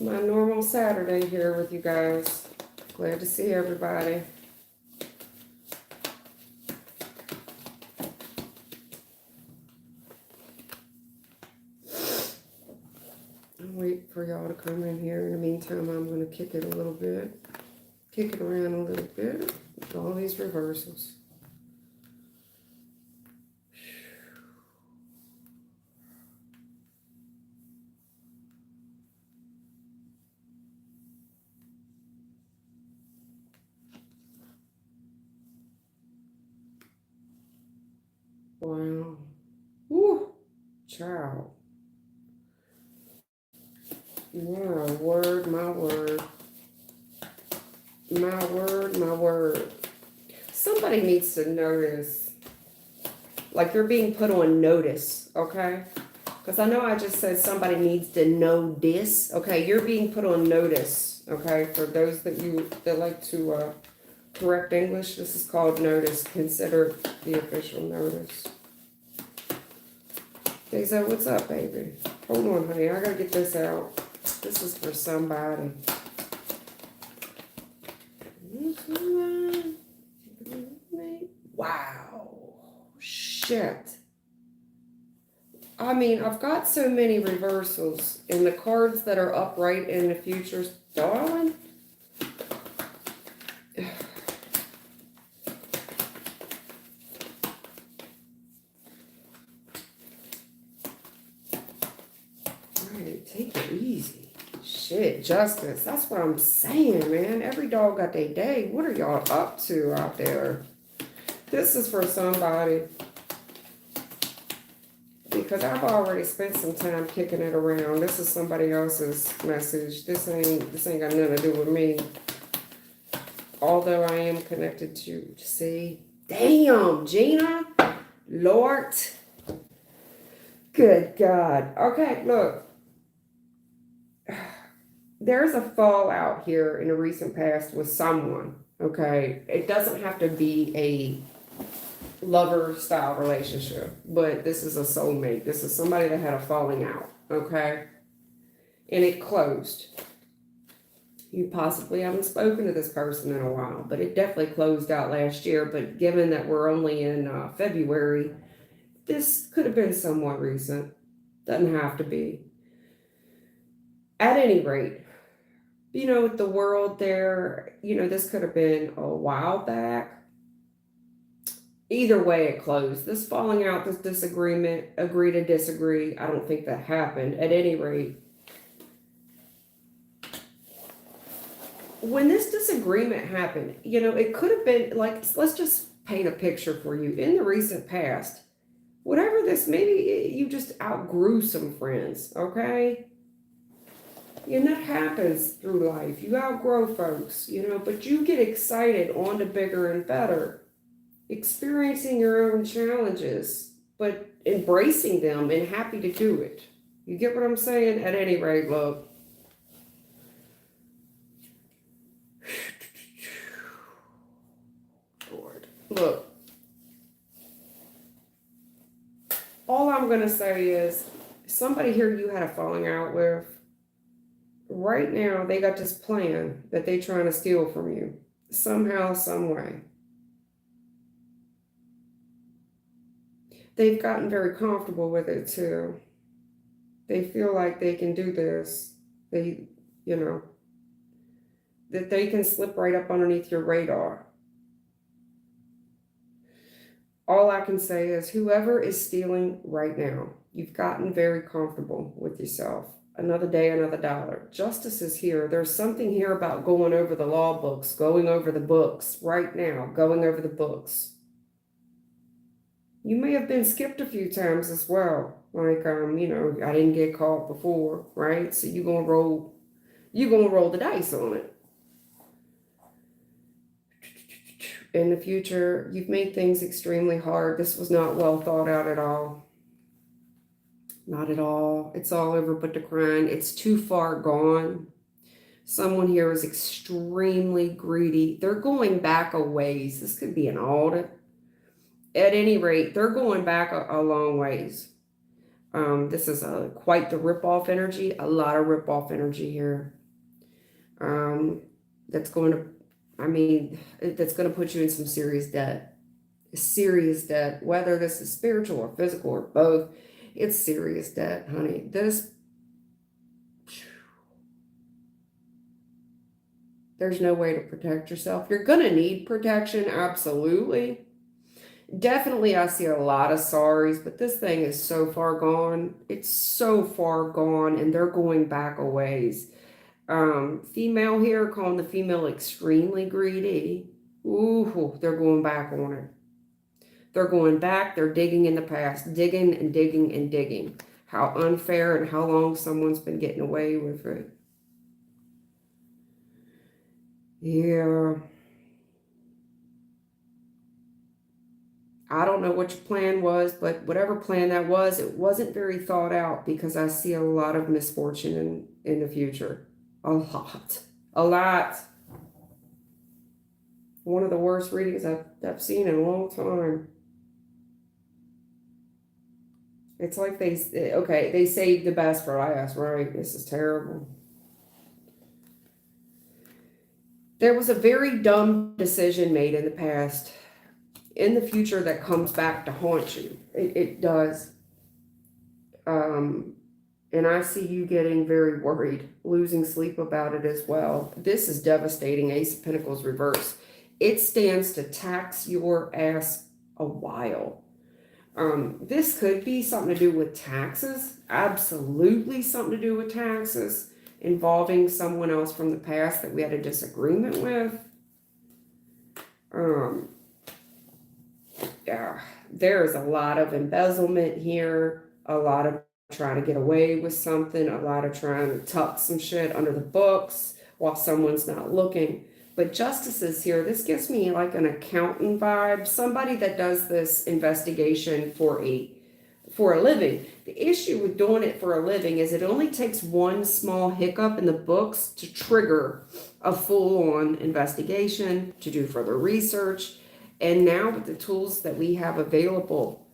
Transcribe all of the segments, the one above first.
It's my normal Saturday here with you guys. Glad to see everybody. I'll wait for y'all to come in here. In the meantime, I'm going to kick it a little bit. Kick it around a little bit with all these reversals. Wow. Woo. Child. My word, my word. My word, my word. Somebody needs to notice. Like you're being put on notice, okay? Because I know I just said somebody needs to know this. Okay, you're being put on notice, okay? For those that like to correct English, this is called notice. Consider the official notice. Daisy, what's up, baby? Hold on, honey. I gotta get this out. This is for somebody. Wow. Shit. I mean, I've got so many reversals in the cards that are upright in the future. Darling. Alright, take it easy. Shit, justice. That's what I'm saying, man. Every dog got their day. What are y'all up to out there? This is for somebody. Because I've already spent some time kicking it around. This is somebody else's message. This ain't got nothing to do with me. Although I am connected to, see? Damn, Gina. Lord. Good God. Okay, look. There's a fallout here in the recent past with someone, okay? It doesn't have to be a lover-style relationship, but this is a soulmate. This is somebody that had a falling out, okay? And it closed. You possibly haven't spoken to this person in a while, but it definitely closed out last year. But given that we're only in February, this could have been somewhat recent. Doesn't have to be. At any rate, you know, with the world there, you know, this could have been a while back. Either way, it closed. This falling out, this disagreement, agree to disagree, I don't think that happened. At any rate, when this disagreement happened, you know, it could have been like, let's just paint a picture for you. In the recent past, whatever this, maybe you just outgrew some friends, okay? And that happens through life. You outgrow folks, you know, but you get excited on to bigger and better. Experiencing your own challenges, but embracing them and happy to do it. You get what I'm saying? At any rate, look. Lord. Look. All I'm going to say is, somebody here you had a falling out with, right now they got this plan that they're trying to steal from you. Somehow, some way. They've gotten very comfortable with it too. They feel like they can do this. They, you know, that they can slip right up underneath your radar. All I can say is whoever is stealing right now, you've gotten very comfortable with yourself. Another day, another dollar. Justice is here. There's something here about going over the law books, going over the books right now, going over the books. You may have been skipped a few times as well. Like, you know, I didn't get caught before, right? So you're gonna roll the dice on it. In the future, you've made things extremely hard. This was not well thought out at all. Not at all. It's all over but the crying. It's too far gone. Someone here is extremely greedy. They're going back a ways. This could be an audit. At any rate, they're going back a long ways. This is quite the rip-off energy, a lot of rip-off energy here. That's going to, that's going to put you in some serious debt, whether this is spiritual or physical or both. It's serious debt, honey. There's no way to protect yourself. You're going to need protection, absolutely. Definitely, I see a lot of sorries, but this thing is so far gone. It's so far gone, and they're going back a ways. Female here, calling the female extremely greedy. Ooh, they're going back on it. They're going back, they're digging in the past, digging and digging and digging. How unfair and how long someone's been getting away with it. Yeah. I don't know what your plan was, but whatever plan that was, it wasn't very thought out because I see a lot of misfortune in the future. A lot. A lot. One of the worst readings I've seen in a long time. It's like they saved the best for last, right? This is terrible. There was a very dumb decision made in the past, in the future, that comes back to haunt you. It does. And I see you getting very worried, losing sleep about it as well. This is devastating. Ace of Pentacles reverse. It stands to tax your ass a while. This could be something to do with taxes. Absolutely something to do with taxes, involving someone else from the past that we had a disagreement with. Yeah, there's a lot of embezzlement here, a lot of trying to get away with something, a lot of trying to tuck some shit under the books while someone's not looking. But justices here, this gives me like an accountant vibe, somebody that does this investigation for a living. The issue with doing it for a living is it only takes one small hiccup in the books to trigger a full-on investigation, to do further research. And now with the tools that we have available,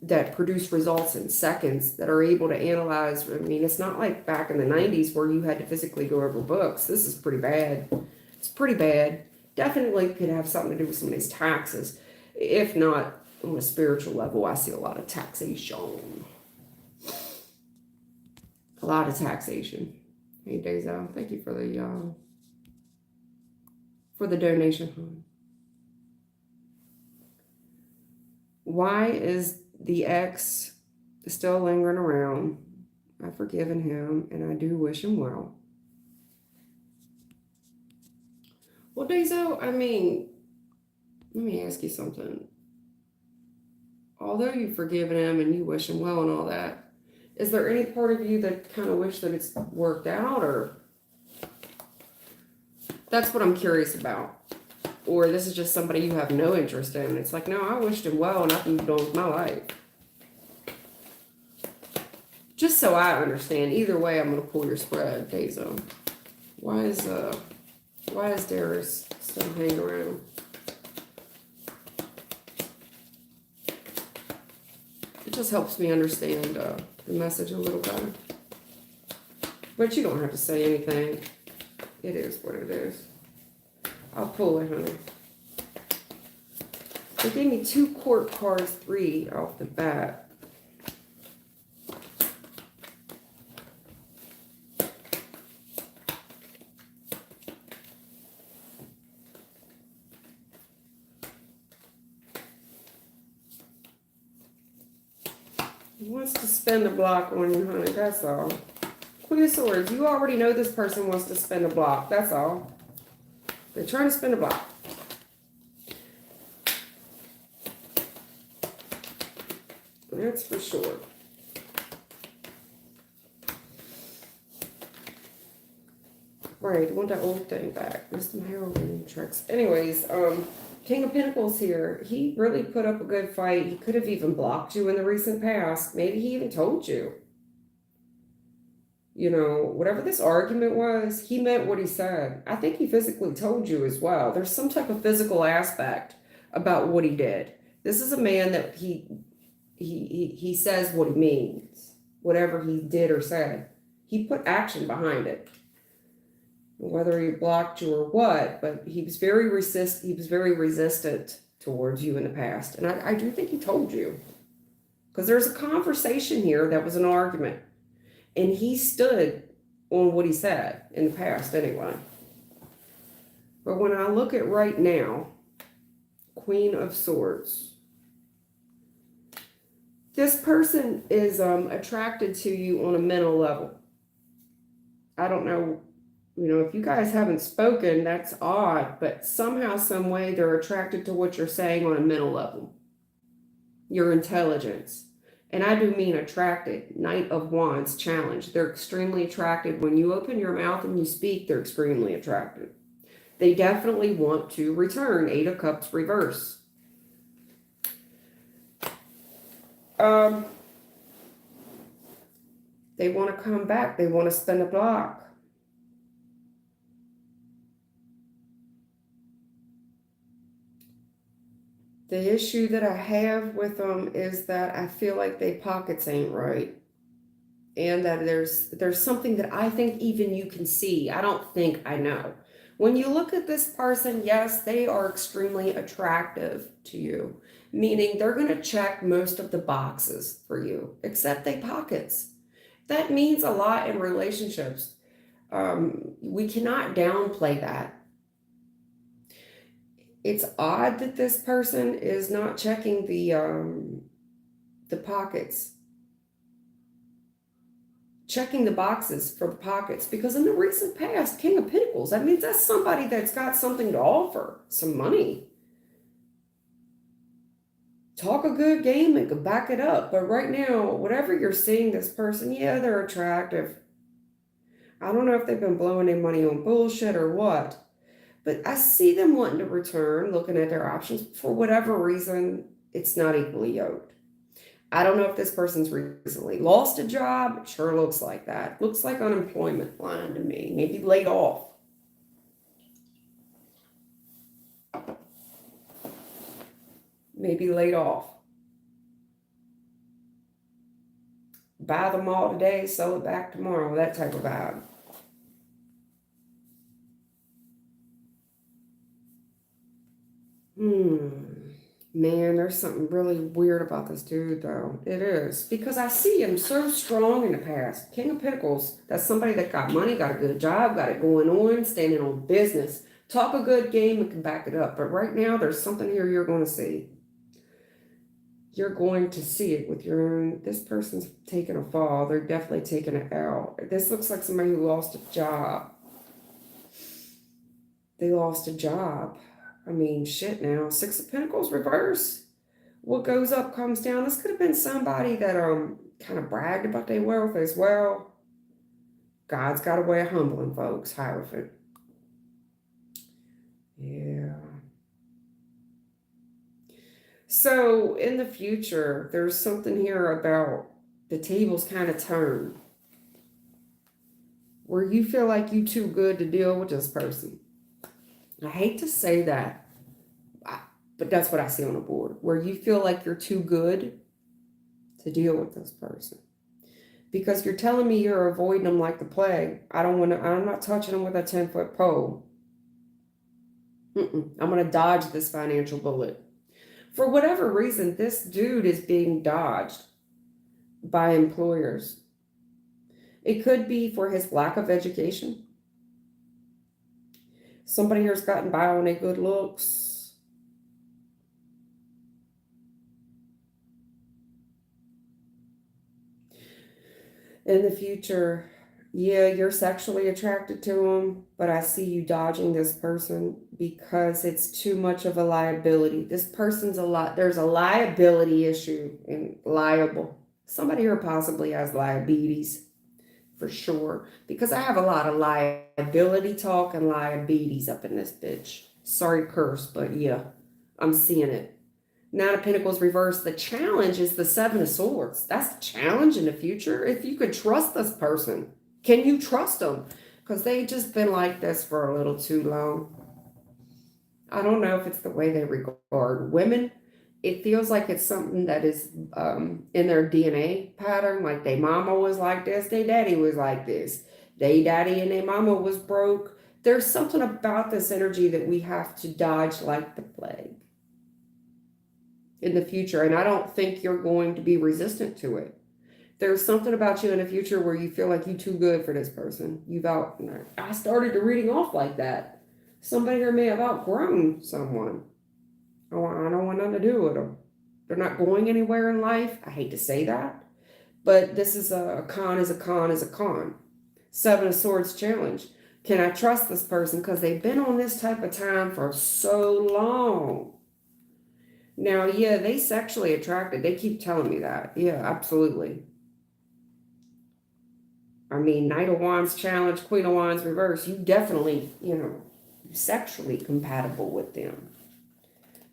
that produce results in seconds, that are able to analyze. I mean, it's not like back in the 90s where you had to physically go over books. This is pretty bad. It's pretty bad. Definitely could have something to do with some of these taxes. If not, on a spiritual level, I see a lot of taxation. A lot of taxation. Hey, Dezo, thank you for the donation. Why is the ex still lingering around? I've forgiven him, and I do wish him well. Well, Dezo, I mean, let me ask you something. Although you've forgiven him and you wish him well and all that, is there any part of you that kind of wish that it's worked out, or that's what I'm curious about? Or this is just somebody you have no interest in. It's like, no, I wished him well and I've moved on with my life. Just so I understand, either way, I'm going to pull your spread, Dezo. Why is Darius still hanging around? It just helps me understand the message a little better. But you don't have to say anything. It is what it is. I'll pull it, honey. They gave me 2 court cards, 3 off the bat. He wants to spend the block on you, honey, that's all. Queen of Swords, you already know this person wants to spend a block, that's all. They're trying to spin a block. That's for sure. Right, I want that old thing back. Wisdom Heralding tricks. Anyways, King of Pentacles here. He really put up a good fight. He could have even blocked you in the recent past. Maybe he even told you. You know, whatever this argument was, he meant what he said. I think he physically told you as well. There's some type of physical aspect about what he did. This is a man that he he says what he means. Whatever he did or said, he put action behind it. Whether he blocked you or what, but he was very resistant towards you in the past. And I do think he told you. Because there's a conversation here that was an argument. And he stood on what he said in the past anyway. But when I look at right now, Queen of Swords, this person is attracted to you on a mental level. I don't know, if you guys haven't spoken, that's odd, but somehow, some way, they're attracted to what you're saying on a mental level. Your intelligence. And I do mean attracted. Knight of Wands, challenge. They're extremely attracted. When you open your mouth and you speak, they're extremely attracted. They definitely want to return. 8 of Cups reverse. They want to come back. They want to spin a block. The issue that I have with them is that I feel like their pockets ain't right. And that there's something that I think even you can see. I don't think I know. When you look at this person, yes, they are extremely attractive to you. Meaning they're going to check most of the boxes for you, except their pockets. That means a lot in relationships. We cannot downplay that. It's odd that this person is not checking the pockets. Checking the boxes for the pockets. Because in the recent past, King of Pentacles, that means that's somebody that's got something to offer. Some money. Talk a good game and can back it up. But right now, whatever you're seeing this person, yeah, they're attractive. I don't know if they've been blowing their money on bullshit or what. But I see them wanting to return, looking at their options. For whatever reason, it's not equally yoked. I don't know if this person's recently lost a job. It sure looks like that. Looks like unemployment line to me. Maybe laid off. Maybe laid off. Buy them all today, sell it back tomorrow. That type of vibe. Man, there's something really weird about this dude, though. It is. Because I see him so strong in the past. King of Pentacles, that's somebody that got money, got a good job, got it going on, standing on business. Talk a good game and can back it up. But right now, there's something here you're going to see. You're going to see it with your own. This person's taking a fall. They're definitely taking an L. This looks like somebody who lost a job. They lost a job. I mean, shit now. 6 of Pentacles reverse. What goes up comes down. This could have been somebody that kind of bragged about their wealth as well. God's got a way of humbling folks. Hierophant. Yeah. So in the future, there's something here about the tables kind of turn. Where you feel like you're too good to deal with this person. I hate to say that, but that's what I see on the board. Where you feel like you're too good to deal with this person. Because you're telling me you're avoiding them like the plague. I'm not touching them with a 10-foot pole. I'm going to dodge this financial bullet. For whatever reason, this dude is being dodged by employers. It could be for his lack of education. Somebody here's gotten by on their good looks. In the future, yeah, you're sexually attracted to him, but I see you dodging this person because it's too much of a liability. This person's there's a liability issue and liable. Somebody here possibly has liabilities. For sure, because I have a lot of liability talk and liabilities up in this bitch. Sorry curse, but yeah, I'm seeing it. 9 of Pentacles reverse. The challenge is the 7 of Swords. That's the challenge in the future. If you could trust this person, can you trust them? Because they've just been like this for a little too long. I don't know if it's the way they regard women. it feels like it's something that is in their DNA pattern. Like their mama was like this, their daddy was like this. They daddy and their mama was broke. There's something about this energy that we have to dodge like the plague in the future. And I don't think you're going to be resistant to it. There's something about you in the future where you feel like you're too good for this person. I started the reading off like that. Somebody here may have outgrown someone. Oh, I don't want nothing to do with them. They're not going anywhere in life. I hate to say that, but this is a con is a con is a con. Seven of Swords challenge. Can I trust this person? Because they've been on this type of time for so long. Now, yeah, they sexually attracted. They keep telling me that. Yeah, absolutely. I mean, Knight of Wands challenge, Queen of Wands reverse. You definitely, sexually compatible with them.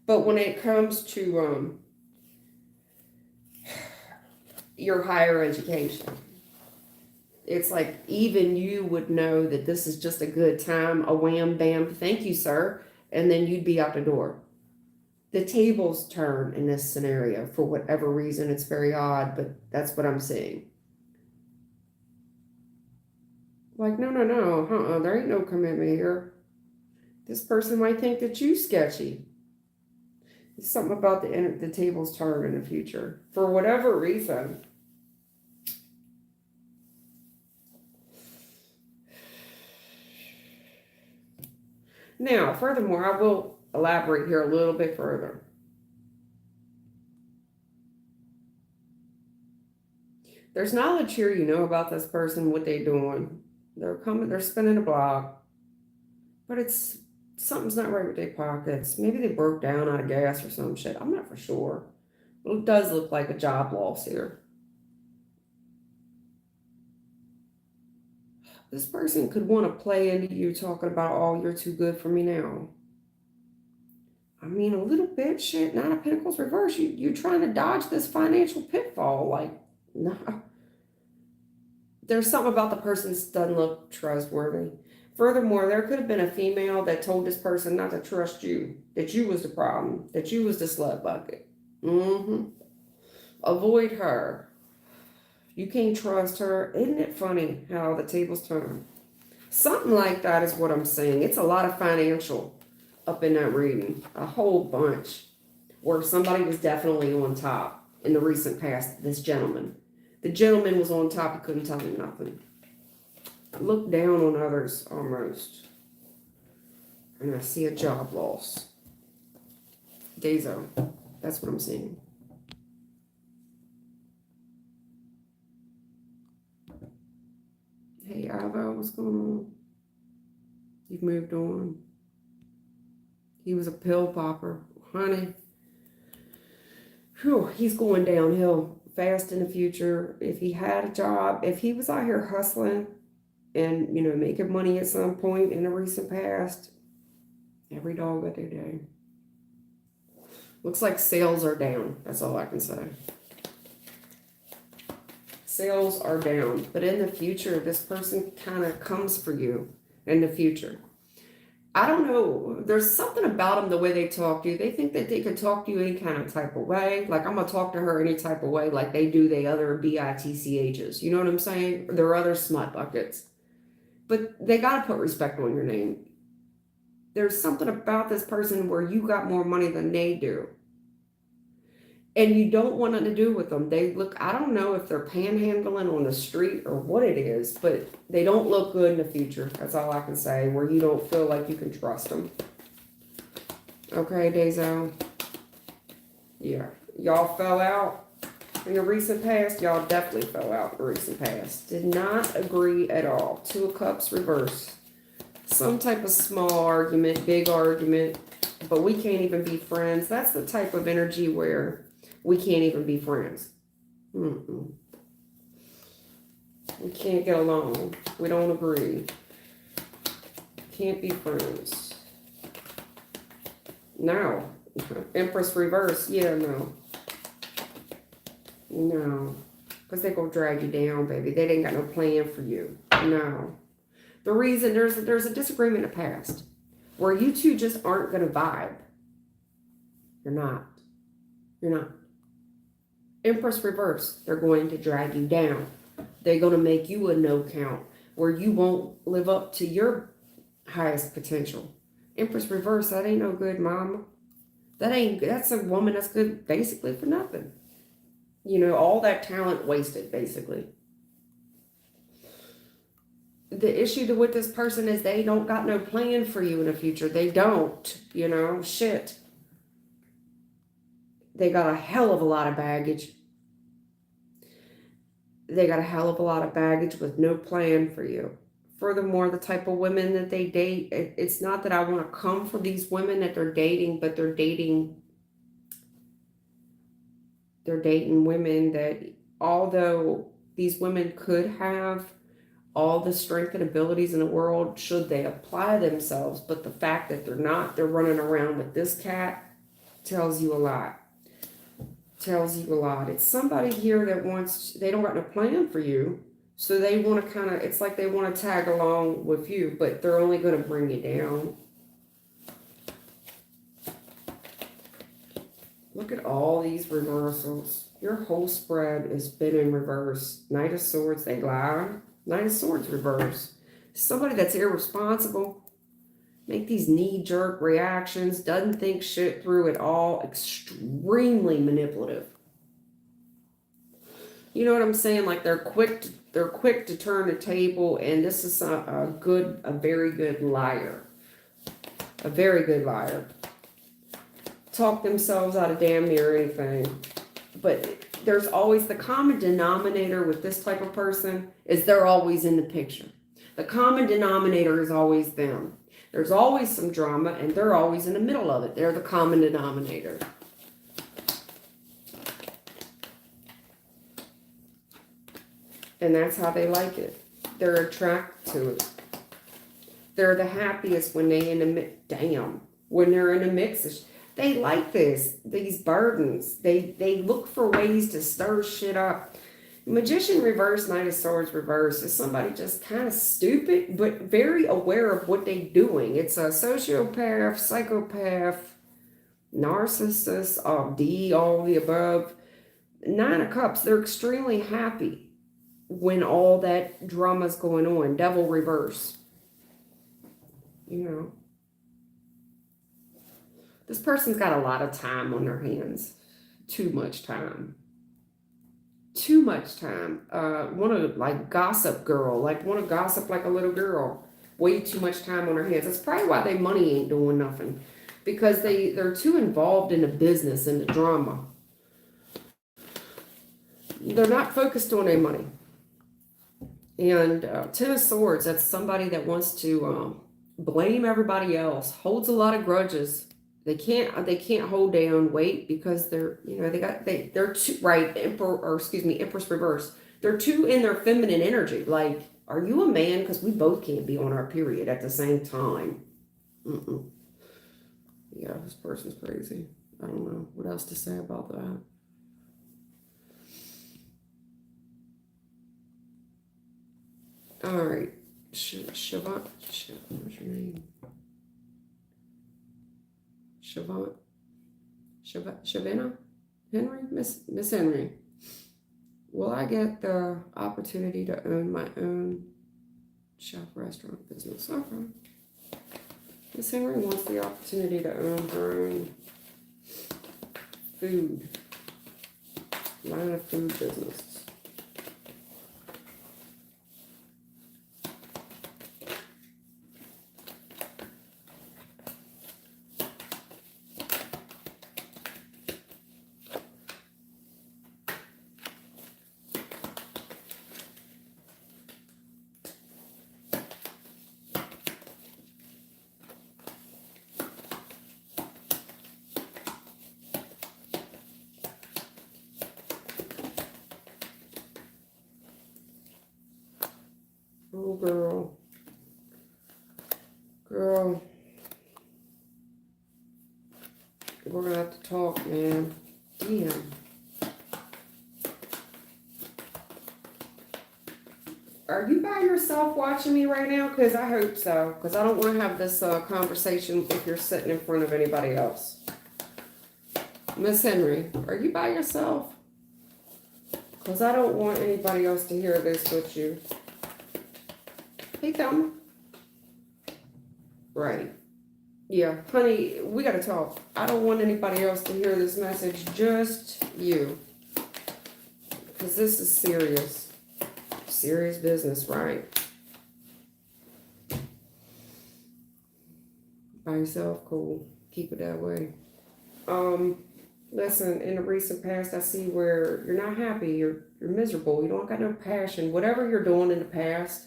But when it comes to your higher education, it's like even you would know that this is just a good time, a wham bam, thank you, sir, and then you'd be out the door. The tables turn in this scenario for whatever reason. It's very odd, but that's what I'm seeing. Like, no, there ain't no commitment here. This person might think that you sketchy. It's something about the tables turn in the future for whatever reason. Now, furthermore, I will elaborate here a little bit further. There's knowledge here, about this person, what they're doing. They're spinning the block, but something's not right with their pockets. Maybe they broke down out of gas or some shit. I'm not for sure. But it does look like a job loss here. This person could want to play into you talking about, oh, you're too good for me now. I mean, a little bit, shit. Nine of Pentacles reverse. You're trying to dodge this financial pitfall. Like, no. There's something about the person that doesn't look trustworthy. Furthermore, there could have been a female that told this person not to trust you, that you was the problem, that you was the slut bucket. Avoid her. You can't trust her. Isn't it funny how the tables turn? Something like that is what I'm saying. It's a lot of financial up in that reading. A whole bunch. Where somebody was definitely on top in the recent past, this gentleman. The gentleman was on top. He couldn't tell me nothing. Look down on others almost. And I see a job loss. Dezo. That's what I'm seeing. Hey, Ivo, what's going on? You've moved on. He was a pill popper. Honey. Whew, he's going downhill fast in the future. If he had a job, if he was out here hustling and, making money at some point in the recent past, every dog got their day. Looks like sales are down. That's all I can say. Sales are down. But in the future, this person kind of comes for you in the future. I don't know. There's something about them, the way they talk to you. They think that they could talk to you any kind of type of way. Like, I'm going to talk to her any type of way like they do the other BITCHs. You know what I'm saying? There are other smut buckets. But they got to put respect on your name. There's something about this person where you got more money than they do. And you don't want nothing to do with them. I don't know if they're panhandling on the street or what it is, but they don't look good in the future. That's all I can say, where you don't feel like you can trust them. Okay, Dezo. Yeah. Y'all fell out in the recent past. Y'all definitely fell out in the recent past. Did not agree at all. Two of Cups reverse. Some type of small argument, big argument, but we can't even be friends. That's the type of energy where we can't even be friends. We can't get along. We don't agree. Can't be friends. No. Empress reverse. Yeah, no. No. Because they're going to drag you down, baby. They ain't got no plan for you. No. The reason there's a disagreement in the past where you two just aren't going to vibe. You're not. You're not. Empress reverse. They're going to drag you down. They're going to make you a no count where you won't live up to your highest potential. Empress reverse, that ain't no good, mama. That's a woman that's good basically for nothing. You know, all that talent wasted, basically. The issue with this person is they don't got no plan for you in the future. They don't, you know, shit. They got a hell of a lot of baggage. They got a hell of a lot of baggage with no plan for you. Furthermore, the type of women that they date, it's not that I want to come for these women that they're dating, but they're dating women that, although these women could have all the strength and abilities in the world should they apply themselves, but the fact that they're not, they're running around with this cat, tells you a lot. Tells you a lot. It's somebody here that they don't got no plan for you, so they want to kind of, it's like they want to tag along with you, but they're only going to bring you down. Look at all these reversals. Your whole spread has been in reverse. Knight of Swords, they lie. Knight of Swords reverse. Somebody that's irresponsible. Make these knee-jerk reactions. Doesn't think shit through at all. Extremely manipulative. You know what I'm saying? Like they're quick to turn the table, and this is a very good liar. A very good liar. Talk themselves out of damn near anything. But there's always the common denominator with this type of person is they're always in the picture. The common denominator is always them. There's always some drama, and they're always in the middle of it. They're the common denominator. And that's how they like it. They're attracted to it. They're the happiest when they when they're in a mix. They like these burdens. They look for ways to stir shit up. Magician reverse, Knight of Swords reverse is somebody just kind of stupid, but very aware of what they're doing. It's a sociopath, psychopath, narcissist, D, all the above. Nine of Cups, they're extremely happy when all that drama's going on. Devil reverse. You know. This person's got a lot of time on their hands. Too much time. Too much time. Want to like gossip girl. Like want to gossip like a little girl. Way too much time on their hands. That's probably why their money ain't doing nothing. Because they're too involved in the business and the drama. They're not focused on their money. And Ten of Swords, that's somebody that wants to blame everybody else. Holds a lot of grudges. They can't hold down weight because they're too right. Empress reverse. They're too in their feminine energy. Like, are you a man? Because we both can't be on our period at the same time. Yeah, this person's crazy. I don't know what else to say about that. All right, Siobhan. What's your name? Shavana Henry? Miss Henry. Will I get the opportunity to own my own shop restaurant business? Okay. Miss Henry wants the opportunity to own her own line of food business. Oh, girl. We're going to have to talk, man. Damn. Are you by yourself watching me right now? Because I hope so. Because I don't want to have this conversation if you're sitting in front of anybody else. Miss Henry, are you by yourself? Because I don't want anybody else to hear this but you. Hey, Thelma. Right. Yeah, honey, we gotta talk. I don't want anybody else to hear this message, just you. Because this is serious. Serious business, right? By yourself, cool. Keep it that way. Listen, in the recent past, I see where you're not happy, you're miserable, you don't got no passion. Whatever you're doing in the past,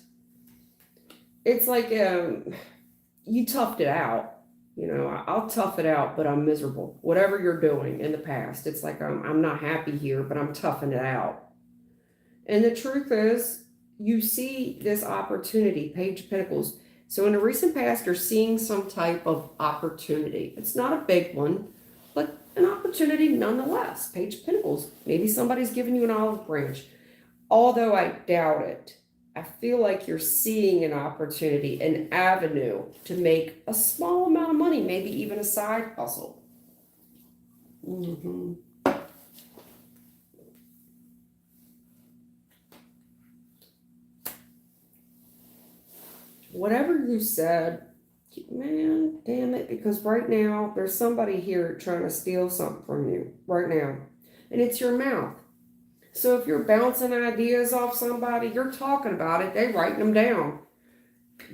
it's like you toughed it out. You know, I'll tough it out, but I'm miserable. Whatever you're doing in the past, it's like I'm not happy here, but I'm toughing it out. And the truth is, you see this opportunity, Page of Pentacles. So in the recent past, you're seeing some type of opportunity. It's not a big one, but an opportunity nonetheless. Page of Pentacles. Maybe somebody's giving you an olive branch. Although I doubt it. I feel like you're seeing an opportunity, an avenue to make a small amount of money, maybe even a side hustle. Mm-hmm. Whatever you said, man, damn it, because right now there's somebody here trying to steal something from you right now, and it's your mouth. So if you're bouncing ideas off somebody, you're talking about it, they writing them down.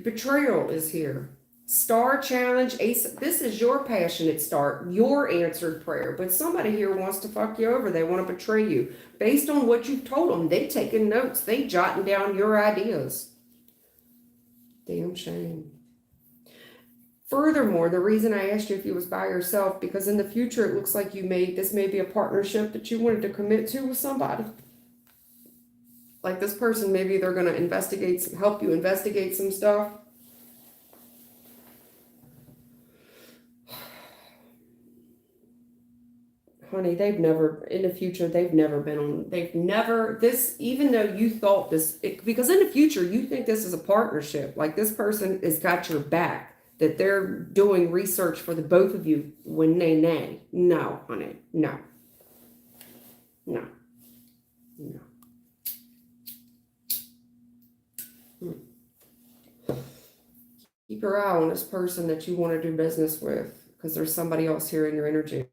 Betrayal is here. Star challenge, ace. This is your passionate start, your answered prayer. But somebody here wants to fuck you over. They want to betray you. Based on what you've told them, they taking notes. They jotting down your ideas. Damn shame. Furthermore, the reason I asked you if you was by yourself, because in the future it looks like this may be a partnership that you wanted to commit to with somebody. Like this person, maybe they're going to help you investigate some stuff. Honey, they've never been on, even though you thought because in the future you think this is a partnership, like this person has got your back, that they're doing research for the both of you when they nay. No, honey, no. No. No. Keep your eye on this person that you want to do business with, because there's somebody else here in your energy.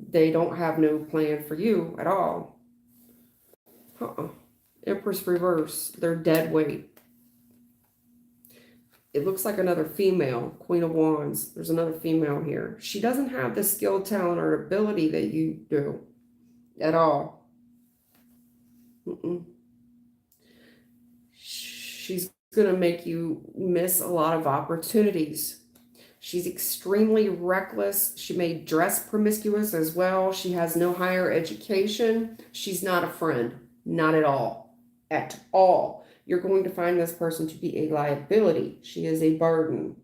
They don't have no plan for you at all. Empress reverse. They're dead weight. It looks like another female. Queen of Wands. There's another female here. She doesn't have the skill, talent, or ability that you do at all. She's going to make you miss a lot of opportunities. She's extremely reckless. She may dress promiscuous as well. She has no higher education. She's not a friend. Not at all. At all. You're going to find this person to be a liability. She is a burden.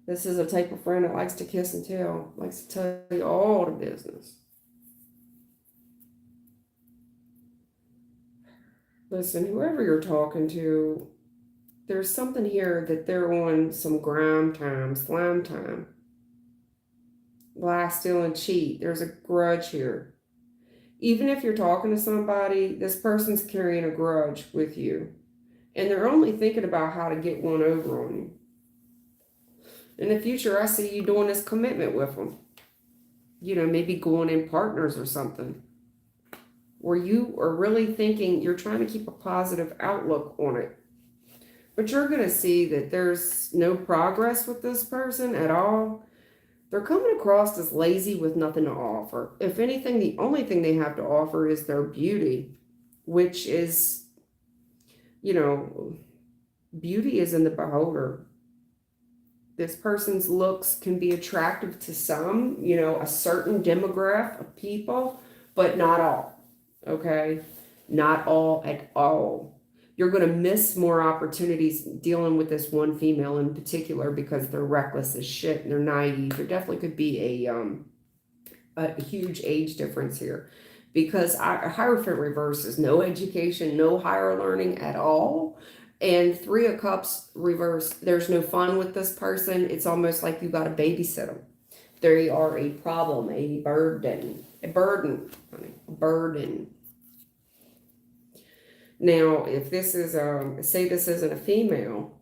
This is a type of friend that likes to kiss and tell. Likes to tell you all the business. Listen, whoever you're talking to, there's something here that they're on some slime time. Lie, steal, and cheat. There's a grudge here. Even if you're talking to somebody, this person's carrying a grudge with you. And they're only thinking about how to get one over on you. In the future, I see you doing this commitment with them. You know, maybe going in partners or something. Where you are really thinking, you're trying to keep a positive outlook on it. But you're going to see that there's no progress with this person at all. They're coming across as lazy with nothing to offer. If anything, the only thing they have to offer is their beauty, which is, you know, beauty is in the beholder. This person's looks can be attractive to some, you know, a certain demographic of people, but not all. Okay? Not all at all. You're going to miss more opportunities dealing with this one female in particular because they're reckless as shit and they're naive. There definitely could be a huge age difference here, because Hierophant reverse is no education, no higher learning at all. And Three of Cups reverse, there's no fun with this person. It's almost like you got to babysit them. They are a problem, a burden, honey, a burden. Now, if this is, say this isn't a female,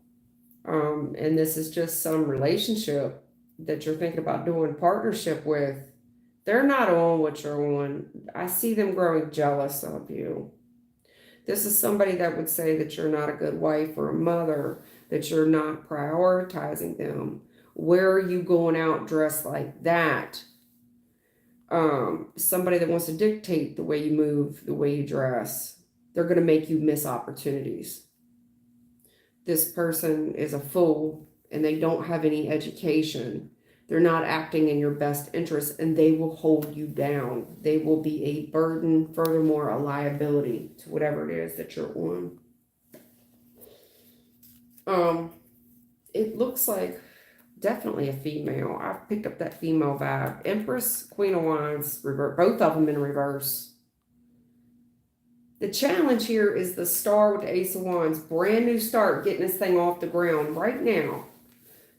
and this is just some relationship that you're thinking about doing partnership with, they're not on what you're on. I see them growing jealous of you. This is somebody that would say that you're not a good wife or a mother, that you're not prioritizing them. Where are you going out dressed like that? Somebody that wants to dictate the way you move, the way you dress. They're going to make you miss opportunities. This person is a fool and they don't have any education. They're not acting in your best interest and they will hold you down. They will be a burden, furthermore, a liability to whatever it is that you're on. It looks like definitely a female. I've picked up that female vibe. Empress, Queen of Wands, reverse, both of them in reverse. The challenge here is the Star with the Ace of Wands. Brand new start, getting this thing off the ground right now.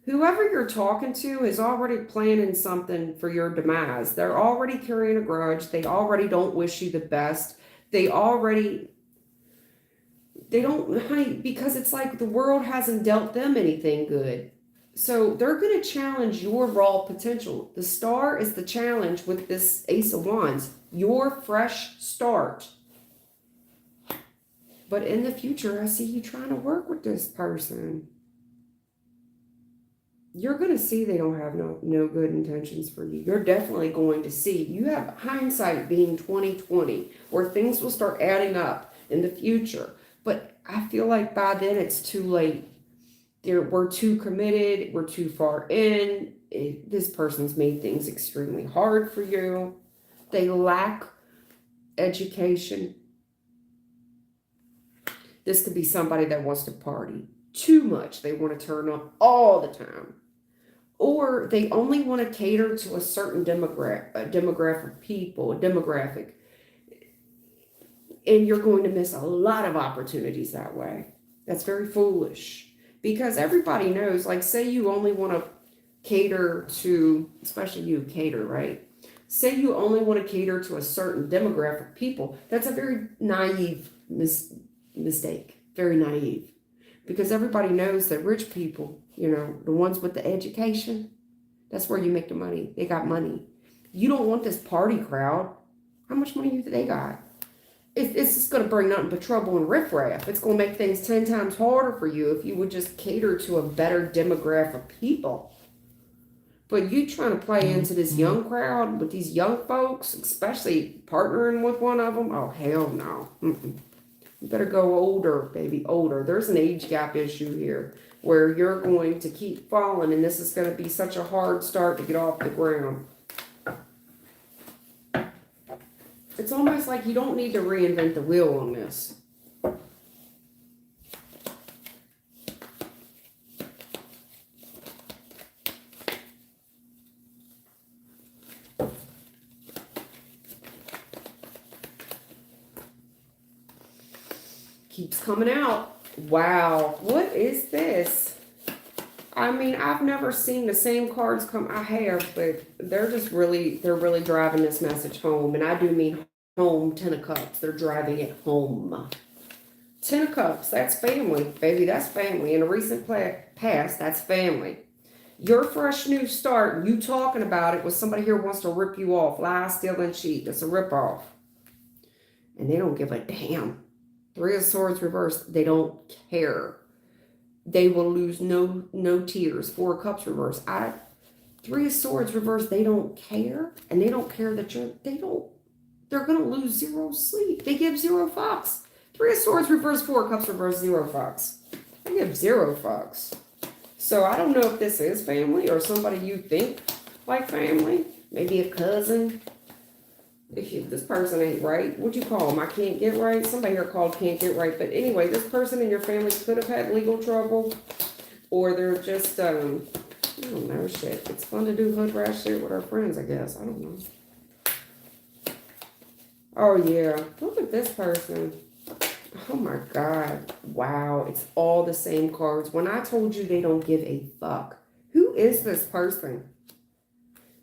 Whoever you're talking to is already planning something for your demise. They're already carrying a grudge. They already don't wish you the best. They don't, honey, because it's like the world hasn't dealt them anything good. So they're going to challenge your raw potential. The Star is the challenge with this Ace of Wands. Your fresh start. But in the future, I see you trying to work with this person. You're going to see they don't have no good intentions for you. You're definitely going to see. You have hindsight being 20/20, where things will start adding up in the future. But I feel like by then it's too late. We're too committed. We're too far in. This person's made things extremely hard for you. They lack education. This could be somebody that wants to party too much. They want to turn up all the time. Or they only want to cater to a certain demographic of people, demographic. And you're going to miss a lot of opportunities that way. That's very foolish. Because everybody knows, like say you only want to cater to, especially you cater, right? Say you only want to cater to a certain demographic of people. That's a very naive mistake. Very naive. Because everybody knows that rich people, the ones with the education, that's where you make the money. They got money. You don't want this party crowd. How much money do you think they got? It's just going to bring nothing but trouble and riffraff. It's going to make things 10 times harder for you if you would just cater to a better demographic of people. But you trying to play into this young crowd with these young folks, especially partnering with one of them, oh, hell no. You better go older, baby, older. There's an age gap issue here where you're going to keep falling, and this is going to be such a hard start to get off the ground. It's almost like you don't need to reinvent the wheel on this. Keeps coming out. Wow, what is this? I mean, I've never seen the same cards come. I have, but they're really driving this message home. And I do mean home, 10 of Cups. They're driving it home. 10 of Cups, that's family, baby. That's family. In a recent past, that's family. Your fresh new start, you talking about it with somebody here wants to rip you off. Lie, steal, and cheat. That's a ripoff. And they don't give a damn. 3 of Swords reversed. They don't care. They will lose no tears. 4 of Cups reversed. 3 of Swords reversed. They don't care. And they don't care that they're going to lose 0 sleep. They give 0 fucks. 3 of Swords reversed. 4 of Cups reversed. 0 fucks. They give 0 fucks. So I don't know if this is family or somebody you think like family. Maybe a cousin. If this person ain't right, what'd you call them? I can't get right. Somebody here called can't get right. But anyway, this person in your family could have had legal trouble, or they're just I don't know, shit. It's fun to do hood rat shit with our friends, I guess. I don't know. Oh yeah, look at this person. Oh my God, wow! It's all the same cards. When I told you they don't give a fuck, who is this person?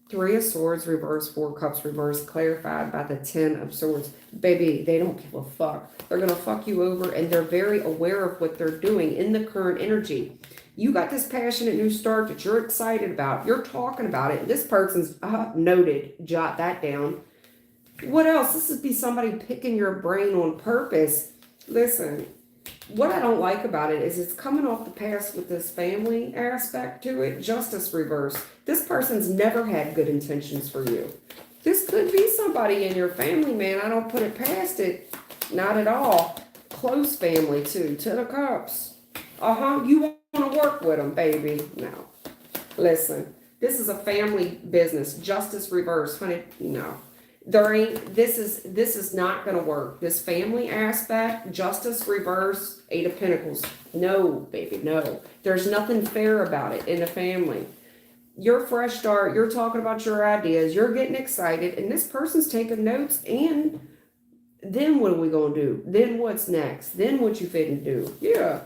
Three of Swords reversed, Four Cups reversed, clarified by the Ten of Swords. Baby, they don't give a fuck. They're going to fuck you over, and they're very aware of what they're doing in the current energy. You got this passionate new start that you're excited about. You're talking about it. This person's noted. Jot that down. What else? This would be somebody picking your brain on purpose. Listen, what I don't like about it is it's coming off the past with this family aspect to it. Justice reverse. This person's never had good intentions for you. This could be somebody in your family, man. I don't put it past it. Not at all. Close family, too. Ten of Cups. You want to work with them, baby. No. Listen, this is a family business. Justice reverse. Honey, no. This is not going to work. This family aspect, justice reverse, Eight of Pentacles. No, baby, no. There's nothing fair about it in a family. You're fresh start. You're talking about your ideas. You're getting excited, and this person's taking notes. And then what are we going to do? Then what's next? Then what you fitting do? Yeah.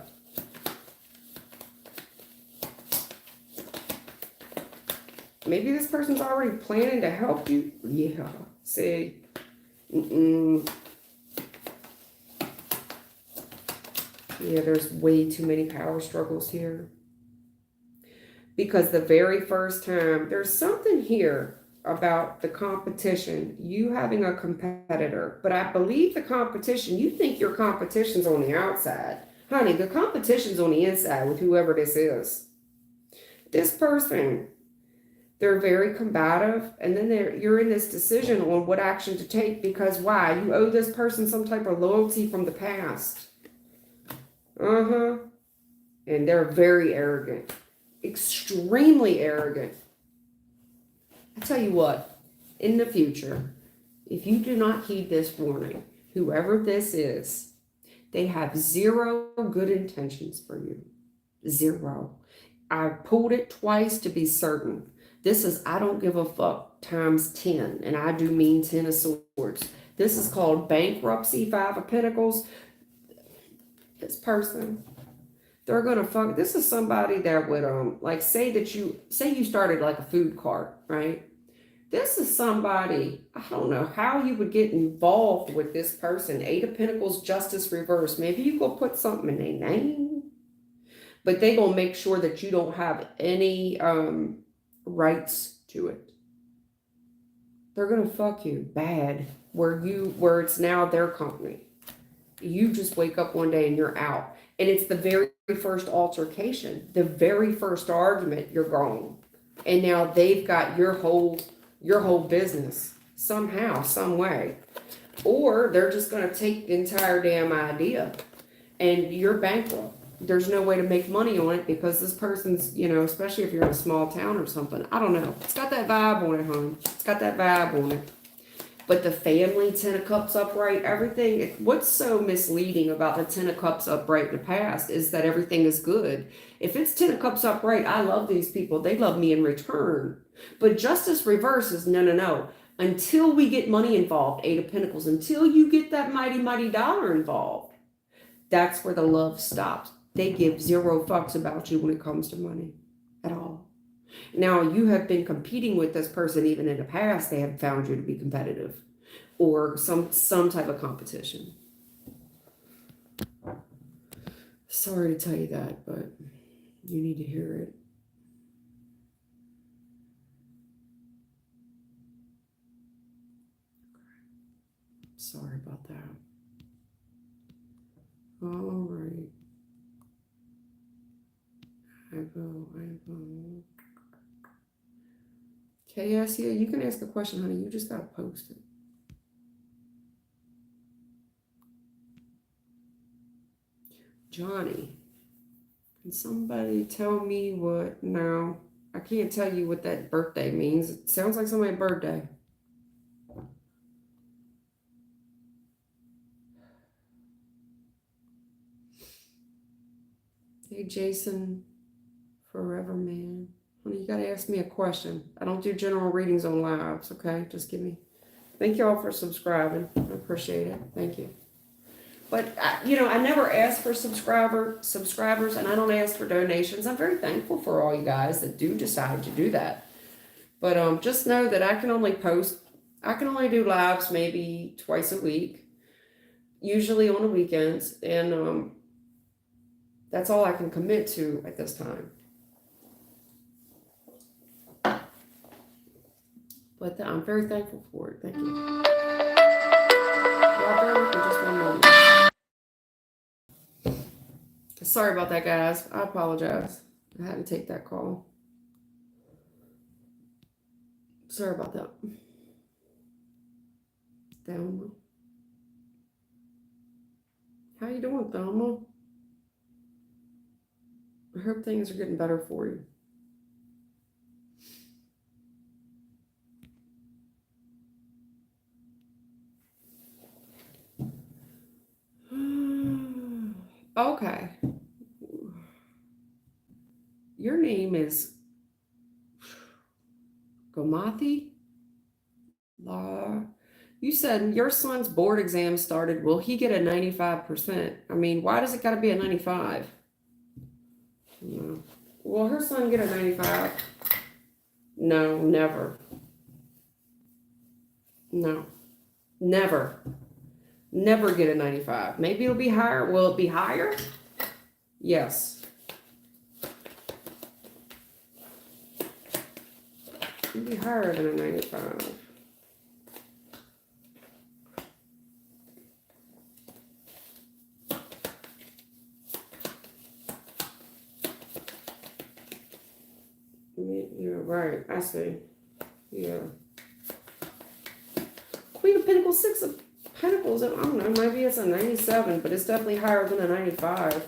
Maybe this person's already planning to help you. Yeah. See, yeah, there's way too many power struggles here. Because the very first time, there's something here about the competition, you having a competitor. But I believe the competition, you think your competition's on the outside. Honey, the competition's on the inside with whoever this is. This person, they're very combative, and then you're in this decision on what action to take, because why? You owe this person some type of loyalty from the past. And they're very arrogant. Extremely arrogant. I tell you what, in the future, if you do not heed this warning, whoever this is, they have zero good intentions for you. Zero. I pulled it twice to be certain. This is I don't give a fuck times 10, and I do mean 10 of Swords. This is called bankruptcy, Five of Pentacles. This person, they're gonna fuck. This is somebody that would like say you started like a food cart, right? This is somebody, I don't know how you would get involved with this person. Eight of Pentacles, Justice reverse. Maybe you go put something in their name, but they gonna make sure that you don't have any rights to it. They're gonna fuck you bad where it's now their company. You just wake up one day and you're out, and it's the very first altercation, the very first argument, you're gone, and now they've got your whole business somehow, some way, or they're just gonna take the entire damn idea, and you're bankrupt. There's no way to make money on it because this person's, especially if you're in a small town or something. I don't know. It's got that vibe on it, hon. It's got that vibe on it. But the family, Ten of Cups upright, everything. What's so misleading about the Ten of Cups upright in the past is that everything is good. If it's Ten of Cups upright, I love these people. They love me in return. But Justice reverse is no. Until we get money involved, Eight of Pentacles, until you get that mighty, mighty dollar involved, that's where the love stops. They give zero fucks about you when it comes to money at all. Now, you have been competing with this person even in the past. They have found you to be competitive or some type of competition. Sorry to tell you that, but you need to hear it. Sorry about that. All right. I go. KS, yeah, you can ask a question, honey. You just gotta post it. Johnny, can somebody tell me what? No, I can't tell you what that birthday means. It sounds like somebody's birthday. Hey, Jason. Forever man. Honey, you gotta ask me a question. I don't do general readings on lives, okay? Just give me. Thank you all for subscribing. I appreciate it. Thank you. But, I never ask for subscribers, and I don't ask for donations. I'm very thankful for all you guys that do decide to do that. But just know that I can only do lives maybe twice a week, usually on the weekends, and that's all I can commit to at this time. But I'm very thankful for it. Thank you. Y'all bear with me just one moment. Sorry about that, guys. I apologize. I had to take that call. Sorry about that. Thelma. How you doing, Thelma? I hope things are getting better for you. Okay. Your name is Gomathi? You said your son's board exam started. Will he get a 95%? I mean, why does it got to be a 95? No. Will her son get a 95? No, never. No, never. Never get a 95. Maybe it'll be higher. Will it be higher? Yes. It'll be higher than a 95. Yeah, right. I see. Yeah. Queen of Pentacles, Six of Pentacles. I don't know. Maybe it's a 97, but it's definitely higher than a 95.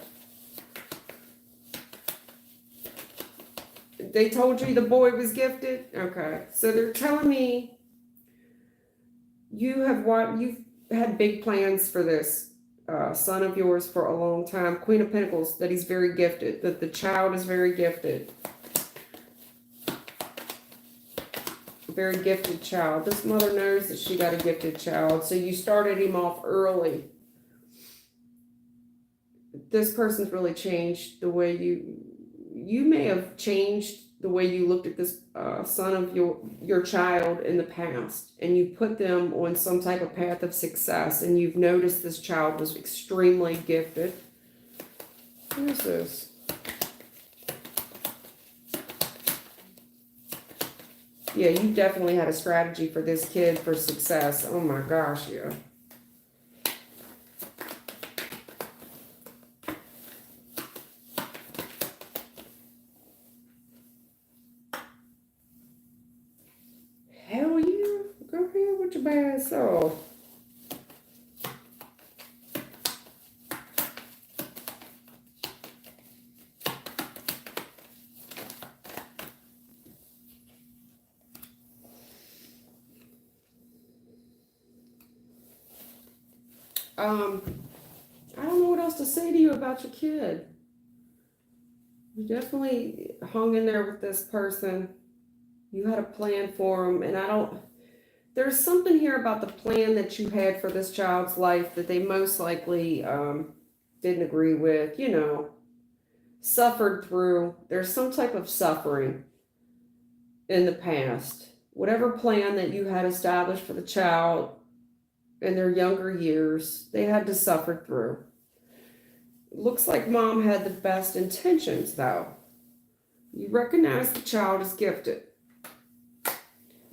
They told you the boy was gifted? Okay. So they're telling me you've had big plans for this son of yours for a long time. Queen of Pentacles, that he's very gifted, that the child is very gifted. Very gifted child. This mother knows that she got a gifted child, so you started him off early. This person's really changed the way you may have changed the way you looked at this son of your child in the past, and you put them on some type of path of success, and you've noticed this child was extremely gifted. Who is this? Yeah, you definitely had a strategy for this kid for success. Oh my gosh, yeah. Hell yeah. Go ahead with your bad self. I don't know what else to say to you about your kid. You definitely hung in there with this person. You had a plan for him, and there's something here about the plan that you had for this child's life that they most likely didn't agree with, suffered through. There's some type of suffering in the past. Whatever plan that you had established for the child in their younger years, they had to suffer through. Looks like mom had the best intentions, though. You recognize the child is gifted.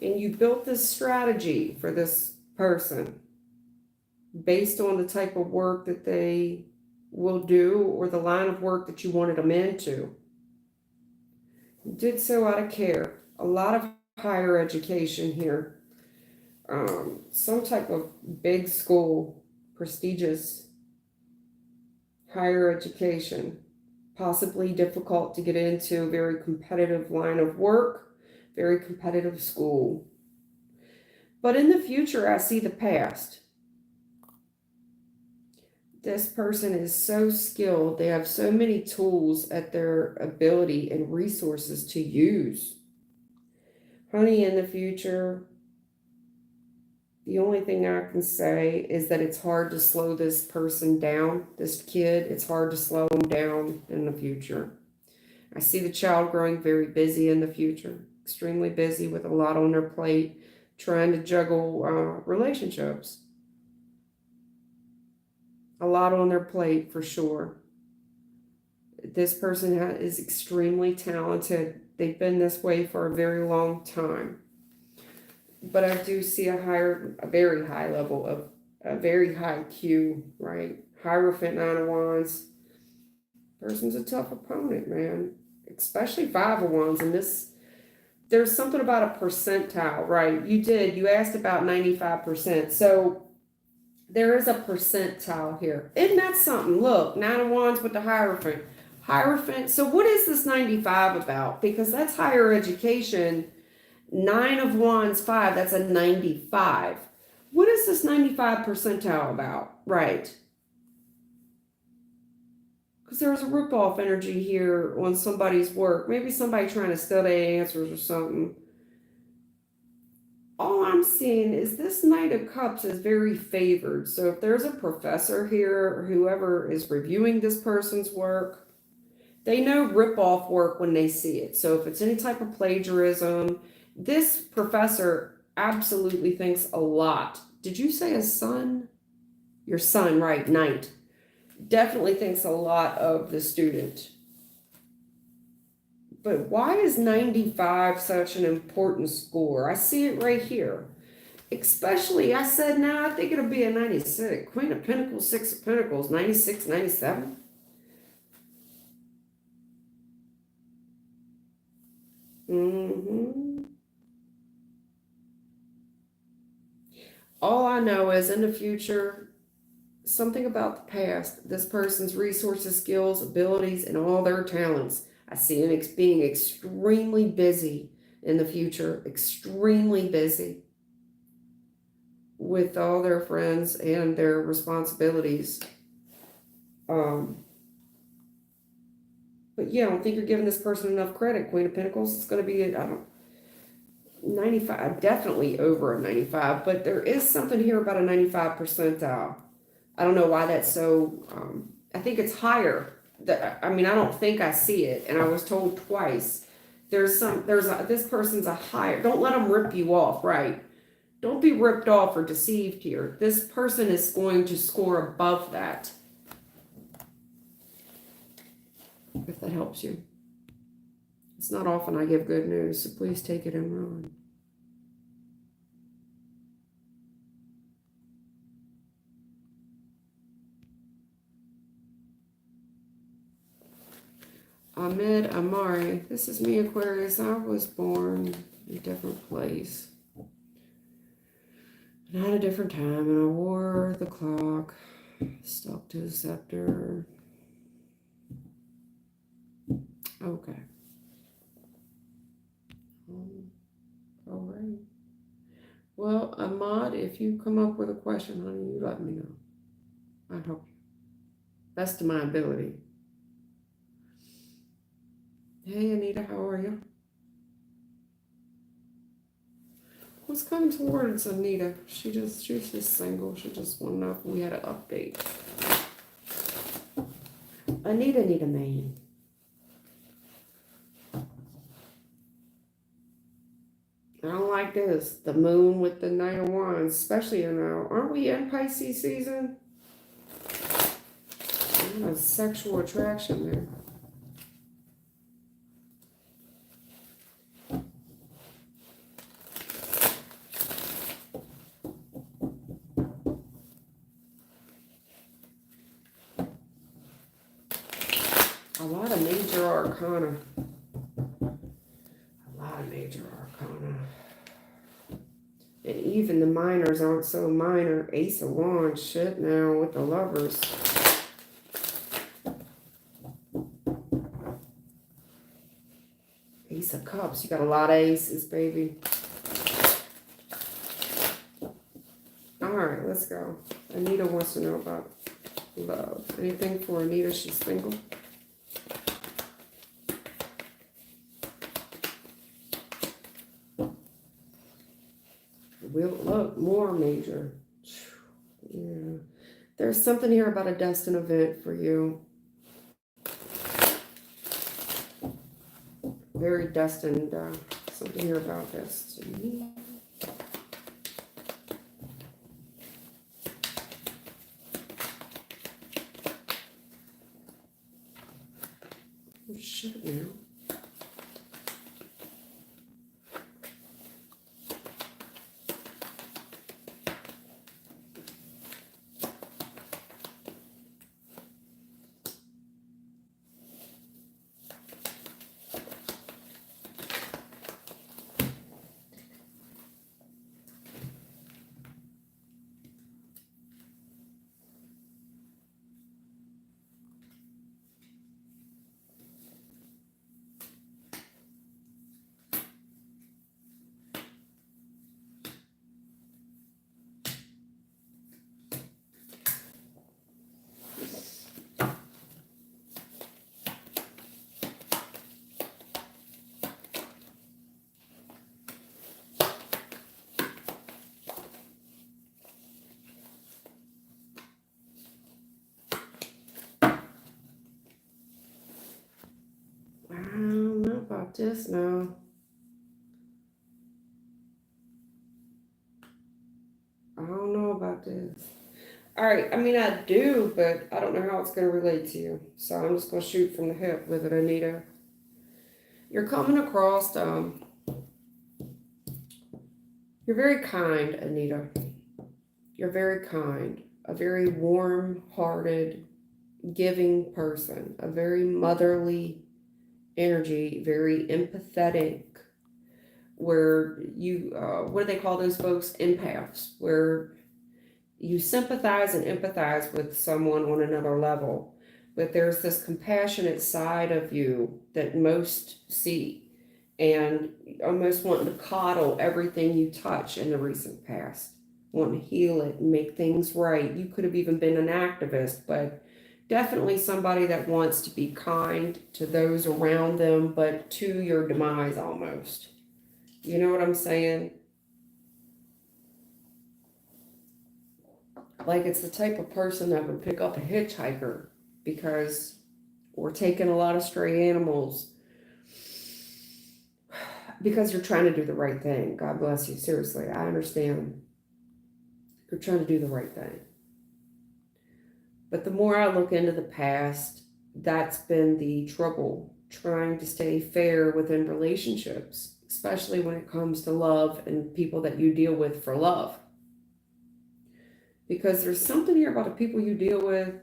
And you built this strategy for this person based on the type of work that they will do or the line of work that you wanted them into. You did so out of care. A lot of higher education here. Some type of big school, prestigious higher education, possibly difficult to get into, very competitive line of work, very competitive school. But in the future, I see the past. This person is so skilled. They have so many tools at their ability and resources to use. Honey, in the future, the only thing I can say is that it's hard to slow this person down, this kid. It's hard to slow him down in the future. I see the child growing very busy in the future, extremely busy with a lot on their plate, trying to juggle relationships. A lot on their plate for sure. This person is extremely talented. They've been this way for a very long time. But I do see a very high level of a very high Q, right? Hierophant, Nine of Wands. Person's a tough opponent, man. Especially Five of Wands. And there's something about a percentile, right? You asked about 95%. So there is a percentile here. Isn't that something? Look, Nine of Wands with the Hierophant. Hierophant. So what is this 95 about? Because that's higher education. Nine of Wands, 5, that's a 95. What is this 95 percentile about? Right. Because there's a rip-off energy here on somebody's work. Maybe somebody trying to steal their answers or something. All I'm seeing is this Knight of Cups is very favored. So if there's a professor here or whoever is reviewing this person's work, they know rip-off work when they see it. So if it's any type of plagiarism, this professor absolutely thinks a lot. Did you say a son? Your son, right, Knight. Definitely thinks a lot of the student. But why is 95 such an important score? I see it right here. Especially, I said, I think it'll be a 96. Queen of Pentacles, Six of Pentacles, 96, 97. All I know is in the future, something about the past, this person's resources, skills, abilities, and all their talents. I see it being extremely busy in the future, extremely busy with all their friends and their responsibilities. But yeah, I don't think you're giving this person enough credit. Queen of Pentacles, it's going to be, 95, definitely over a 95, but there is something here about a 95 percentile. I don't know why that's so, I think it's higher. I don't think I see it, and I was told twice. This person's a higher, don't let them rip you off, right? Don't be ripped off or deceived here. This person is going to score above that. If that helps you. It's not often I give good news, so please take it and run. Ahmed Amari, this is me, Aquarius. I was born in a different place. And I had a different time, and I wore the clock, stuck to the scepter. Okay. All right. Well, Ahmad, if you come up with a question, honey, you let me know. I'd help you. Best of my ability. Hey, Anita, how are you? What's coming towards Anita? She's just single. She just wanted to know if we had an update. Anita need a man. I don't like this. The moon with the Knight of Wands, especially now. Aren't we in Pisces season? A sexual attraction there. A lot of major arcana. And even the minors aren't so minor. Ace of Wands, shit now with the Lovers. Ace of Cups, you got a lot of aces, baby. All right, let's go. Anita wants to know about love. Anything for Anita? She's single. Look, more major. Yeah. There's something here about a destined event for you. Very destined something here about this to me. Oh, shit now. I don't know about this now. I don't know about this. All right, I mean, I do, but I don't know how it's going to relate to you. So I'm just going to shoot from the hip with it, Anita. You're coming across, you're very kind, Anita. You're very kind, a very warm-hearted, giving person, a very motherly energy, very empathetic, where you, what do they call those folks? Empaths, where you sympathize and empathize with someone on another level. But there's this compassionate side of you that most see, and almost wanting to coddle everything you touch in the recent past, wanting to heal it and make things right. You could have even been an activist, but definitely somebody that wants to be kind to those around them, but to your demise almost. You know what I'm saying? Like it's the type of person that would pick up a hitchhiker because we're taking a lot of stray animals because you're trying to do the right thing. God bless you. Seriously, I understand. You're trying to do the right thing. But the more I look into the past, that's been the trouble, trying to stay fair within relationships, especially when it comes to love and people that you deal with for love. Because there's something here about the people you deal with,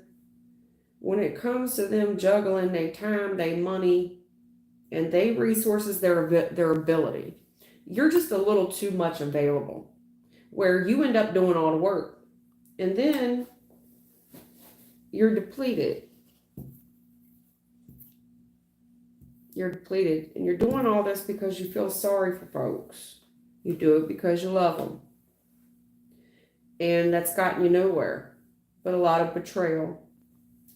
when it comes to them juggling their time, their money, and they resources, their ability, you're just a little too much available, where you end up doing all the work, and then you're depleted. You're depleted, and you're doing all this because you feel sorry for folks. You do it because you love them, and that's gotten you nowhere, but a lot of betrayal.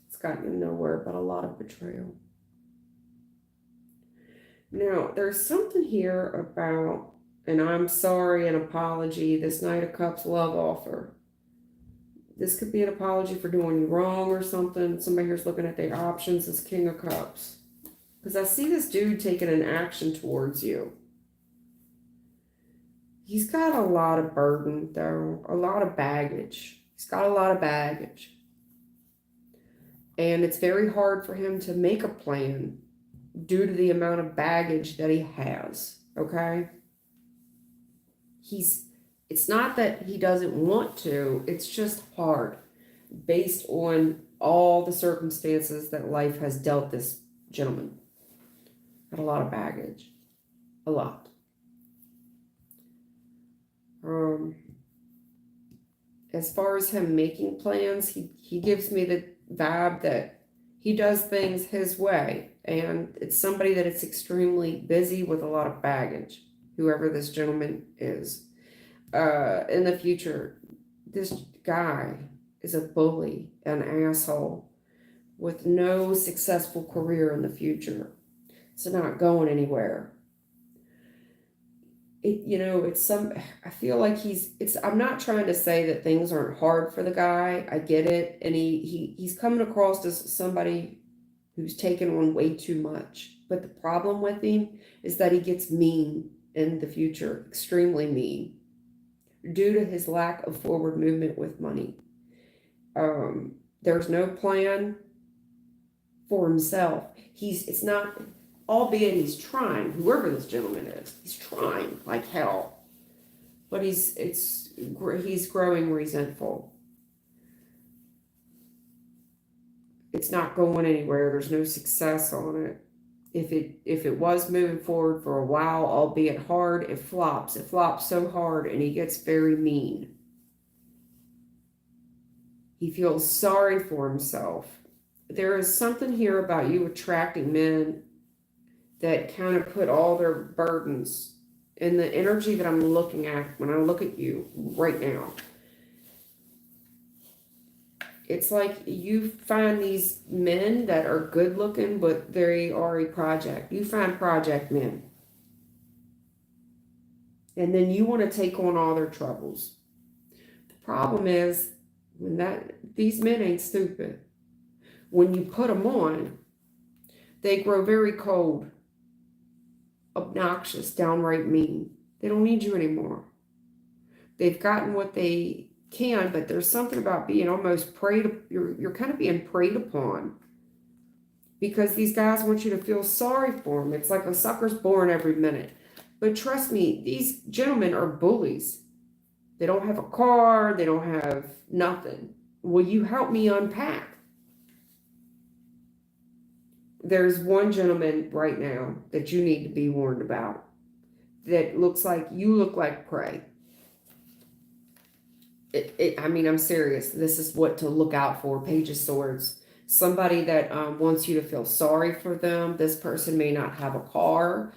It's gotten you nowhere, but a lot of betrayal. Now, there's something here about, and I'm sorry, an apology, this Knight of Cups love offer. This could be an apology for doing you wrong or something. Somebody here's looking at their options as King of Cups. Because I see this dude taking an action towards you. He's got a lot of burden, though, a lot of baggage. He's got a lot of baggage. And it's very hard for him to make a plan due to the amount of baggage that he has, okay? It's not that he doesn't want to, it's just hard based on all the circumstances that life has dealt this gentleman. Got a lot of baggage, a lot. As far as him making plans, he gives me the vibe that he does things his way, and it's somebody that is extremely busy with a lot of baggage, whoever this gentleman is. In the future, this guy is a bully, an asshole, with no successful career in the future. It's not going anywhere. I feel like I'm not trying to say that things aren't hard for the guy. I get it. And he's coming across as somebody who's taken on way too much. But the problem with him is that he gets mean. in the future, extremely mean, due to his lack of forward movement with money. There's no plan for himself. It's not, albeit he's trying, whoever this gentleman is, he's trying like hell, but he's growing resentful. It's not going anywhere. There's no success on it. If it was moving forward for a while, albeit hard, it flops. It flops so hard, and he gets very mean. He feels sorry for himself. There is something here about you attracting men that kind of put all their burdens in the energy that I'm looking at when I look at you right now. It's like you find these men that are good looking, but they are a project. You find project men. And then you want to take on all their troubles. The problem is these men ain't stupid. When you put them on, they grow very cold, obnoxious, downright mean. They don't need you anymore. They've gotten what they can, but there's something about being almost you're kind of being preyed upon, because these guys want you to feel sorry for them. It's like a sucker's born every minute. But trust me, these gentlemen are bullies. They don't have a car. They don't have nothing. Will you help me unpack? There's one gentleman right now that you need to be warned about that looks like you look like prey. I mean, I'm serious. This is what to look out for. Page of Swords. Somebody that wants you to feel sorry for them. This person may not have a car.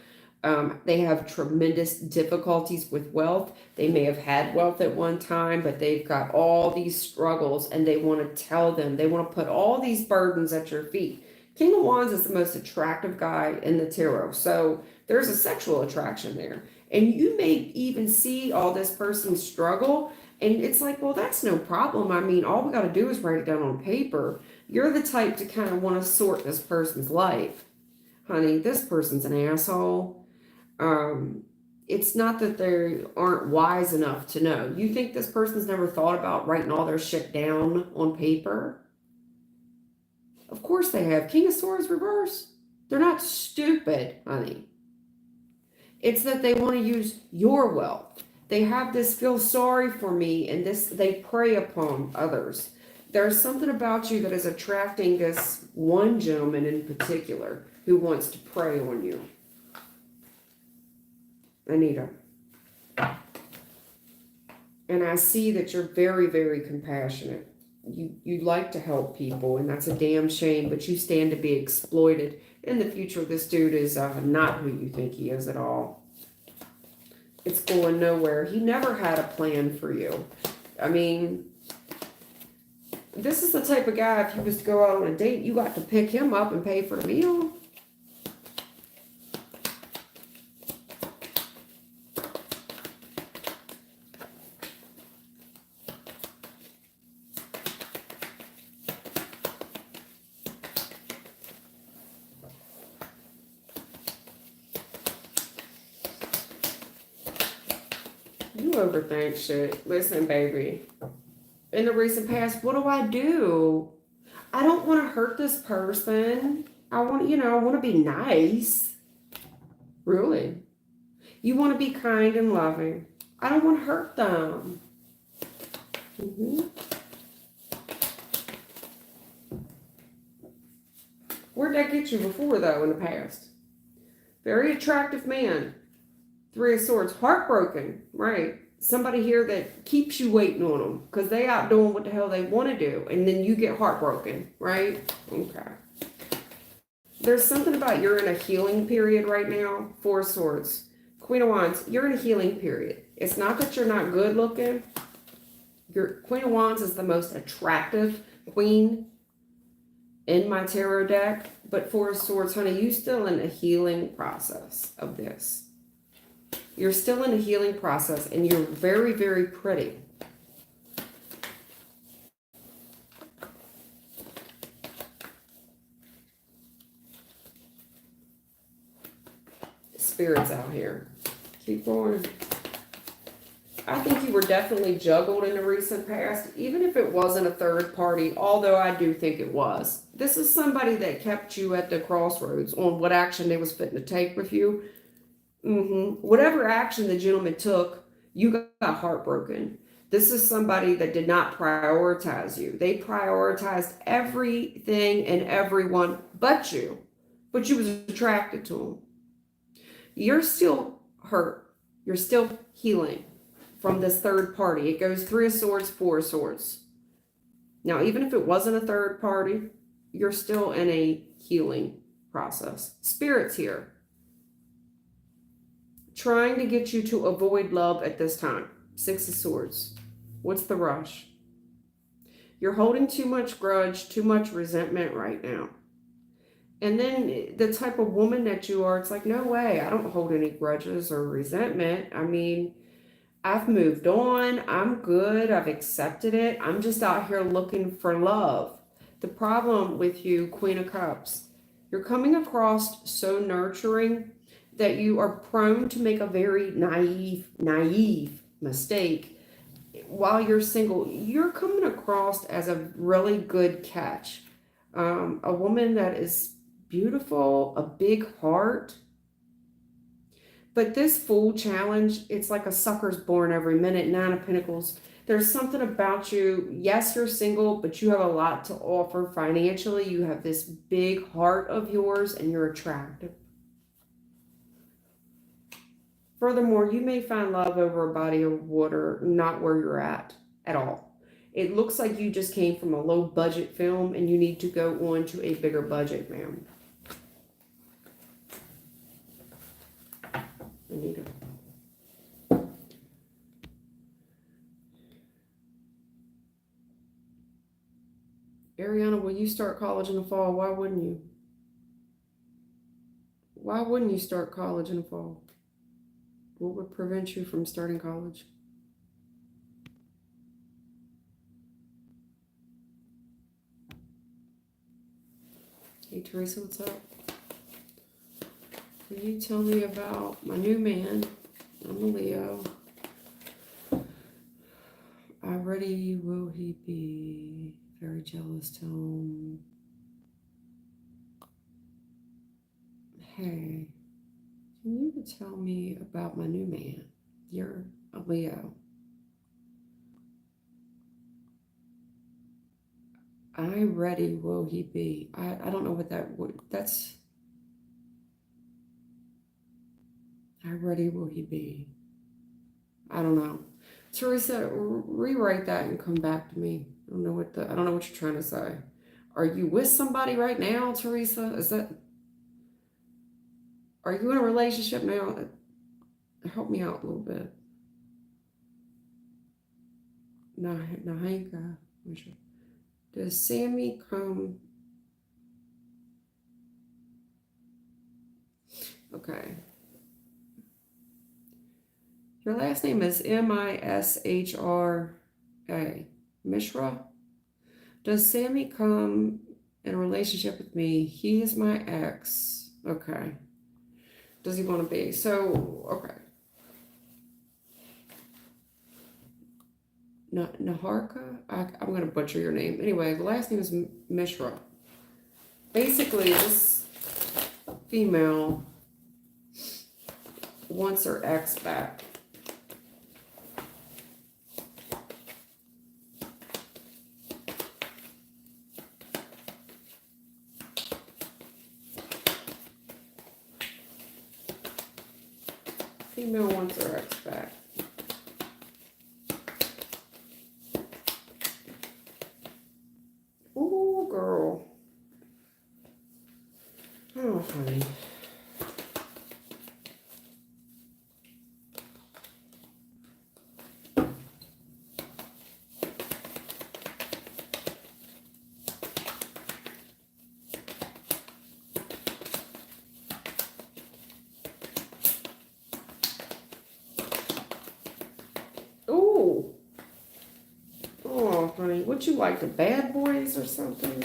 They have tremendous difficulties with wealth. They may have had wealth at one time, but they've got all these struggles, and they want to tell them. They want to put all these burdens at your feet. King of Wands is the most attractive guy in the tarot. So there's a sexual attraction there. And you may even see all this person's struggle, and it's like, well, that's no problem. I mean, all we got to do is write it down on paper. You're the type to kind of want to sort this person's life. Honey, this person's an asshole. It's not that they aren't wise enough to know. You think this person's never thought about writing all their shit down on paper? Of course they have. King of Swords reverse. They're not stupid, honey. It's that they want to use your wealth. They have this feel sorry for me, and they prey upon others. There's something about you that is attracting this one gentleman in particular who wants to prey on you. Anita. And I see that you're very, very compassionate. You like to help people, and that's a damn shame, but you stand to be exploited. In the future, this dude is not who you think he is at all. It's going nowhere. He never had a plan for you. I mean, this is the type of guy, if you was to go out on a date, you got to pick him up and pay for the meal. You overthink shit. Listen, baby. In the recent past, what do? I don't want to hurt this person. I want to be nice. Really. You want to be kind and loving. I don't want to hurt them. Where'd that get you before, though, in the past? Very attractive man. 3 of Swords. Heartbroken. Right. Somebody here that keeps you waiting on them because they out doing what the hell they want to do, and then you get heartbroken. Right? Okay. There's something about you're in a healing period right now. 4 of Swords. Queen of Wands. You're in a healing period. It's not that you're not good looking. Your Queen of Wands is the most attractive queen in my tarot deck. But 4 of Swords, honey, you still in a healing process of this. You're still in a healing process, and you're very, very pretty. Spirits out here. Keep going. I think you were definitely juggled in the recent past, even if it wasn't a third party, although I do think it was. This is somebody that kept you at the crossroads on what action they was fitting to take with you. Whatever action the gentleman took, you got heartbroken. This is somebody that did not prioritize you. They prioritized everything and everyone but you. But you was attracted to them. You're still hurt. You're still healing from this third party. It goes 3 of Swords, 4 of Swords. Now, even if it wasn't a third party, you're still in a healing process. Spirit's here, trying to get you to avoid love at this time. 6 of Swords. What's the rush? You're holding too much grudge, too much resentment right now. And then the type of woman that you are, it's like, no way, I don't hold any grudges or resentment. I mean, I've moved on. I'm good. I've accepted it. I'm just out here looking for love. The problem with you, Queen of Cups, you're coming across so nurturing that you are prone to make a very naive mistake. While you're single, you're coming across as a really good catch. A woman that is beautiful, a big heart. But this Fool challenge, it's like a sucker's born every minute. 9 of Pentacles. There's something about you. Yes, you're single, but you have a lot to offer financially. You have this big heart of yours and you're attractive. Furthermore, you may find love over a body of water, not where you're at all. It looks like you just came from a low budget film and you need to go on to a bigger budget, ma'am. Anita. Ariana, will you start college in the fall? Why wouldn't you? Why wouldn't you start college in the fall? What would prevent you from starting college? Hey, Teresa, what's up? Will you tell me about my new man? I'm a Leo. Already will he be very jealous? Tell him. Hey, can you tell me about my new man? You're a Leo. I ready will he be? I don't know what that would, that's, I ready will he be? I don't know. Teresa, rewrite that and come back to me. I don't know what you're trying to say. Are you with somebody right now, Teresa? Are you in a relationship now? Help me out a little bit. Nahanka. Does Sammy come? Okay. Your last name is Mishra. Mishra? Does Sammy come in a relationship with me? He is my ex. Okay. Does he want to be? So, okay. Naharka? I'm going to butcher your name. Anyway, the last name is Mishra. Basically, this female wants her ex back. Female wants her ex back. Ooh, girl. Oh, honey. Honey, would you like the Bad Boys or something?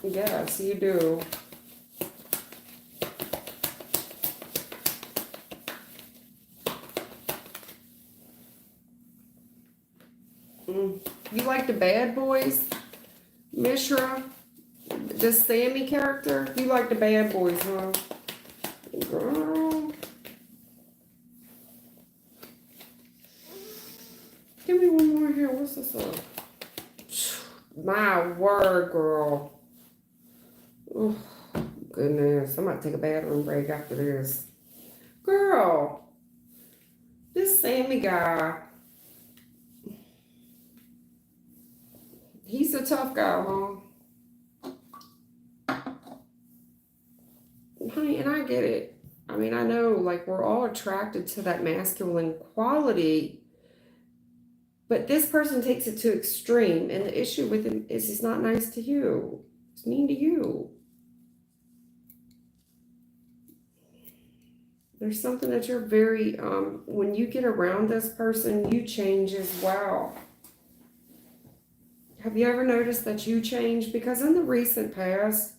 Yes, you do. You like the bad boys, Mishra? This Sammy character? You like the bad boys, huh? Girl. Give me one more here. What's this one? My word, girl. Oh, goodness. I'm about to take a bathroom break after this. Girl. This Sammy guy. He's a tough guy, huh? Honey, and I get it. I mean, I know, like, we're all attracted to that masculine quality, but this person takes it to extreme, and the issue with him is he's not nice to you. He's mean to you. There's something that you're very, when you get around this person, you change as well. Have you ever noticed that you change? Because in the recent past,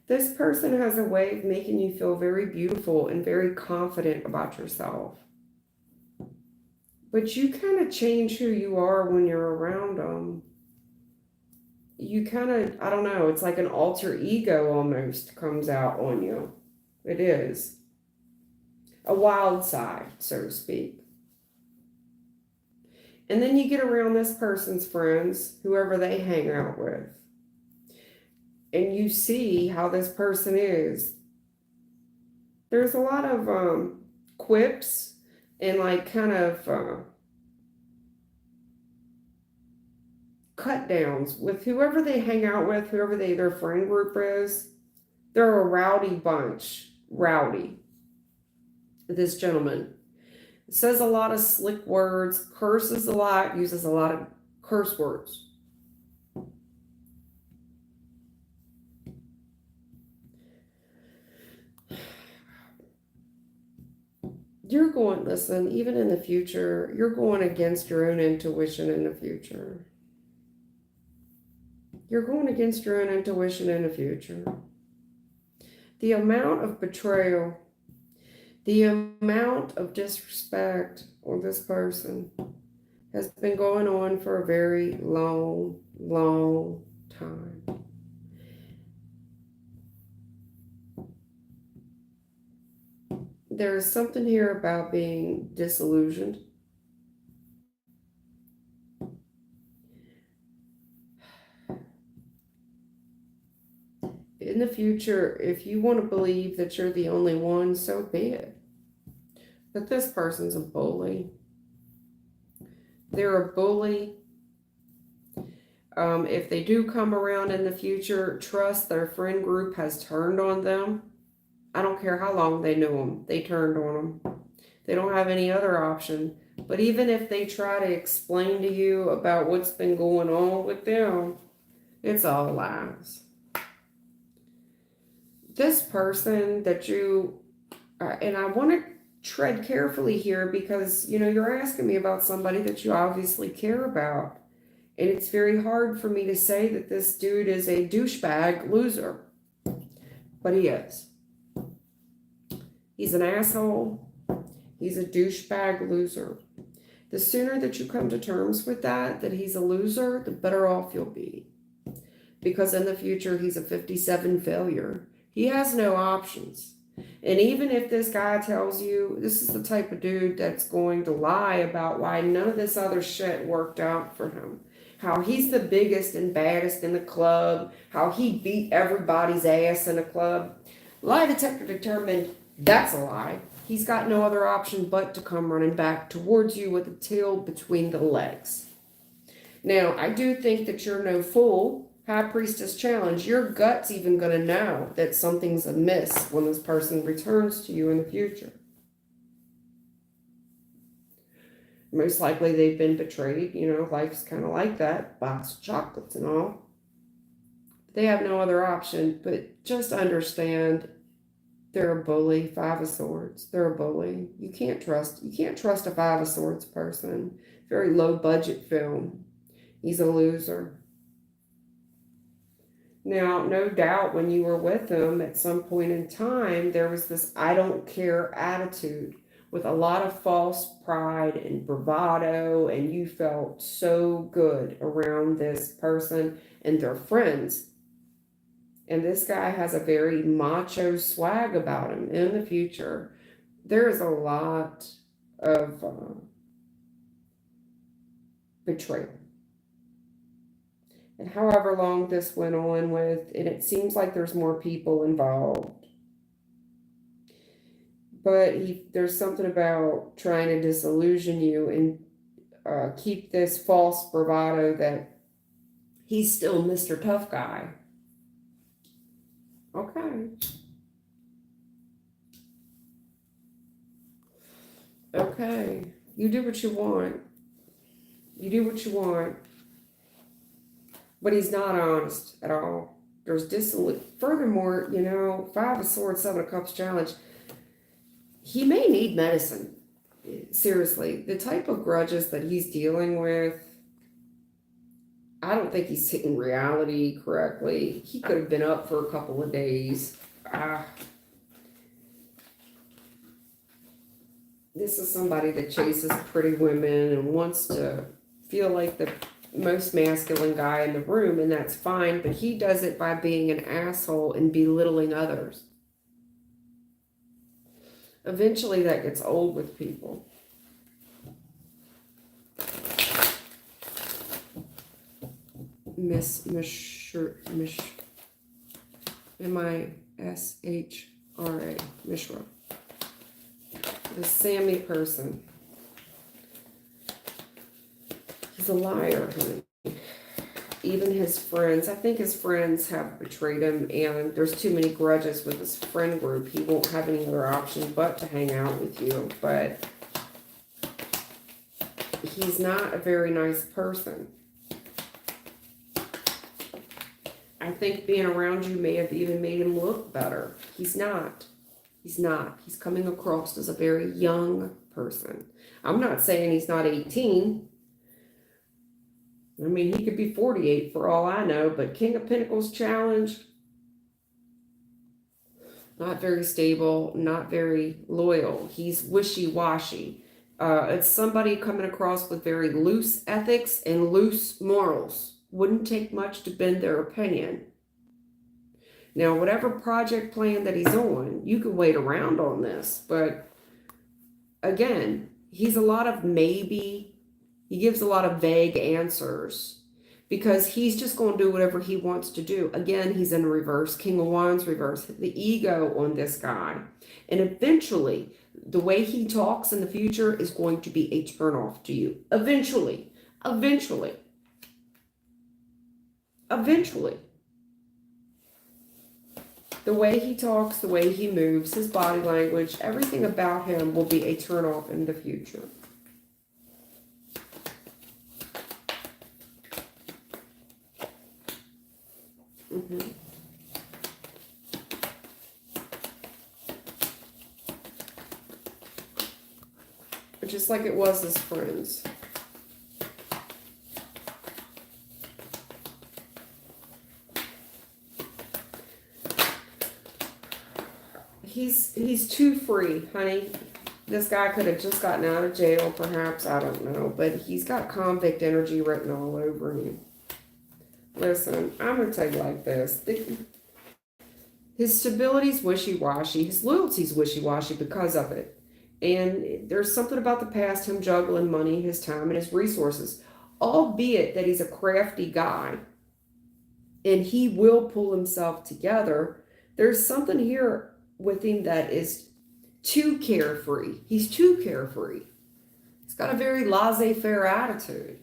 this person has a way of making you feel very beautiful and very confident about yourself. But you kind of change who you are when you're around them. You kind of, I don't know, it's like an alter ego almost comes out on you. It is. A wild side, so to speak. And then you get around this person's friends, whoever they hang out with, and you see how this person is. There's a lot of quips and like kind of cut downs with whoever they hang out with, whoever their friend group is. They're a rowdy bunch. Rowdy. This gentleman says a lot of slick words, curses a lot, uses a lot of curse words. You're going, listen, even in the future, you're going against your own intuition in the future. You're going against your own intuition in the future. The amount of betrayal, the amount of disrespect on this person has been going on for a very long, long time. There is something here about being disillusioned. In the future, if you want to believe that you're the only one, so be it. But this person's a bully. They're a bully. If they do come around in the future, trust their friend group has turned on them. I don't care how long they knew them. They turned on them. They don't have any other option. But even if they try to explain to you about what's been going on with them, it's all lies. This person that you, and I want to tread carefully here because, you know, you're asking me about somebody that you obviously care about. And it's very hard for me to say that this dude is a douchebag loser. But he is. He's an asshole. He's a douchebag loser. The sooner that you come to terms with that he's a loser, the better off you'll be. Because in the future, he's a 57 failure. He has no options. And even if this guy tells you, this is the type of dude that's going to lie about why none of this other shit worked out for him. How he's the biggest and baddest in the club. How he beat everybody's ass in the club. Lie detector determined that's a lie. He's got no other option but to come running back towards you with a tail between the legs. Now, I do think that you're no fool. High Priestess Challenge, your gut's even going to know that something's amiss when this person returns to you in the future. Most likely they've been betrayed. You know, life's kind of like that. Box of chocolates and all. They have no other option, but just understand they're a bully. Five of Swords. They're a bully. You can't trust a Five of Swords person. Very low budget film. He's a loser. Now, no doubt when you were with him at some point in time, there was this I don't care attitude. with a lot of false pride and bravado, and you felt so good around this person and their friends. And this guy has a very macho swag about him in the future. There is a lot of betrayal. And however long this went on with, and it seems like there's more people involved. But there's something about trying to disillusion you and keep this false bravado that he's still Mr. Tough Guy. Okay. Okay. You do what you want. You do what you want. But he's not honest at all. There's disillusion. Furthermore, you know, Five of Swords, Seven of Cups challenge. He may need medicine. Seriously, the type of grudges that he's dealing with, I don't think he's hitting reality correctly. He could have been up for a couple of days. This is somebody that chases pretty women and wants to feel like the most masculine guy in the room, and that's fine, but he does it by being an asshole and belittling others. Eventually that gets old with people. M-I-S-H-R-A, Mishra. The Sammy person. He's a liar, honey. Even his friends, I think his friends have betrayed him, and there's too many grudges with his friend group. He won't have any other option but to hang out with you, but he's not a very nice person. I think being around you may have even made him look better. He's not. He's not. He's coming across as a very young person. I'm not saying he's not 18. I mean, he could be 48 for all I know, but King of Pentacles challenge, not very stable, not very loyal. He's wishy-washy. It's somebody coming across with very loose ethics and loose morals. Wouldn't take much to bend their opinion. Now, whatever project plan that he's on, you can wait around on this, but again, he's a lot of maybe. He gives a lot of vague answers because he's just going to do whatever he wants to do. Again, he's in reverse, King of Wands reverse, the ego on this guy. And eventually, the way he talks in the future is going to be a turnoff to you. Eventually. Eventually. Eventually. The way he talks, the way he moves, his body language, everything about him will be a turnoff in the future. Just like it was his friends. He's too free, honey. This guy could have just gotten out of jail, perhaps. I don't know. But he's got convict energy written all over him. Listen, I'm going to tell you like this. His stability's wishy-washy. His loyalty's wishy-washy because of it. And there's something about the past, him juggling money, his time, and his resources. Albeit that he's a crafty guy. And he will pull himself together. There's something here with him that is too carefree. He's too carefree. He's got a very laissez-faire attitude.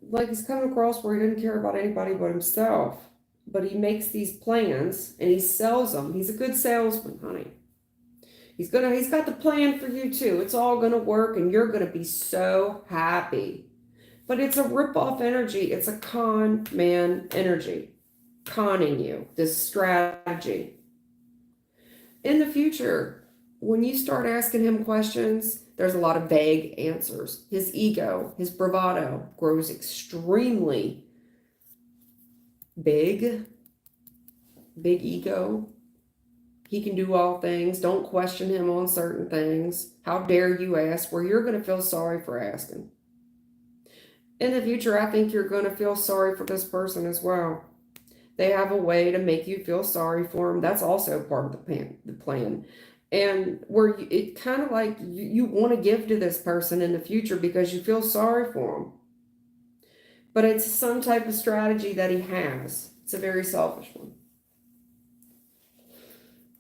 Like he's coming across where he doesn't care about anybody but himself. But he makes these plans and he sells them. He's a good salesman, honey. He's got the plan for you too. It's all gonna work and you're gonna be so happy. But it's a rip-off energy. It's a con man energy. Conning you, this strategy. In the future, when you start asking him questions, there's a lot of vague answers. His ego, his bravado grows extremely big ego. He can do all things. Don't question him on certain things. How dare you ask where you're going to feel sorry for asking. In the future, I think you're going to feel sorry for this person as well. They have a way to make you feel sorry for them. That's also part of the plan. And where it kind of like you want to give to this person in the future because you feel sorry for them. But it's some type of strategy that he has. It's a very selfish one.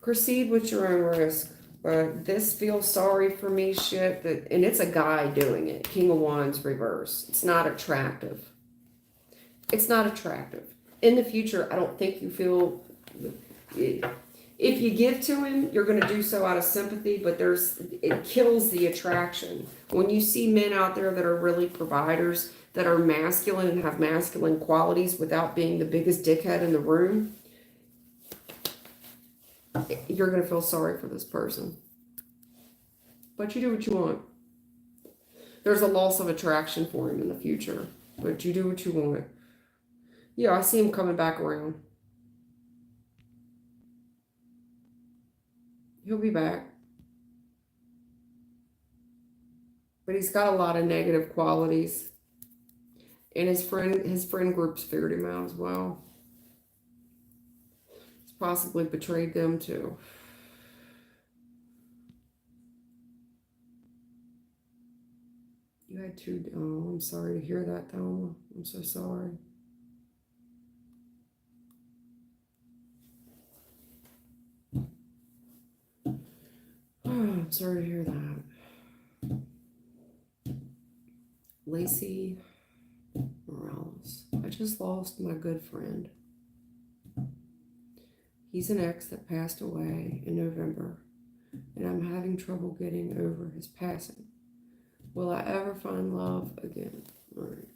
Proceed with your own risk. But this feels sorry for me shit, and it's a guy doing it. King of Wands reverse. It's not attractive. It's not attractive. In the future, I don't think you feel... If you give to him, you're going to do so out of sympathy, but it kills the attraction. When you see men out there that are really providers, that are masculine and have masculine qualities without being the biggest dickhead in the room, you're going to feel sorry for this person. But you do what you want. There's a loss of attraction for him in the future, but you do what you want. Yeah, I see him coming back around. He'll be back. But he's got a lot of negative qualities. And his friend group's figured him out as well. He's possibly betrayed them too. You had two... Oh, I'm sorry to hear that, Thelma. I'm so sorry. Oh, I'm sorry to hear that. Lacey Morales. I just lost my good friend. He's an ex that passed away in November, and I'm having trouble getting over his passing. Will I ever find love again? All right.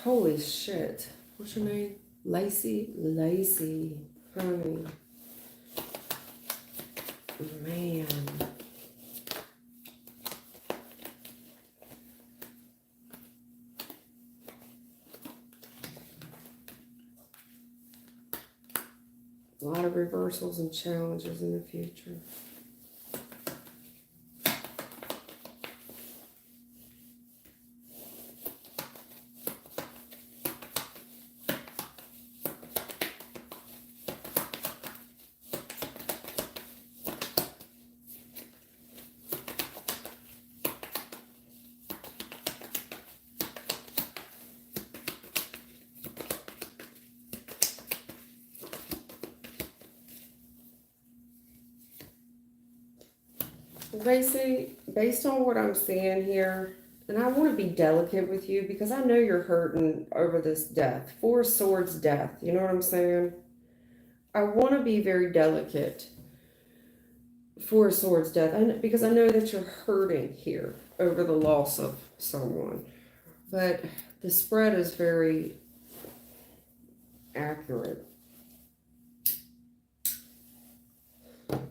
Holy shit. What's your name? Lacey? Lacey. Honey. Man. A lot of reversals and challenges in the future. Based on what I'm seeing here, and I want to be delicate with you because I know you're hurting over this death. Four of Swords death. You know what I'm saying? I want to be very delicate. Four of Swords death. Because I know that you're hurting here over the loss of someone. But the spread is very accurate.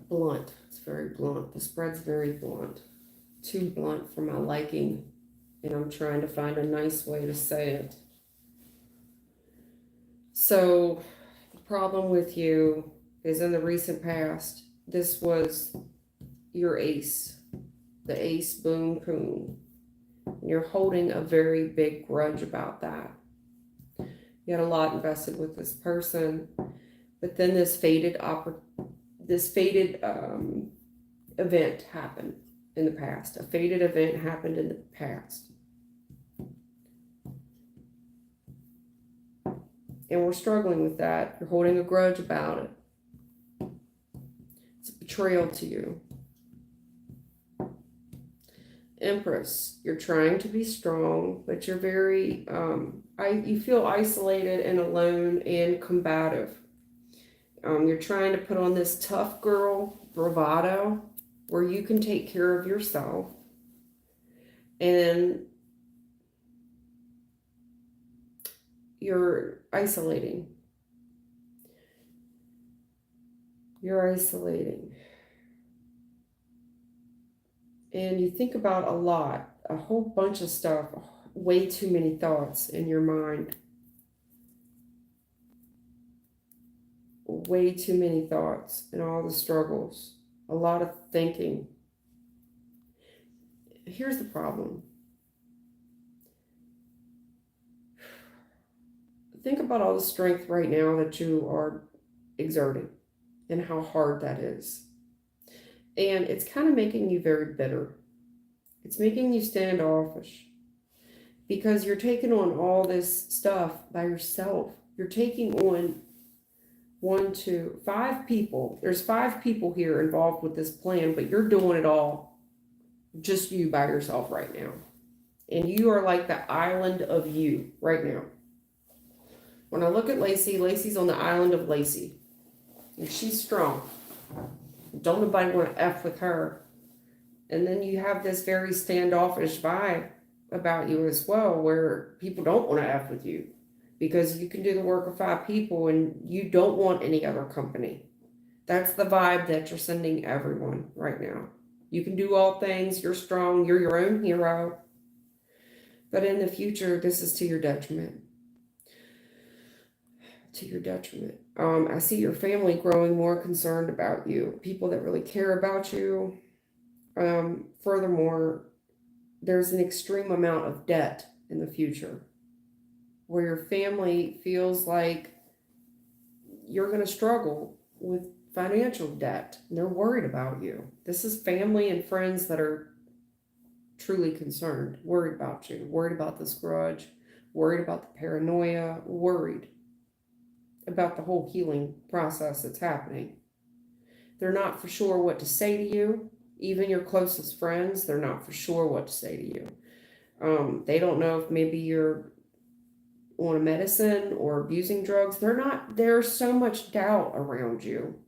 Blunt. Very blunt. The spread's very blunt. Too blunt for my liking. And I'm trying to find a nice way to say it. So, the problem with you is in the recent past, this was your ace. The ace, boom, coon. You're holding a very big grudge about that. You had a lot invested with this person. But then this fated event happened in the past. A fated event happened in the past. And we're struggling with that. You're holding a grudge about it. It's a betrayal to you. Empress, you're trying to be strong, but you're very, you feel isolated and alone and combative. You're trying to put on this tough girl bravado where you can take care of yourself, and you're isolating. You're isolating. And you think about a whole bunch of stuff, way too many thoughts in your mind. Way too many thoughts and all the struggles. A lot of thinking. Here's the problem. Think about all the strength right now that you are exerting and how hard that is. And it's kind of making you very bitter. It's making you standoffish because you're taking on all this stuff by yourself. You're taking on 5 people. There's 5 people here involved with this plan, but you're doing it all just you by yourself right now. And you are like the island of you right now. When I look at Lacey, Lacey's on the island of Lacey. And she's strong. Don't nobody want to F with her. And then you have this very standoffish vibe about you as well, where people don't want to F with you because you can do the work of 5 people and you don't want any other company. That's the vibe that you're sending everyone right now. You can do all things. You're strong. You're your own hero. But in the future, this is to your detriment. To your detriment. I see your family growing more concerned about you. People that really care about you. Furthermore, there's an extreme amount of debt in the future where your family feels like you're going to struggle with financial debt. And they're worried about you. This is family and friends that are truly concerned, worried about you, worried about this grudge, worried about the paranoia, worried about the whole healing process that's happening. They're not for sure what to say to you. Even your closest friends, they're not for sure what to say to you. They don't know if maybe you're on a medicine or abusing drugs. There's so much doubt around you.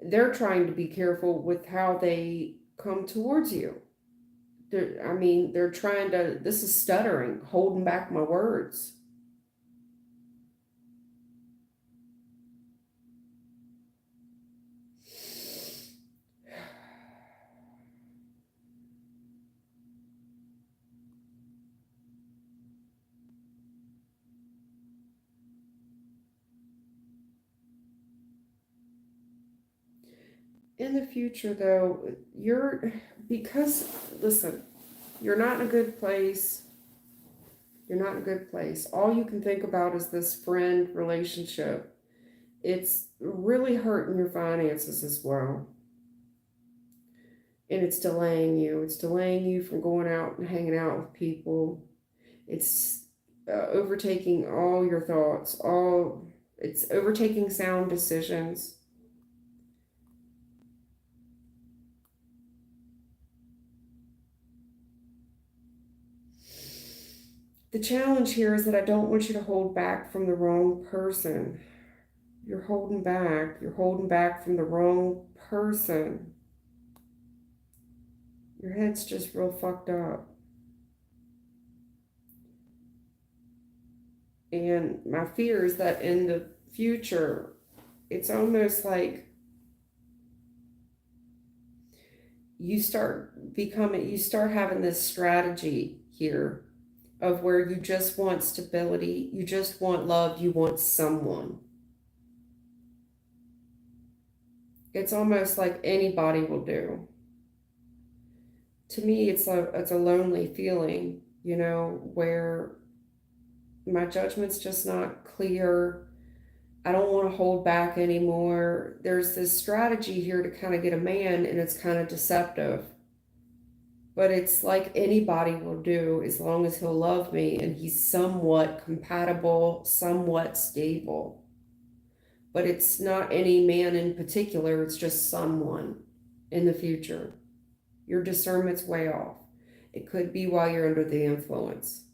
They're trying to be careful with how they come towards you. They're trying to, this is stuttering, holding back my words. In the future, though, listen, you're not in a good place. You're not in a good place. All you can think about is this friend relationship. It's really hurting your finances as well. And it's delaying you. It's delaying you from going out and hanging out with people. It's overtaking all your thoughts. It's overtaking sound decisions. The challenge here is that I don't want you to hold back from the wrong person. You're holding back. You're holding back from the wrong person. Your head's just real fucked up. And my fear is that in the future, it's almost like you start having this strategy here of where you just want stability, you just want love, you want someone. It's almost like anybody will do. To me, it's a lonely feeling, where my judgment's just not clear. I don't want to hold back anymore. There's this strategy here to kind of get a man, and it's kind of deceptive. But it's like anybody will do as long as he'll love me and he's somewhat compatible, somewhat stable. but it's not any man in particular, it's just someone in the future. Your discernment's way off. It could be while you're under the influence.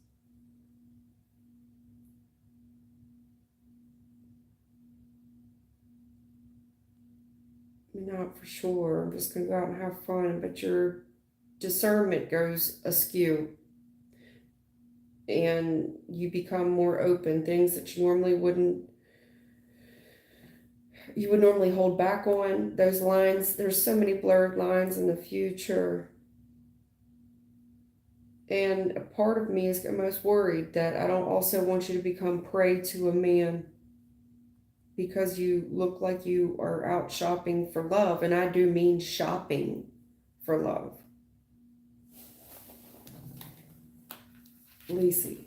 Not for sure. I'm just going to go out and have fun, but your discernment goes askew and you become more open. Things that you normally wouldn't, you would normally hold back on. Those lines, there's so many blurred lines in the future. And a part of me is almost worried that I don't also want you to become prey to a man because you look like you are out shopping for love. And I do mean shopping for love. Lacey.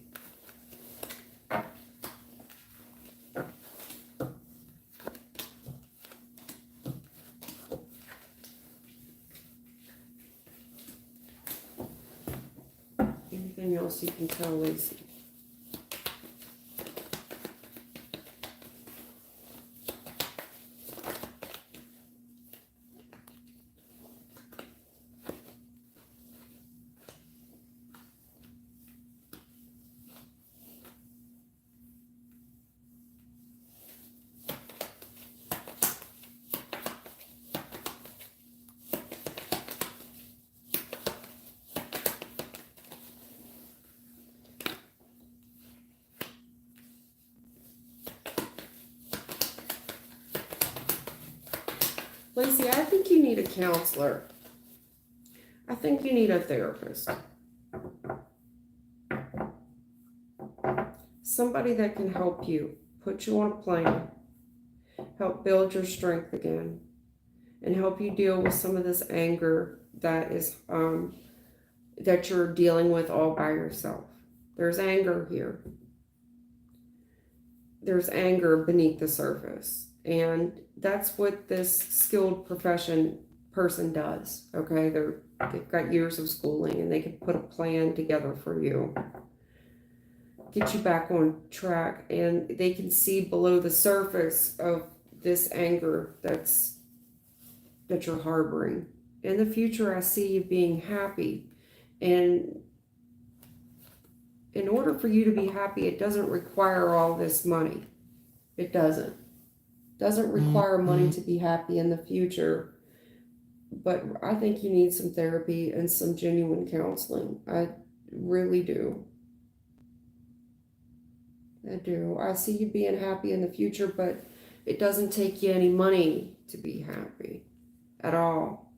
Anything else you can tell Lacey? Lacey, I think you need a counselor. I think you need a therapist. Somebody that can help you, put you on a plan, help build your strength again, and help you deal with some of this anger that is that you're dealing with all by yourself. There's anger here. There's anger beneath the surface. And that's what this skilled person does, okay? They've got years of schooling and they can put a plan together for you. Get you back on track, and they can see below the surface of this anger that you're harboring. In the future, I see you being happy. And in order for you to be happy, it doesn't require all this money. It doesn't. Doesn't require money to be happy in the future, but I think you need some therapy and some genuine counseling. I really do. I do. I see you being happy in the future, but it doesn't take you any money to be happy at all.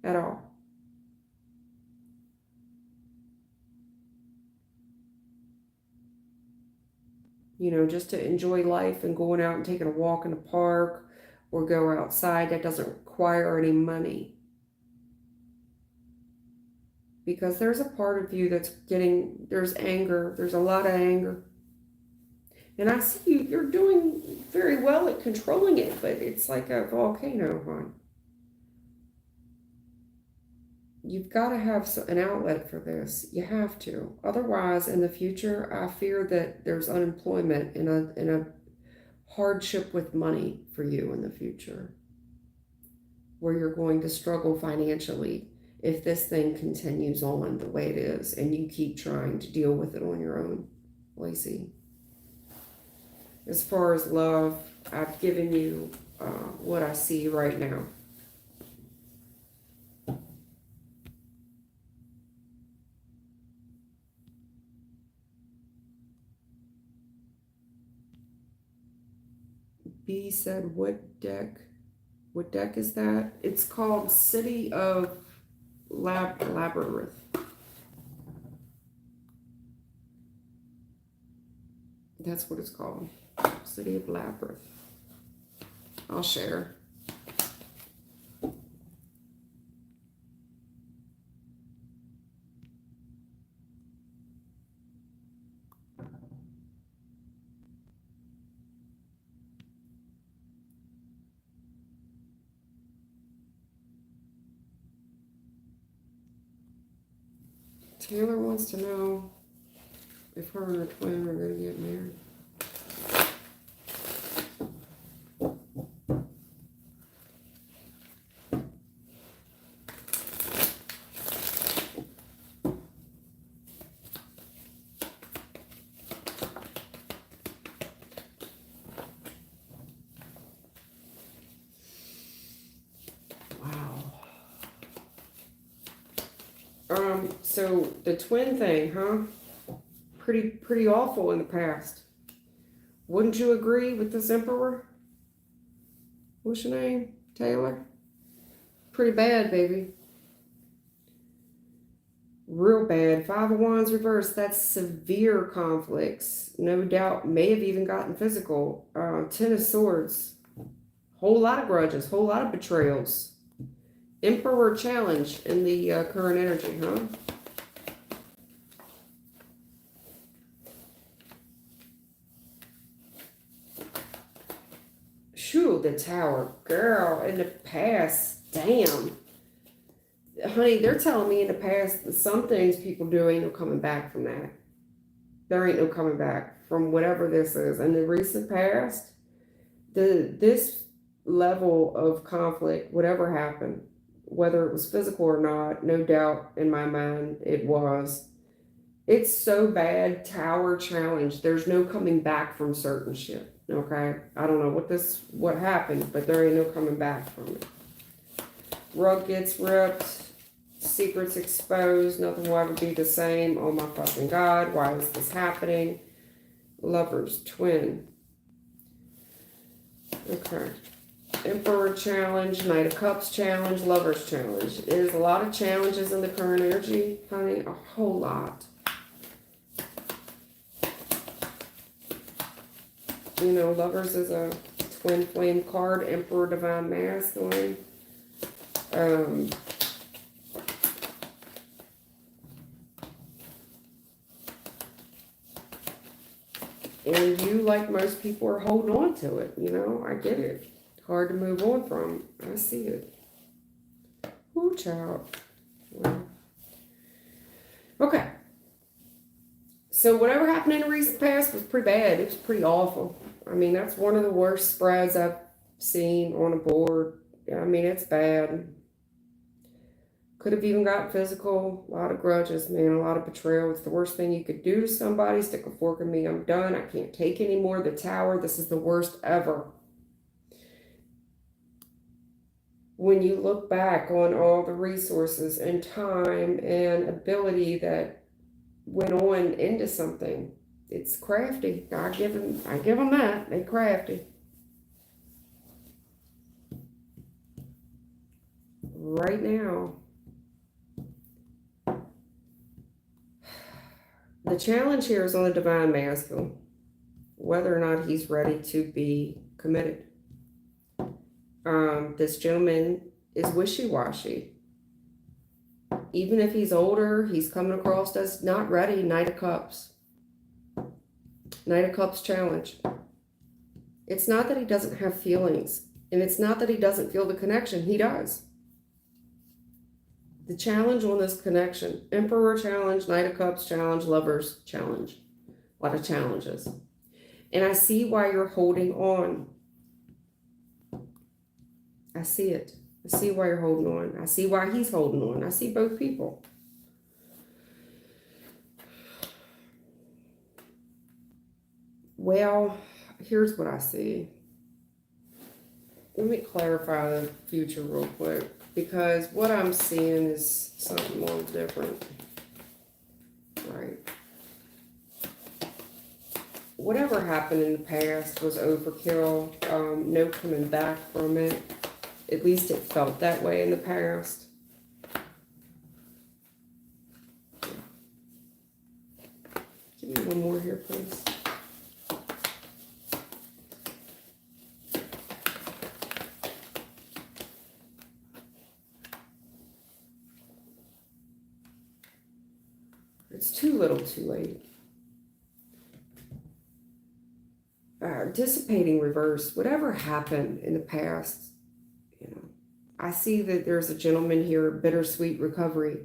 At all. You know, just to enjoy life and going out and taking a walk in the park or go outside, that doesn't require any money. Because there's a part of you that's there's anger, there's a lot of anger. And I see you're doing very well at controlling it, but it's like a volcano, hon. You've got to have an outlet for this. You have to. Otherwise, in the future, I fear that there's unemployment and a hardship with money for you in the future, where you're going to struggle financially if this thing continues on the way it is and you keep trying to deal with it on your own, Lacey. As far as love, I've given you what I see right now. B said, what deck? What deck is that? It's called City of Labyrinth. That's what it's called. City of Labyrinth. I'll share. Taylor wants to know if her and her twin are going to get married. So the twin thing, huh? Pretty awful in the past. Wouldn't you agree with this emperor? What's your name? Taylor? Pretty bad, baby. Real bad. Five of Wands reversed. That's severe conflicts. No doubt may have even gotten physical. Ten of Swords. Whole lot of grudges. Whole lot of betrayals. Emperor challenge in the current energy, huh? Shoo, the Tower. Girl, in the past. Damn. Honey, they're telling me in the past that some things people do ain't no coming back from that. There ain't no coming back from whatever this is. In the recent past, this level of conflict, whatever happened, whether it was physical or not, no doubt in my mind it was. It's so bad, Tower challenge. There's no coming back from certain shit. Okay? I don't know what happened, but there ain't no coming back from it. Rug gets ripped. Secrets exposed. Nothing will ever be the same. Oh my fucking God. Why is this happening? Lovers. Twin. Okay. Emperor challenge. Knight of Cups challenge. Lovers challenge. There's a lot of challenges in the current energy, honey. A whole lot. You know, Lovers is a twin flame card. Emperor, Divine Masculine. And you, like most people, are holding on to it. You know, I get it. Hard to move on from. I see it. Ooh, child. Well, okay. So whatever happened in the recent past was pretty bad. It was pretty awful. I mean, that's one of the worst spreads I've seen on a board. I mean, it's bad. Could have even got physical. A lot of grudges, man. A lot of betrayal. It's the worst thing you could do to somebody. Stick a fork in me. I'm done. I can't take anymore. The Tower. This is the worst ever. When you look back on all the resources and time and ability that went on into something, it's crafty. I give them that. They crafty. Right now, the challenge here is on the Divine Masculine, whether or not he's ready to be committed. This gentleman is wishy-washy. Even if he's older, he's coming across as not ready. Knight of Cups. Knight of Cups challenge. It's not that he doesn't have feelings, and it's not that he doesn't feel the connection. He does. The challenge on this connection, Emperor challenge, Knight of Cups challenge, Lovers challenge. A lot of challenges. And I see why you're holding on. I see it. I see why you're holding on. I see why he's holding on. I see both people. Well, here's what I see. Let me clarify the future real quick, because what I'm seeing is something a little different. Right. Whatever happened in the past was overkill. No coming back from it. At least it felt that way in the past. Give me one more here, please. It's too little too late. Dissipating reverse. Whatever happened in the past, you know, I see that there's a gentleman here, bittersweet recovery.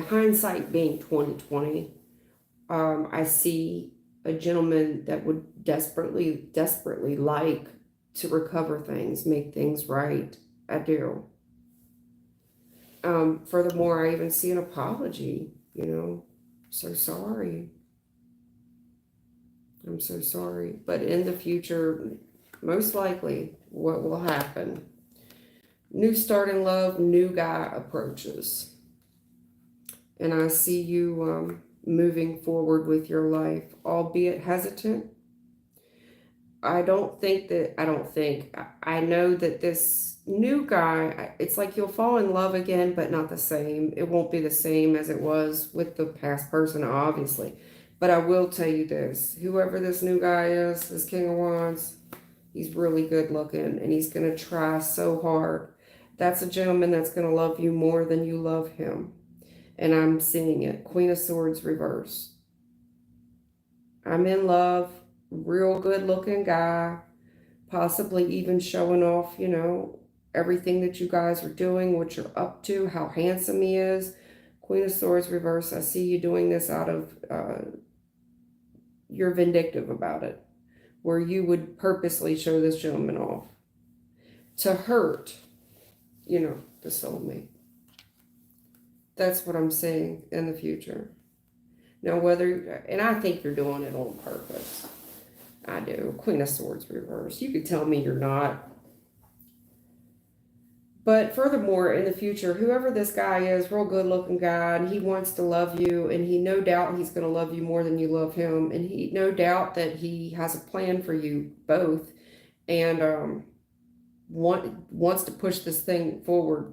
Hindsight being 2020. I see a gentleman that would desperately like to recover things, make things right. I do. Furthermore, I even see an apology, you know, so sorry. I'm so sorry. But in the future, most likely what will happen, new start in love, new guy approaches. And I see you moving forward with your life, albeit hesitant. I know that this new guy, it's like you'll fall in love again, but not the same. It won't be the same as it was with the past person, obviously. But I will tell you this, whoever this new guy is, this King of Wands, he's really good looking and he's going to try so hard. That's a gentleman that's going to love you more than you love him. And I'm seeing it. Queen of Swords reverse. I'm in love, real good looking guy, possibly even showing off, everything that you guys are doing, what you're up to, how handsome he is. Queen of Swords reverse. I see you doing this out of, you're vindictive about it, where you would purposely show this gentleman off to hurt, the soulmate. That's what I'm seeing in the future. Now, and I think you're doing it on purpose. I do. Queen of Swords reverse. You could tell me you're not. But furthermore, in the future, whoever this guy is, real good looking guy, and he wants to love you, and he no doubt he's going to love you more than you love him, and he no doubt that he has a plan for you both, and wants to push this thing forward.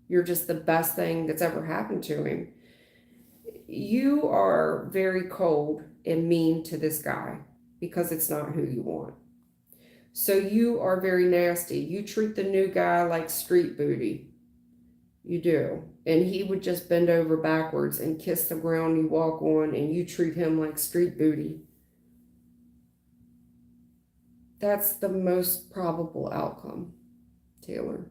You're just the best thing that's ever happened to him. You are very cold and mean to this guy because it's not who you want. So you are very nasty. You treat the new guy like street booty. You do. And he would just bend over backwards and kiss the ground you walk on, and you treat him like street booty. That's the most probable outcome, Taylor,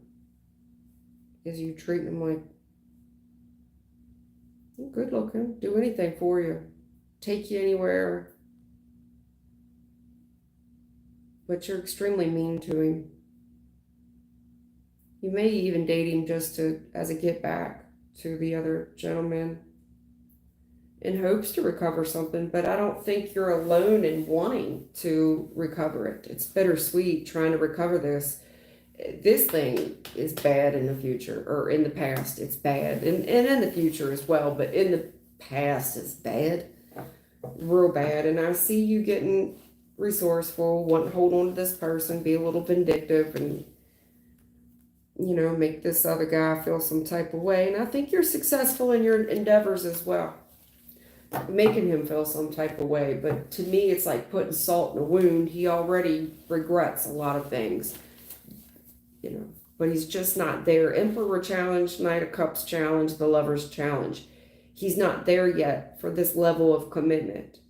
is you treat him like good looking, do anything for you, take you anywhere, but you're extremely mean to him. You may even date him just as a get back to the other gentleman in hopes to recover something, but I don't think you're alone in wanting to recover it. It's bittersweet trying to recover this. This thing is bad in the future, or in the past it's bad, and in the future as well, but in the past it's bad, real bad. And I see you getting resourceful, wanting to hold on to this person, be a little vindictive, and make this other guy feel some type of way. And I think you're successful in your endeavors as well, making him feel some type of way. But to me, it's like putting salt in a wound. He already regrets a lot of things. But he's just not there. Emperor challenge, Knight of Cups challenge, the Lover's challenge. He's not there yet for this level of commitment.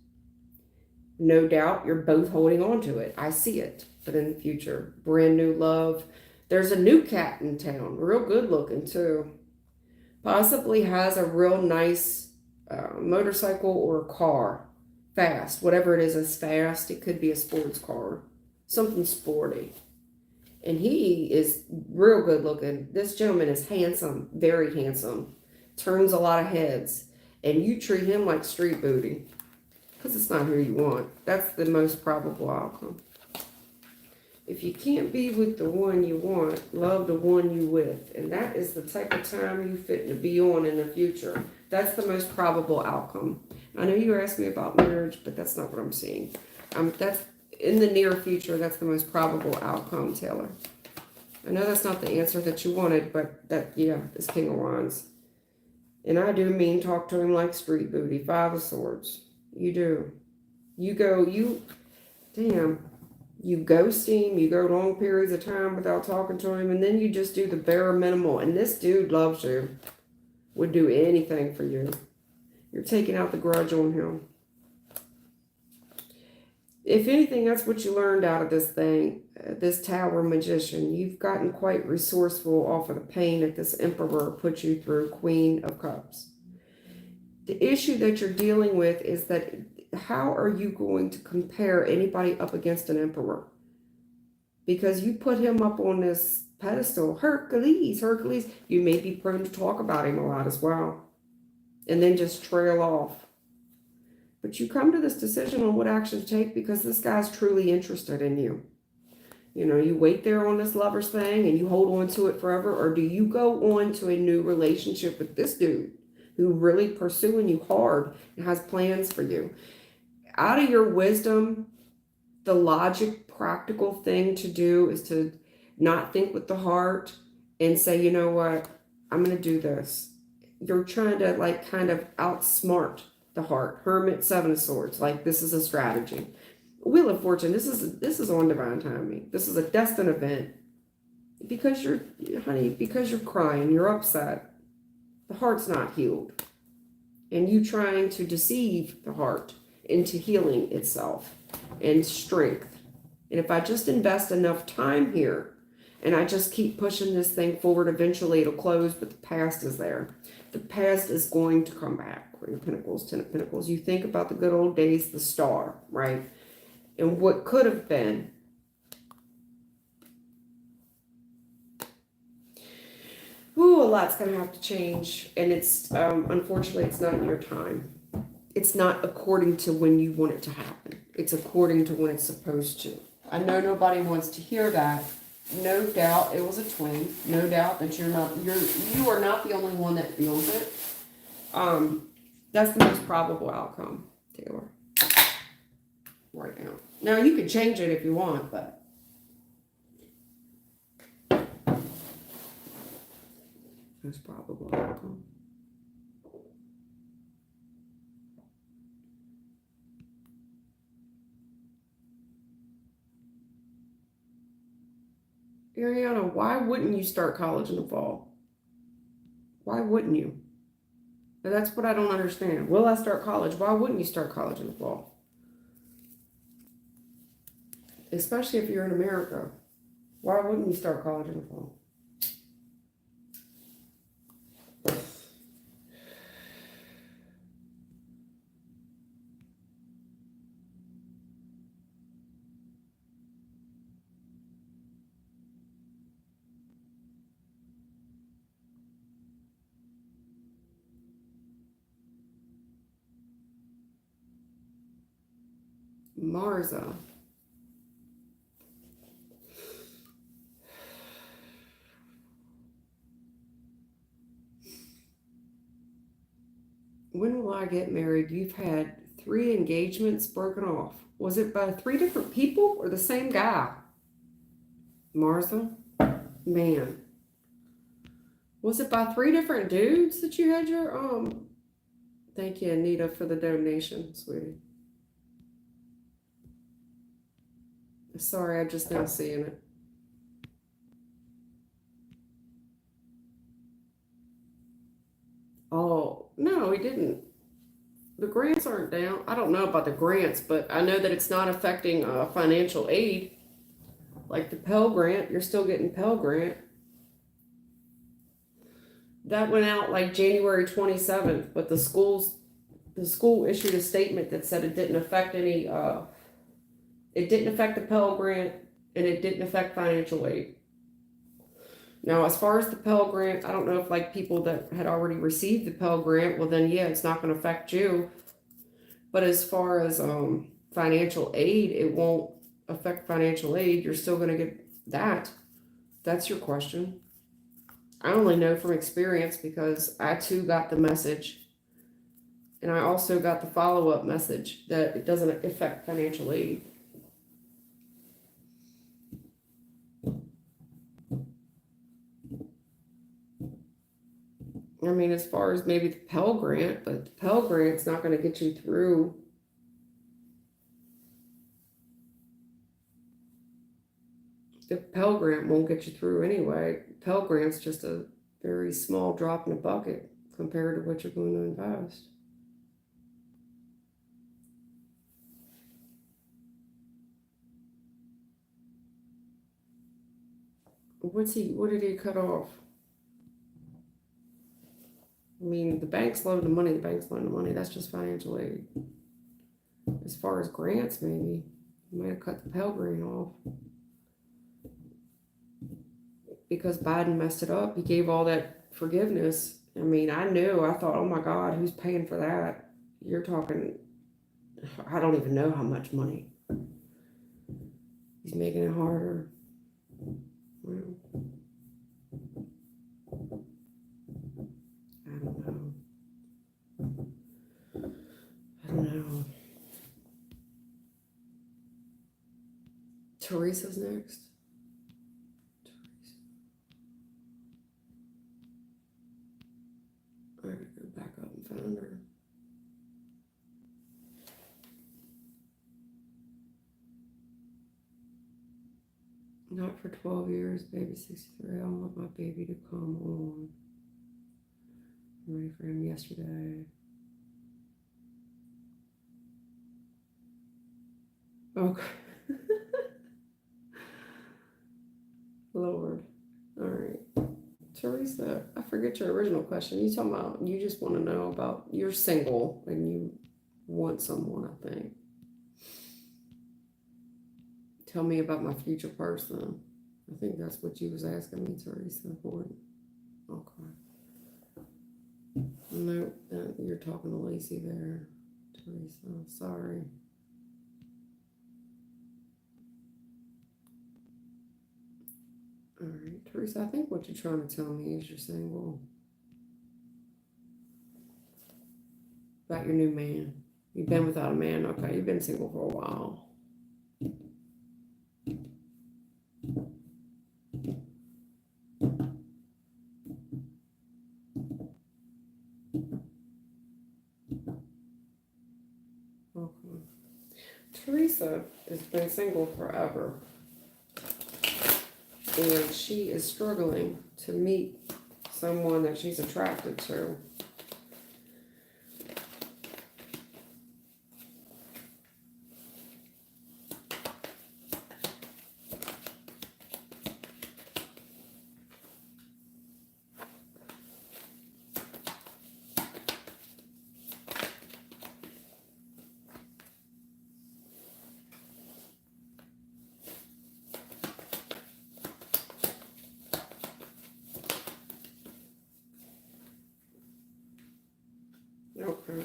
No doubt you're both holding on to it. I see it. But in the future, brand new love. There's a new cat in town, real good looking too. Possibly has a real nice motorcycle or car. Fast. Whatever it is fast. It could be a sports car. Something sporty. And he is real good looking. This gentleman is handsome, very handsome. Turns a lot of heads. And you treat him like street booty. Because it's not who you want. That's the most probable outcome. If you can't be with the one you want, love the one you with. And that is the type of time you fit to be on in the future. That's the most probable outcome. I know you asked me about marriage, but that's not what I'm seeing. That's in the near future, that's the most probable outcome, Taylor. I know that's not the answer that you wanted, but it's King of Wands. And I do mean talk to him like street booty. 5 of Swords. You do. You ghost him, you go long periods of time without talking to him, and then you just do the bare minimal. And this dude loves you. Would do anything for you. You're taking out the grudge on him. If anything, that's what you learned out of this thing, this Tower Magician. You've gotten quite resourceful off of the pain that this Emperor put you through, Queen of Cups. The issue that you're dealing with is that how are you going to compare anybody up against an Emperor? Because you put him up on this pedestal, Hercules. You may be prone to talk about him a lot as well. And then just trail off. But you come to this decision on what action to take because this guy's truly interested in you. You wait there on this lover's thing and you hold on to it forever, or do you go on to a new relationship with this dude who really pursuing you hard and has plans for you. Out of your wisdom, the logic, practical thing to do is to not think with the heart and say, you know what, I'm going to do this. You're trying to like kind of outsmart the heart. Hermit, Seven of Swords. Like this is a strategy. Wheel of Fortune. This is on divine timing. This is a destined event. Because because you're crying, you're upset. The heart's not healed. And you trying to deceive the heart into healing itself and strength. And if I just invest enough time here and I just keep pushing this thing forward, eventually it'll close, but the past is there. The past is going to come back. Queen of Pentacles, Ten of Pentacles. You think about the good old days, the star, right? And what could have been. Ooh, a lot's going to have to change. And it's, unfortunately, it's not in your time. It's not according to when you want it to happen. It's according to when it's supposed to. I know nobody wants to hear that. No doubt it was a twin. No doubt that you are not the only one that feels it. That's the most probable outcome, Taylor. Right now. Now you can change it if you want, but most probable outcome. Ariana, why wouldn't you start college in the fall? Why wouldn't you? And that's what I don't understand. Will I start college? Why wouldn't you start college in the fall? Especially if you're in America. Why wouldn't you start college in the fall? Marza. When will I get married? You've had 3 engagements broken off. Was it by 3 different people or the same guy? Marza? Man. Was it by 3 different dudes that you had your, Thank you, Anita, for the donation, sweetie. Sorry, I'm just now seeing it. Oh, no, he didn't. The grants aren't down. I don't know about the grants, but I know that it's not affecting financial aid. Like the Pell Grant, you're still getting Pell Grant. That went out like January 27th, but the school issued a statement that said it didn't affect any, it didn't affect the Pell Grant and it didn't affect financial aid. Now, as far as the Pell Grant, I don't know if like people that had already received the Pell Grant, well then yeah, it's not going to affect you. But as far as financial aid, it won't affect financial aid. You're still going to get that. That's your question. I only know from experience because I too got the message. And I also got the follow-up message that it doesn't affect financial aid. I mean, as far as maybe the Pell Grant, but the Pell Grant's not going to get you through. The Pell Grant won't get you through anyway. Pell Grant's just a very small drop in the bucket compared to what you're going to invest. What did he cut off? I mean, the bank's loaning the money. That's just financial aid. As far as grants, maybe you might have cut the Pell Grant off. Because Biden messed it up. He gave all that forgiveness. I mean, I thought, oh my God, who's paying for that? You're talking, I don't even know how much money. He's making it harder. Well, I don't know. know. Teresa's next. I gotta go back up and find her. Not for 12 years, baby 63. I want my baby to come on. I'm ready for him yesterday. Okay. Lord. All right. Teresa, I forget your original question. You talking about, you just want to know about, you're single and you want someone, I think. Tell me about my future person. I think that's what you was asking me, Teresa. Okay. No, you're talking to Lacey there, Teresa. Sorry. All right, Teresa, I think what you're trying to tell me is you're single. About your new man. You've been without a man. Okay, you've been single for a while. Okay. Teresa has been single forever. And she is struggling to meet someone that she's attracted to. Okay.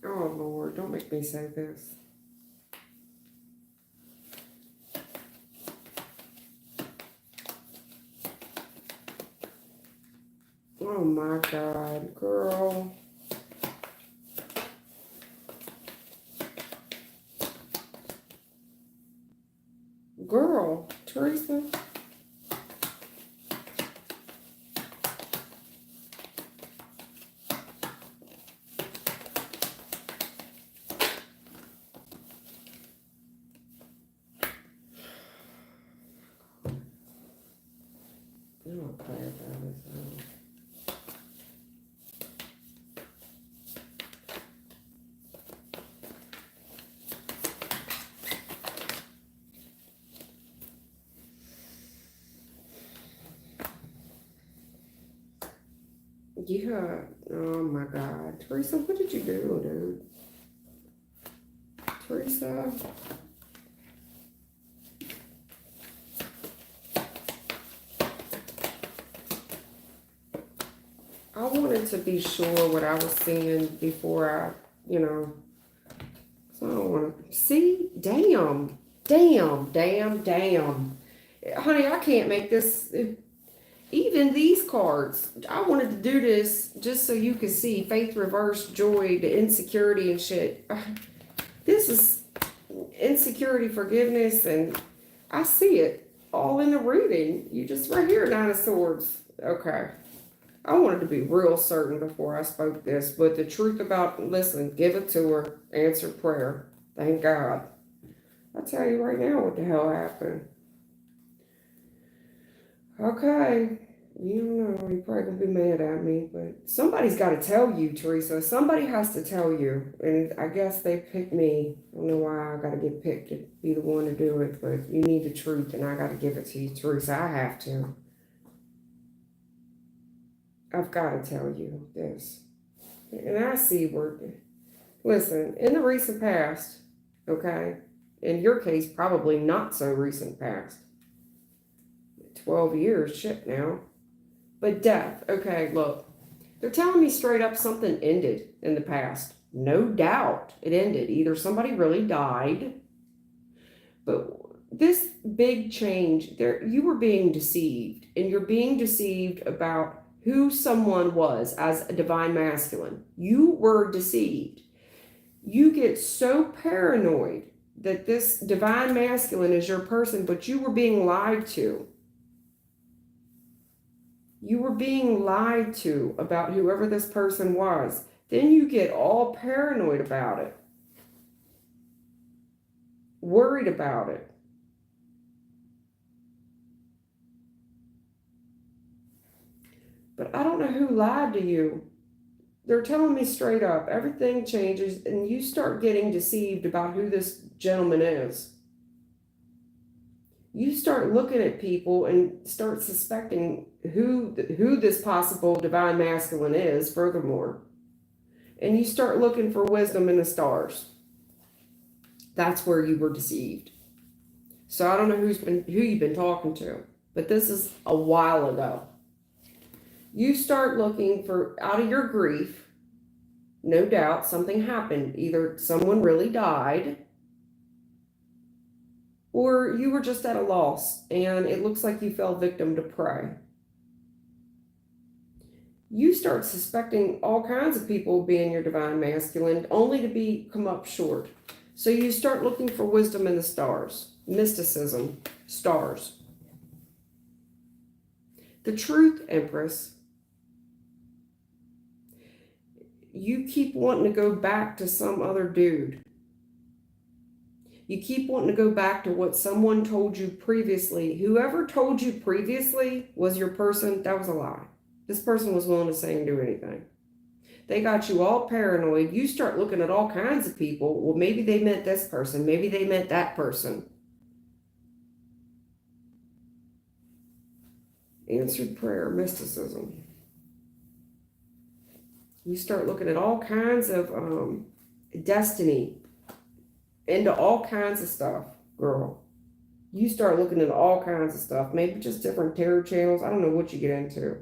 Oh Lord, don't make me say this. Oh my God, girl. Girl, Teresa. I'm not play about this. Yeah. Oh my God, Teresa, what did you do, dude? Teresa. I wanted to be sure what I was seeing before I, so I don't want to see. Damn. Honey, I can't make this. Even these cards, I wanted to do this just so you could see faith, reverse, joy, the insecurity and shit. This is insecurity, forgiveness, and I see it all in the reading. You just right here, Nine of Swords. Okay. I wanted to be real certain before I spoke this, but the truth about, listen, give it to her, answer prayer. Thank God. I'll tell you right now what the hell happened. Okay. You don't know. You're probably going to be mad at me, but somebody's got to tell you, Teresa. Somebody has to tell you. And I guess they picked me. I don't know why I got to get picked to be the one to do it, but you need the truth, and I got to give it to you, Teresa. I have to. I've got to tell you this. And I see where, listen, in the recent past, okay, in your case, probably not so recent past, 12 years, shit now, but death, okay, look, they're telling me straight up something ended in the past. No doubt it ended. Either somebody really died, but this big change, there you were being deceived, and you're being deceived about who someone was as a divine masculine. You were deceived. You get so paranoid that this divine masculine is your person, but you were being lied to. You were being lied to about whoever this person was. Then you get all paranoid about it, worried about it. But I don't know who lied to you. They're telling me straight up, everything changes and you start getting deceived about who this gentleman is. You start looking at people and start suspecting who this possible divine masculine is, furthermore. And you start looking for wisdom in the stars. That's where you were deceived. So I don't know who you've been talking to, but this is a while ago. You start looking for, out of your grief, no doubt something happened. Either someone really died, or you were just at a loss and it looks like you fell victim to prey. You start suspecting all kinds of people being your divine masculine, only to come up short. So you start looking for wisdom in the stars, mysticism, stars. The truth, Empress, you keep wanting to go back to some other dude. You keep wanting to go back to what someone told you previously. Whoever told you previously was your person, that was a lie. This person was willing to say and do anything. They got you all paranoid. You start looking at all kinds of people. Well, maybe they meant this person. Maybe they meant that person. Answered prayer, mysticism. You start looking at all kinds of destiny, into all kinds of stuff, girl. You start looking at all kinds of stuff, maybe just different tarot channels. I don't know what you get into.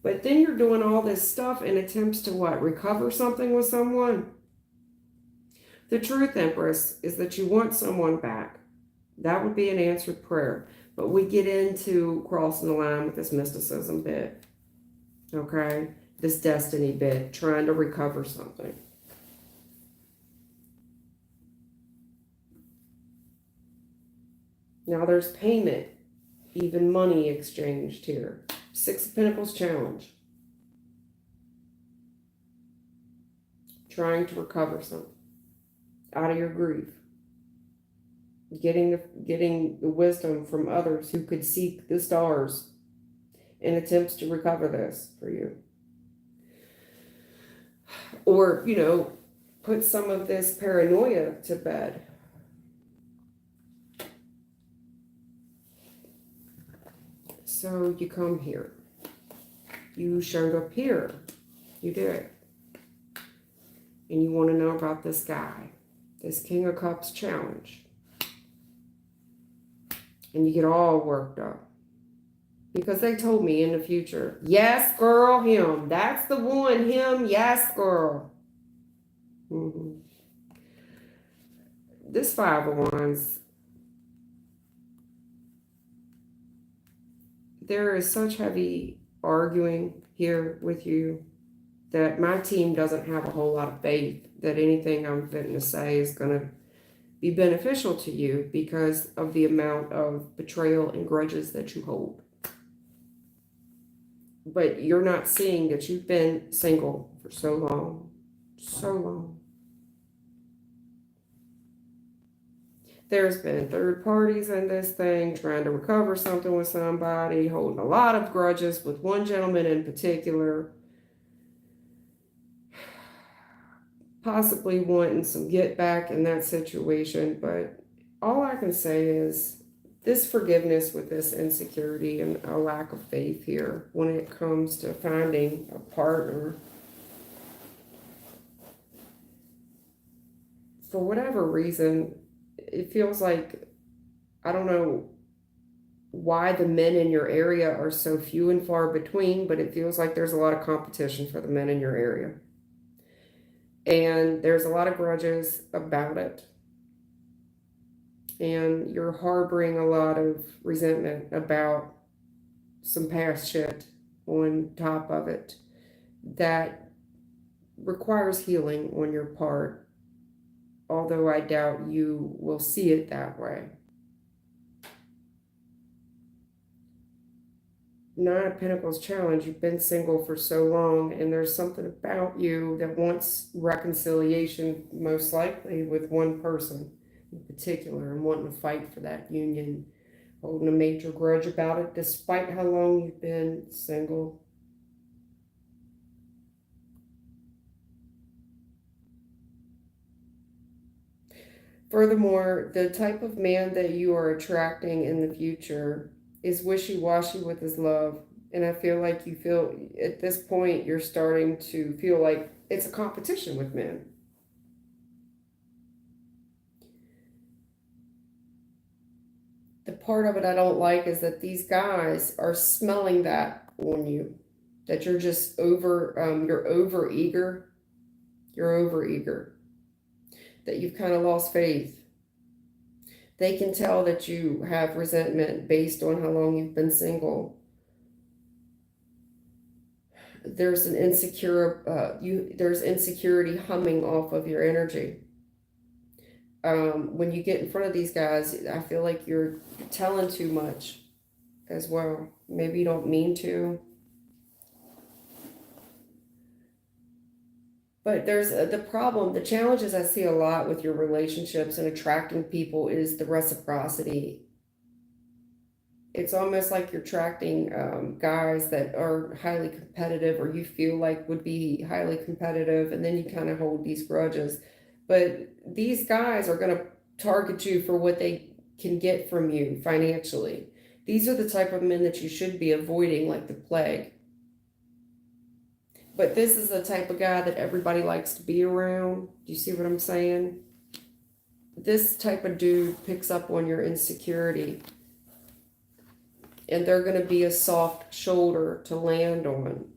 But then you're doing all this stuff in attempts to what? Recover something with someone? The truth, Empress, is that you want someone back. That would be an answered prayer. But we get into crossing the line with this mysticism bit. Okay? This destiny bit, trying to recover something. Now there's payment, even money exchanged here. Six of Pentacles challenge. Trying to recover something out of your grief. Getting the wisdom from others who could seek the stars in attempts to recover this for you. Or, put some of this paranoia to bed. So you come here. You showed up here. You did. And you want to know about this guy. This King of Cups challenge. And you get all worked up. Because they told me in the future, yes, girl, him. That's the one, him, yes, girl. This Five of Wands, there is such heavy arguing here with you that my team doesn't have a whole lot of faith that anything I'm fitting to say is going to be beneficial to you because of the amount of betrayal and grudges that you hold. But you're not seeing that you've been single for so long. So long. There's been third parties in this thing, trying to recover something with somebody, holding a lot of grudges with one gentleman in particular. Possibly wanting some get back in that situation. But all I can say is this forgiveness with this insecurity and a lack of faith here when it comes to finding a partner. For whatever reason, it feels like, I don't know why the men in your area are so few and far between, but it feels like there's a lot of competition for the men in your area. And there's a lot of grudges about it. And you're harboring a lot of resentment about some past shit on top of it that requires healing on your part, although I doubt you will see it that way. Nine of Pentacles challenge. You've been single for so long, and there's something about you that wants reconciliation, most likely with one person in particular, and wanting to fight for that union, holding a major grudge about it, despite how long you've been single. Furthermore, the type of man that you are attracting in the future is wishy-washy with his love. And I feel like you feel at this point you're starting to feel like it's a competition with men. The part of it I don't like is that these guys are smelling that on you, that you're just you're over eager. You're over eager. That you've kind of lost faith. They can tell that you have resentment based on how long you've been single. There's an there's insecurity humming off of your energy. When you get in front of these guys, I feel like you're telling too much as well. Maybe you don't mean to. But there's the problem, the challenges I see a lot with your relationships and attracting people is the reciprocity. It's almost like you're attracting guys that are highly competitive, or you feel like would be highly competitive, and then you kind of hold these grudges. But these guys are going to target you for what they can get from you financially. These are the type of men that you should be avoiding like the plague. But this is the type of guy that everybody likes to be around. Do you see what I'm saying? This type of dude picks up on your insecurity. And they're going to be a soft shoulder to land on.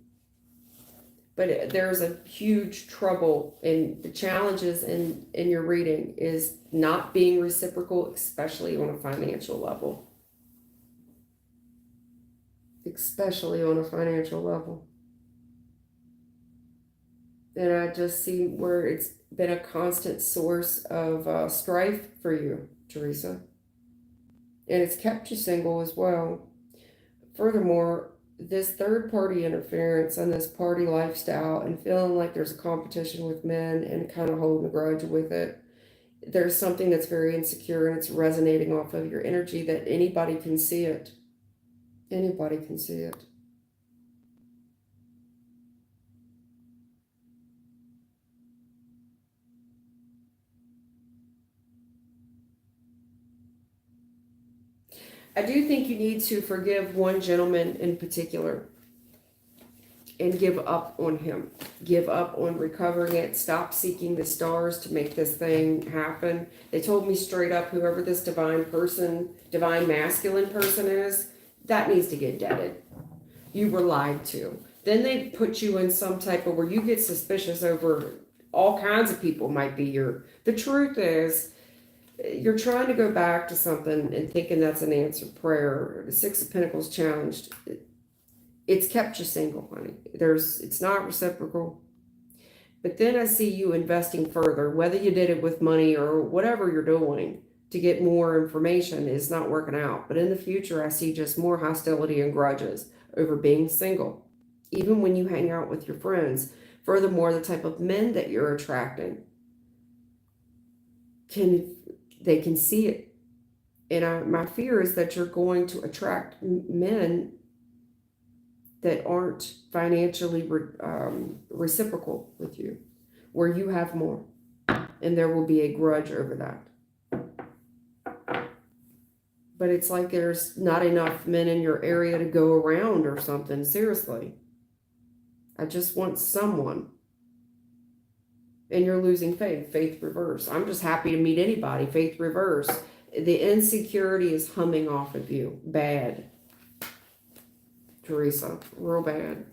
But there's a huge trouble, and the challenges in your reading is not being reciprocal, especially on a financial level. Especially on a financial level. And I just see where it's been a constant source of strife for you, Teresa. And it's kept you single as well. Furthermore, this third party interference and this party lifestyle and feeling like there's a competition with men and kind of holding a grudge with it, there's something that's very insecure, and it's resonating off of your energy that anybody can see it. Anybody can see it. I do think you need to forgive one gentleman in particular and give up on him. Give up on recovering it. Stop seeking the stars to make this thing happen. They told me straight up, whoever this divine masculine person is, that needs to get deaded. You were lied to. Then they put you in some type of where you get suspicious over all kinds of people might be the truth is, you're trying to go back to something and thinking that's an answered prayer. The Six of Pentacles challenged. It's kept you single, honey. It's not reciprocal. But then I see you investing further, whether you did it with money or whatever you're doing to get more information is not working out. But in the future, I see just more hostility and grudges over being single, even when you hang out with your friends. Furthermore, the type of men that you're attracting they can see it. And my fear is that you're going to attract men that aren't financially reciprocal with you, where you have more. And there will be a grudge over that. But it's like there's not enough men in your area to go around or something. Seriously. I just want someone. And you're losing faith. Faith reverse. I'm just happy to meet anybody. Faith reverse. The insecurity is humming off of you. Bad. Teresa. Real bad.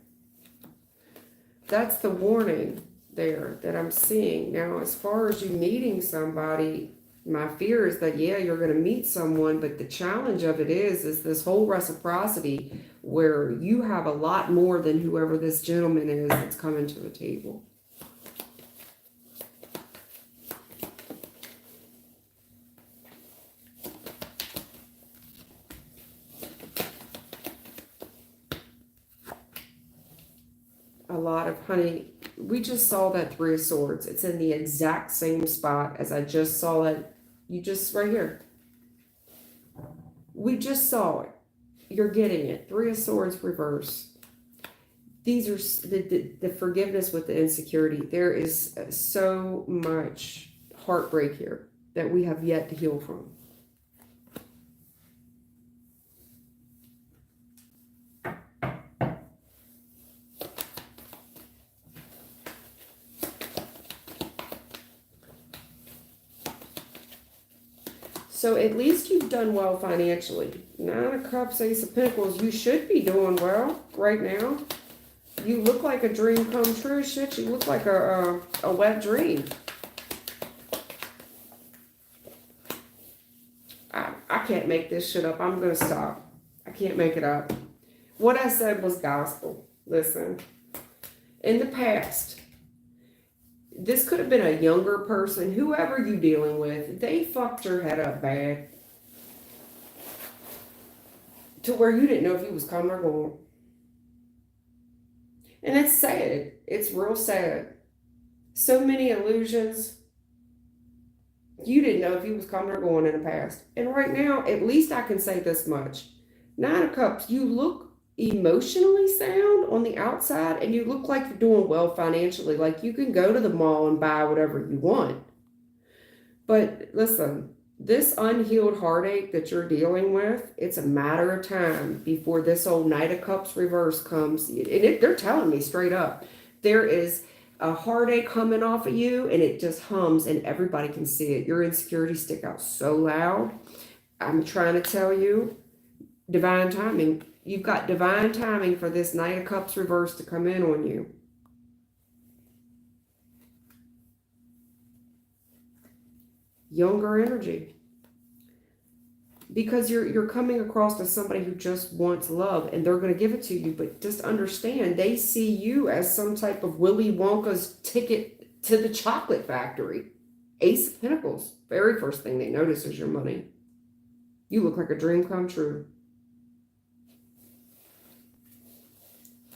That's the warning there that I'm seeing. Now, as far as you meeting somebody, My fear is that, yeah, you're going to meet someone, but the challenge of it is this whole reciprocity where you have a lot more than whoever this gentleman is that's coming to the table. A lot of, honey, we just saw that Three of Swords. It's in the exact same spot as I just saw it. You just, right here. We just saw it. You're getting it. Three of Swords reverse. These are the forgiveness with the insecurity. There is so much heartbreak here that we have yet to heal from. So at least you've done well financially. Nine of Cups, Ace of Pentacles, you should be doing well right now. You look like a dream come true, shit. You look like a wet dream. I can't make this shit up. I'm going to stop. I can't make it up. What I said was gospel. Listen. In the past, this could have been a younger person, whoever you dealing with, they fucked your head up bad. To where you didn't know if he was coming or going. And it's sad. It's real sad. So many illusions. You didn't know if he was coming or going in the past. And right now, at least I can say this much. Nine of Cups, you look emotionally sound on the outside, and you look like you're doing well financially. Like you can go to the mall and buy whatever you want. But listen, this unhealed heartache that you're dealing with, it's a matter of time before this old Knight of Cups reverse comes. And they're telling me straight up, there is a heartache coming off of you, and it just hums, and everybody can see it. Your insecurities stick out so loud. I'm trying to tell you, divine timing. You've got divine timing for this Knight of Cups reverse to come in on you. Younger energy. Because you're coming across as somebody who just wants love, and they're going to give it to you, but just understand they see you as some type of Willy Wonka's ticket to the chocolate factory. Ace of Pentacles. Very first thing they notice is your money. You look like a dream come true.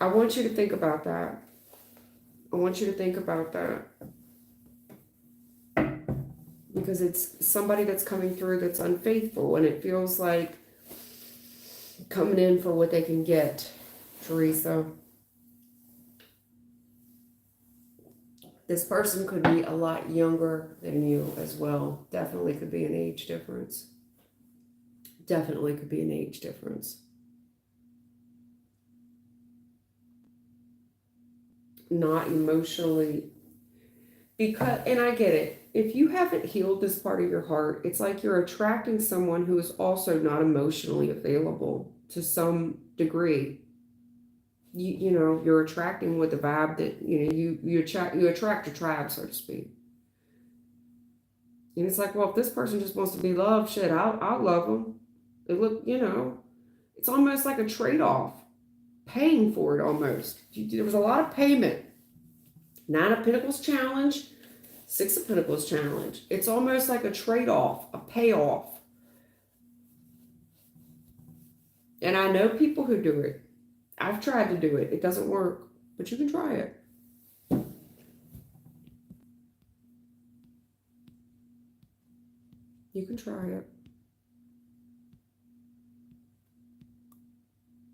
I want you to think about that. I want you to think about that. Because it's somebody that's coming through that's unfaithful, and it feels like coming in for what they can get, Teresa. This person could be a lot younger than you as well. Definitely could be an age difference. Definitely could be an age difference. Not emotionally, because, and I get it. If you haven't healed this part of your heart, it's like you're attracting someone who is also not emotionally available to some degree. You know, you're attracting with the vibe that, you know, you attract a tribe, so to speak. And it's like, well, if this person just wants to be loved, shit, I'll love them. They look, you know, it's almost like a trade-off. Paying for it almost. There was a lot of payment. Nine of Pentacles challenge, Six of Pentacles challenge. It's almost like a trade-off, a payoff. And I know people who do it. I've tried to do it. It doesn't work, but you can try it. You can try it.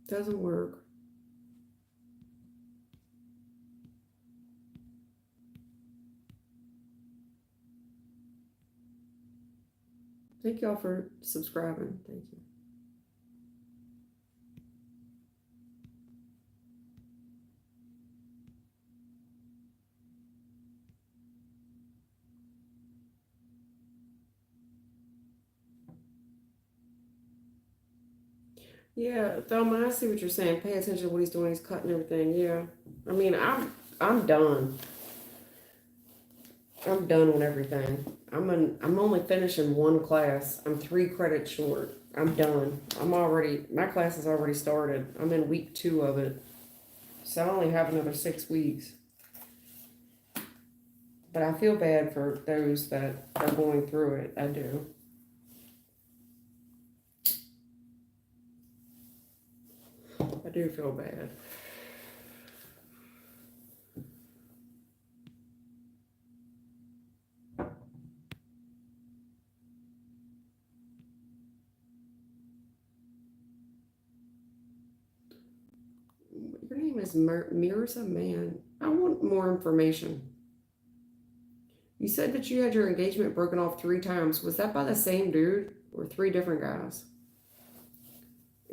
Doesn't work. Thank y'all for subscribing. Thank you. Yeah, Thelma, I see what you're saying. Pay attention to what he's doing. He's cutting everything. Yeah. I mean, I'm done. I'm done on everything. I'm only finishing one class. I'm 3 credits short. I'm done. My class has already started. I'm in week 2 of it. So I only have another 6 weeks. But I feel bad for those that are going through it. I do. I do feel bad. Your name is Mirza Man. I want more information. You said that you had your engagement broken off 3 times. Was that by the same dude or 3 different guys?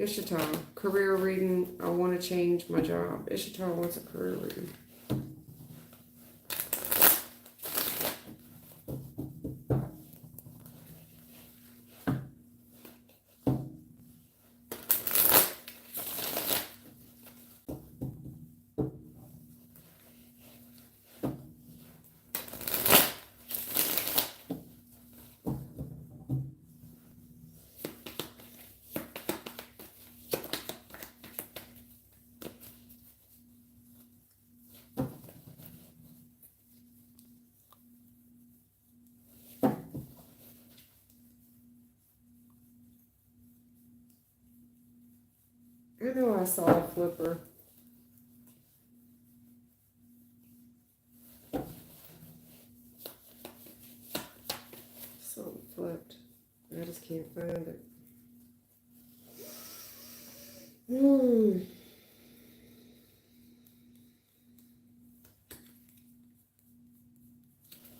Ishita, career reading. I want to change my job. Ishita wants a career reading. I know I saw a flipper. Something flipped. I just can't find it. I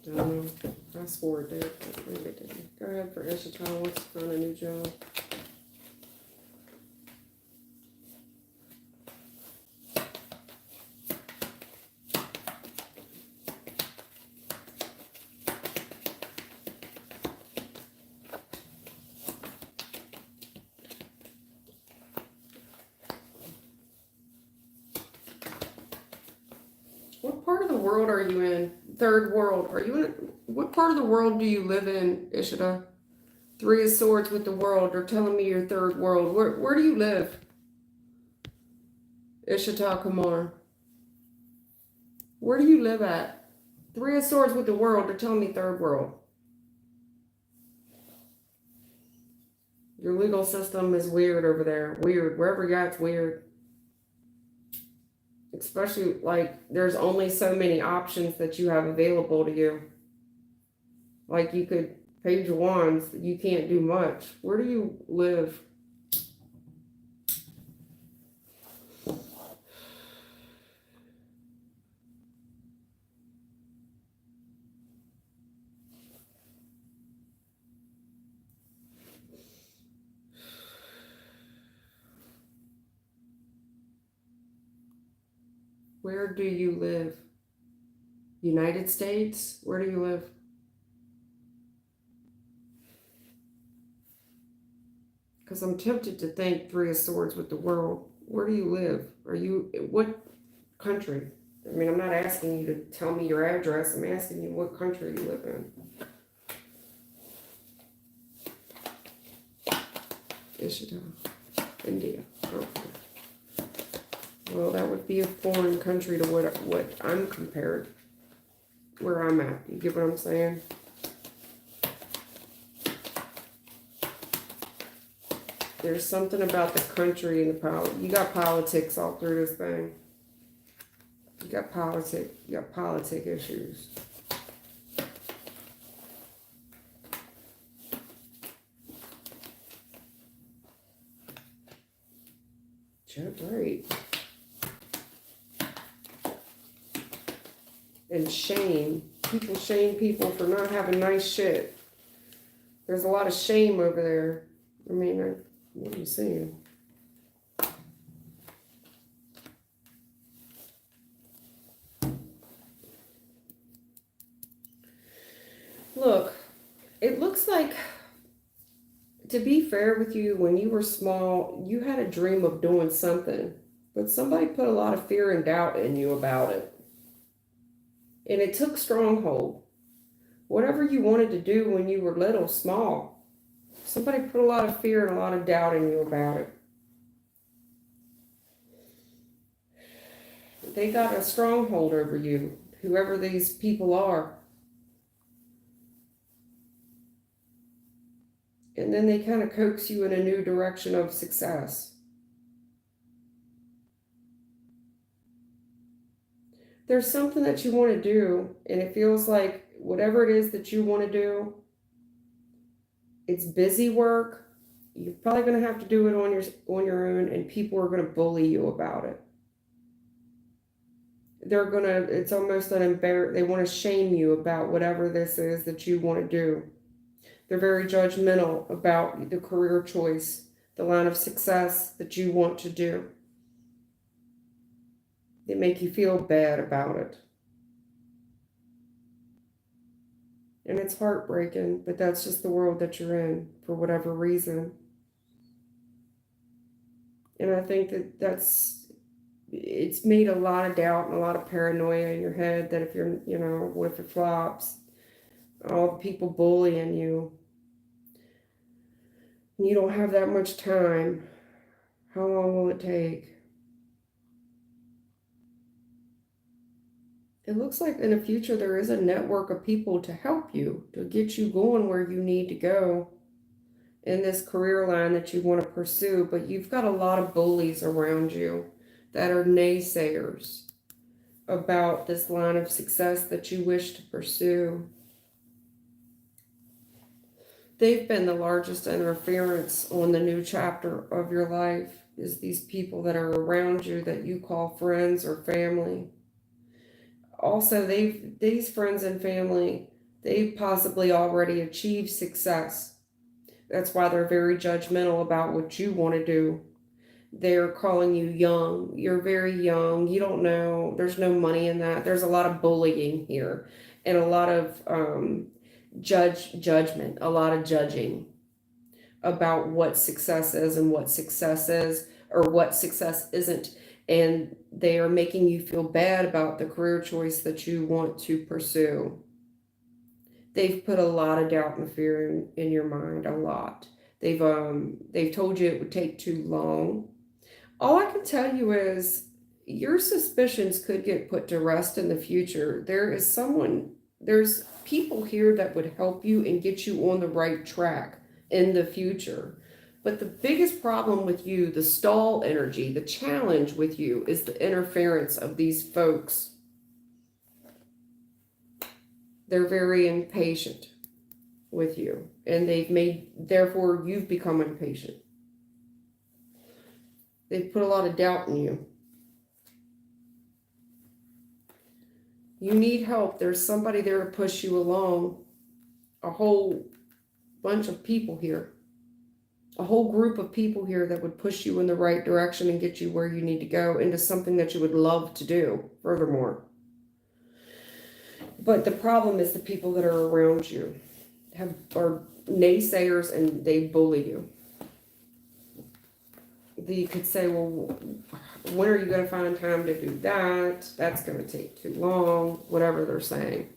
don't know. I swore it did, but maybe it didn't. Go ahead for Ishita wants to find a new job. What part of the world are you in? Third world. Are you in? What part of the world do you live in, Ishita? 3 of Swords with the world. They're telling me your third world. Where do you live? Ishita Kumar. Where do you live at? 3 of Swords with the world. They're telling me third world. Your legal system is weird over there. Weird. Wherever you're at, it's weird. Especially, like, there's only so many options that you have available to you. Like, you could, Page of Wands, you can't do much. Where do you live? Where do you live? United States? Where do you live? Because I'm tempted to think 3 of Swords with the world. Where do you live? Are you, what country? I mean, I'm not asking you to tell me your address. I'm asking you what country you live in. Ishita, India. Okay. Well, that would be a foreign country to what I'm compared, where I'm at. You get what I'm saying? There's something about the country and you got politics all through this thing. You got politic issues. Right. And shame. People shame people for not having nice shit. There's a lot of shame over there. I mean, what are you saying? Look, it looks like, to be fair with you, when you were small, you had a dream of doing something, but somebody put a lot of fear and doubt in you about it. And it took stronghold. whatever you wanted to do when you were little, small, somebody put a lot of fear and a lot of doubt in you about it. They got a stronghold over you, whoever these people are. And then they kind of coax you in a new direction of success. There's something that you want to do, and it feels like whatever it is that you want to do, it's busy work. You're probably going to have to do it on your own, and people are going to bully you about it. They're going to, it's almost an they want to shame you about whatever this is that you want to do. They're very judgmental about the career choice, the line of success that you want to do. They make you feel bad about it. And it's heartbreaking, but that's just the world that you're in for whatever reason. And I think that it's made a lot of doubt and a lot of paranoia in your head that if you're, what if it flops? All the people bullying you. And you don't have that much time. How long will it take? It looks like in the future there is a network of people to help you, to get you going where you need to go in this career line that you want to pursue, but you've got a lot of bullies around you that are naysayers about this line of success that you wish to pursue. They've been the largest interference on the new chapter of your life, is these people that are around you that you call friends or family. Also, these friends and family, they've possibly already achieved success. That's why they're very judgmental about what you want to do. They're calling you young. You're very young. You don't know. There's no money in that. There's a lot of bullying here and a lot of judgment, a lot of judging about what success is and what success is or what success isn't. And they are making you feel bad about the career choice that you want to pursue. They've put a lot of doubt and fear in your mind, a lot. They've told you it would take too long. All I can tell you is your suspicions could get put to rest in the future. There's people here that would help you and get you on the right track in the future. But the biggest problem with you, the stall energy, the challenge with you is the interference of these folks. They're very impatient with you, and therefore you've become impatient. They've put a lot of doubt in you. You need help. There's somebody there to push you along. A whole bunch of people here. A whole group of people here that would push you in the right direction and get you where you need to go into something that you would love to do, furthermore. But the problem is the people that are around you are naysayers and they bully you. You could say, well, when are you going to find time to do that? That's going to take too long, whatever they're saying.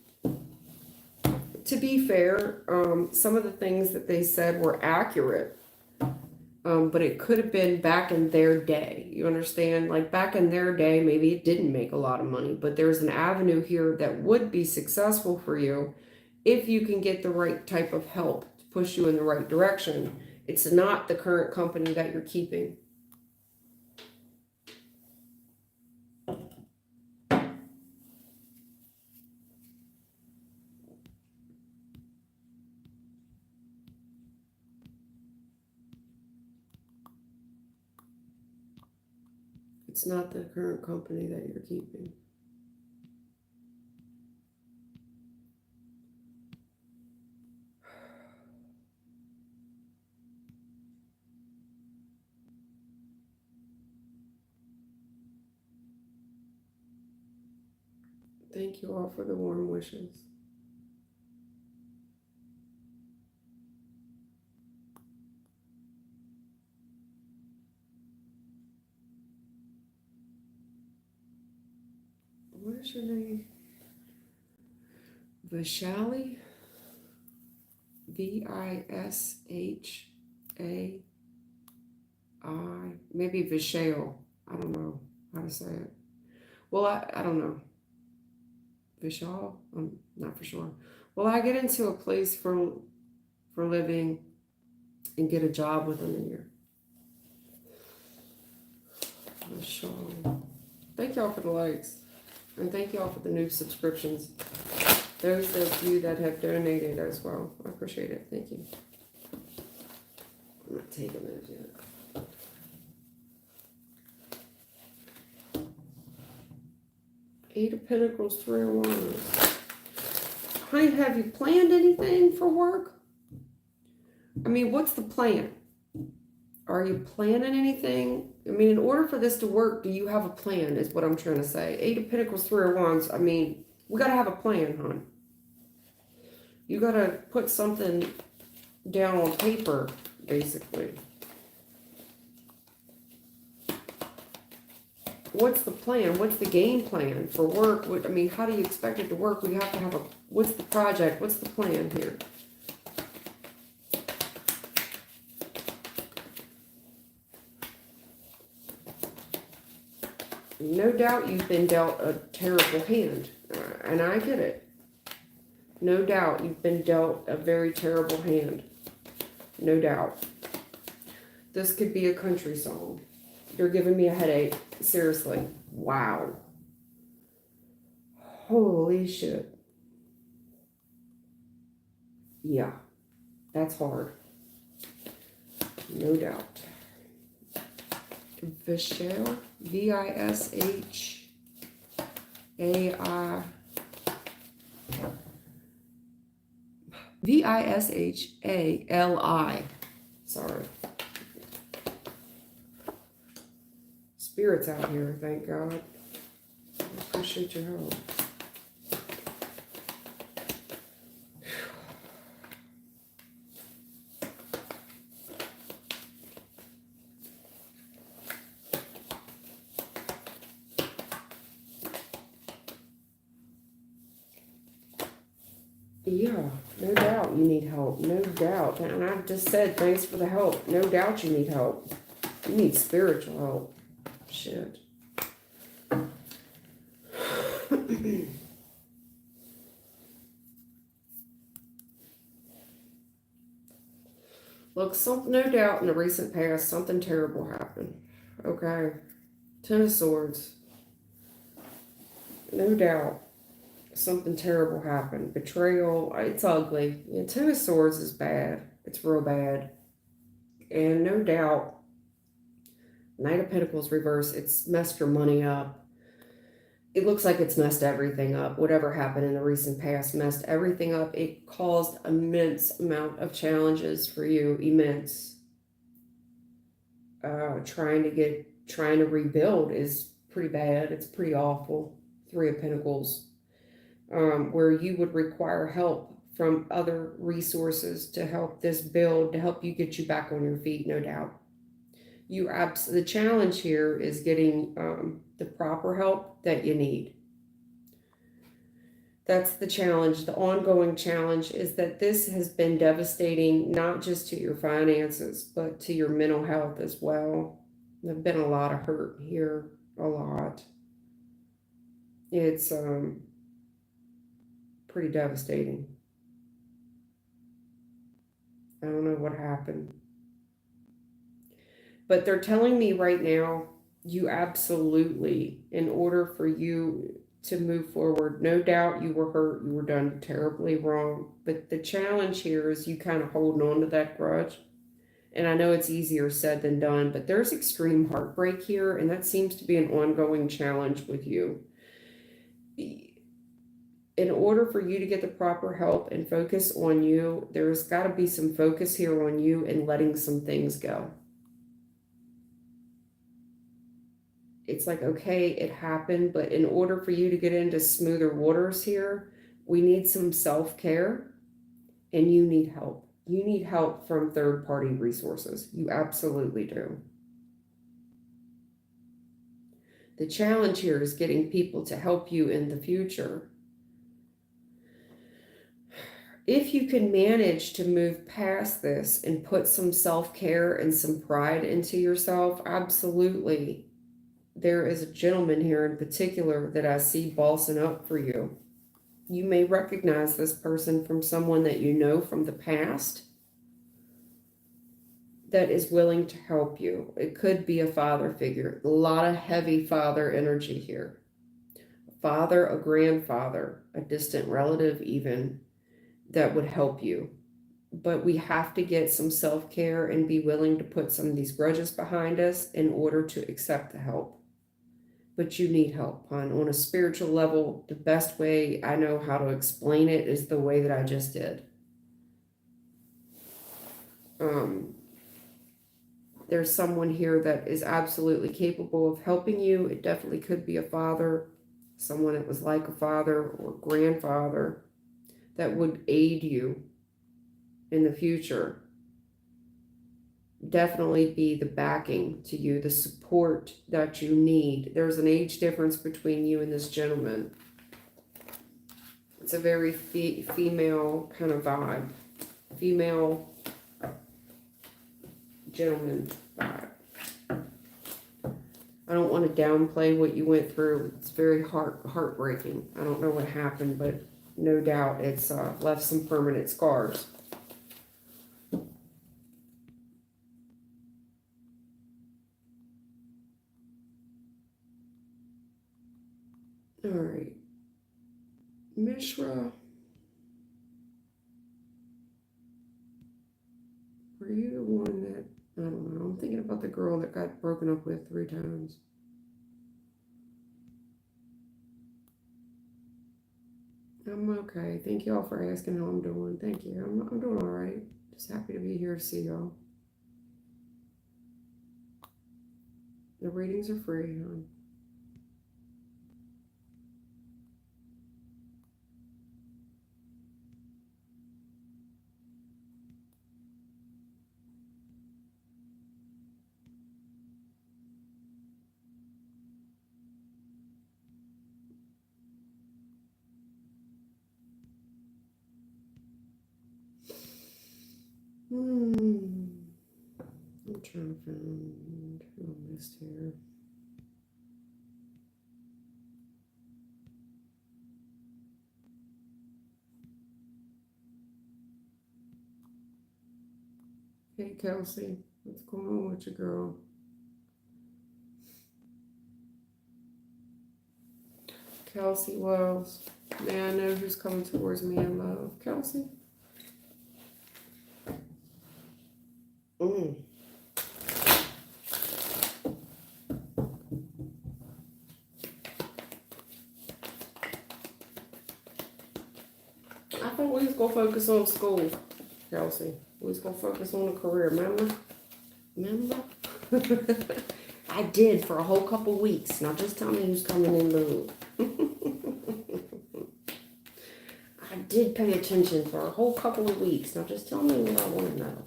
To be fair, some of the things that they said were accurate, but it could have been back in their day. You understand? Like back in their day, maybe it didn't make a lot of money, but there's an avenue here that would be successful for you if you can get the right type of help to push you in the right direction. It's not the current company that you're keeping. It's not the current company that you're keeping. Thank you all for the warm wishes. What is your name? Vishali? V-I-S-H-A-I, maybe Vishal. I don't know how to say it. Well, I don't know. Vishal? I'm not for sure. Will I get into a place for living and get a job within a year? Vishal. Thank y'all for the likes. And thank y'all for the new subscriptions. Those of you that have donated as well. I appreciate it. Thank you. I'm not taking those yet. Eight of Pentacles, Three of Wands. Honey, have you planned anything for work? I mean, what's the plan? Are you planning anything? I mean, in order for this to work, do you have a plan, is what I'm trying to say. Eight of Pentacles, Three of Wands. I mean, we got to have a plan, hon. You got to put something down on paper, basically. What's the plan? What's the game plan for work? I mean, how do you expect it to work? We have to have what's the project? What's the plan here? No doubt you've been dealt a terrible hand, and I get it. No doubt you've been dealt a very terrible hand. No doubt. This could be a country song. You're giving me a headache. Seriously. Wow. Holy shit. Yeah. That's hard. No doubt. Vishal. V-I-S-H-A-I. V-I-S-H-A-L-I. Sorry. Spirits out here, thank God. I appreciate your help. Yeah, no doubt you need help. No doubt. And I just said thanks for the help. No doubt you need help. You need spiritual help. Shit. Look, no doubt in the recent past, something terrible happened. Okay. Ten of Swords. No doubt. Something terrible happened. Betrayal. It's ugly. Yeah, Ten of Swords is bad. It's real bad. And no doubt, Knight of Pentacles reverse, it's messed your money up. It looks like it's messed everything up. Whatever happened in the recent past messed everything up. It caused immense amount of challenges for you. Immense. Trying to rebuild is pretty bad. It's pretty awful. Three of Pentacles. Where you would require help from other resources to help this build, to help you get you back on your feet, no doubt. The challenge here is getting the proper help that you need. That's the challenge. The ongoing challenge is that this has been devastating, not just to your finances, but to your mental health as well. There's been a lot of hurt here, a lot. It's pretty devastating. I don't know what happened. But they're telling me right now, you absolutely, in order for you to move forward, no doubt you were hurt, you were done terribly wrong. But the challenge here is you kind of holding on to that grudge. And I know it's easier said than done, but there's extreme heartbreak here, and that seems to be an ongoing challenge with you. In order for you to get the proper help and focus on you, there's got to be some focus here on you and letting some things go. It's like, okay, it happened, but in order for you to get into smoother waters here, we need some self-care, and you need help. You need help from third-party resources. You absolutely do. The challenge here is getting people to help you in the future. If you can manage to move past this and put some self-care and some pride into yourself, absolutely. There is a gentleman here in particular that I see bossing up for you. You may recognize this person from someone that you know from the past that is willing to help you. It could be a father figure. A lot of heavy father energy here. A father, a grandfather, a distant relative even, that would help you. But we have to get some self-care and be willing to put some of these grudges behind us in order to accept the help. But you need help, hon. On a spiritual level, the best way I know how to explain it is the way that I just did. There's someone here that is absolutely capable of helping you. It definitely could be a father, someone that was like a father or grandfather that would aid you in the future. Definitely be the backing to you, the support that you need. There's an age difference between you and this gentleman. It's a very female kind of vibe. Female gentleman vibe. I don't want to downplay what you went through. It's very heartbreaking. I don't know what happened, but no doubt it's left some permanent scars. All right. Mishra, were you the one that, I don't know, I'm thinking about the girl that got broken up with 3 times. I'm okay. Thank y'all for asking how I'm doing. Thank you. I'm doing all right. Just happy to be here to see y'all. The readings are free, huh? I'm trying to find who I missed here. Hey, Kelsey. What's going on with your girl? Kelsey Wells. Now I know who's coming towards me in love. Kelsey? I thought we was going to focus on school, Kelsey. We was going to focus on a career, remember? Remember? I did for a whole couple weeks. Now just tell me who's coming in the I did pay attention for a whole couple of weeks. Now just tell me what I want to know.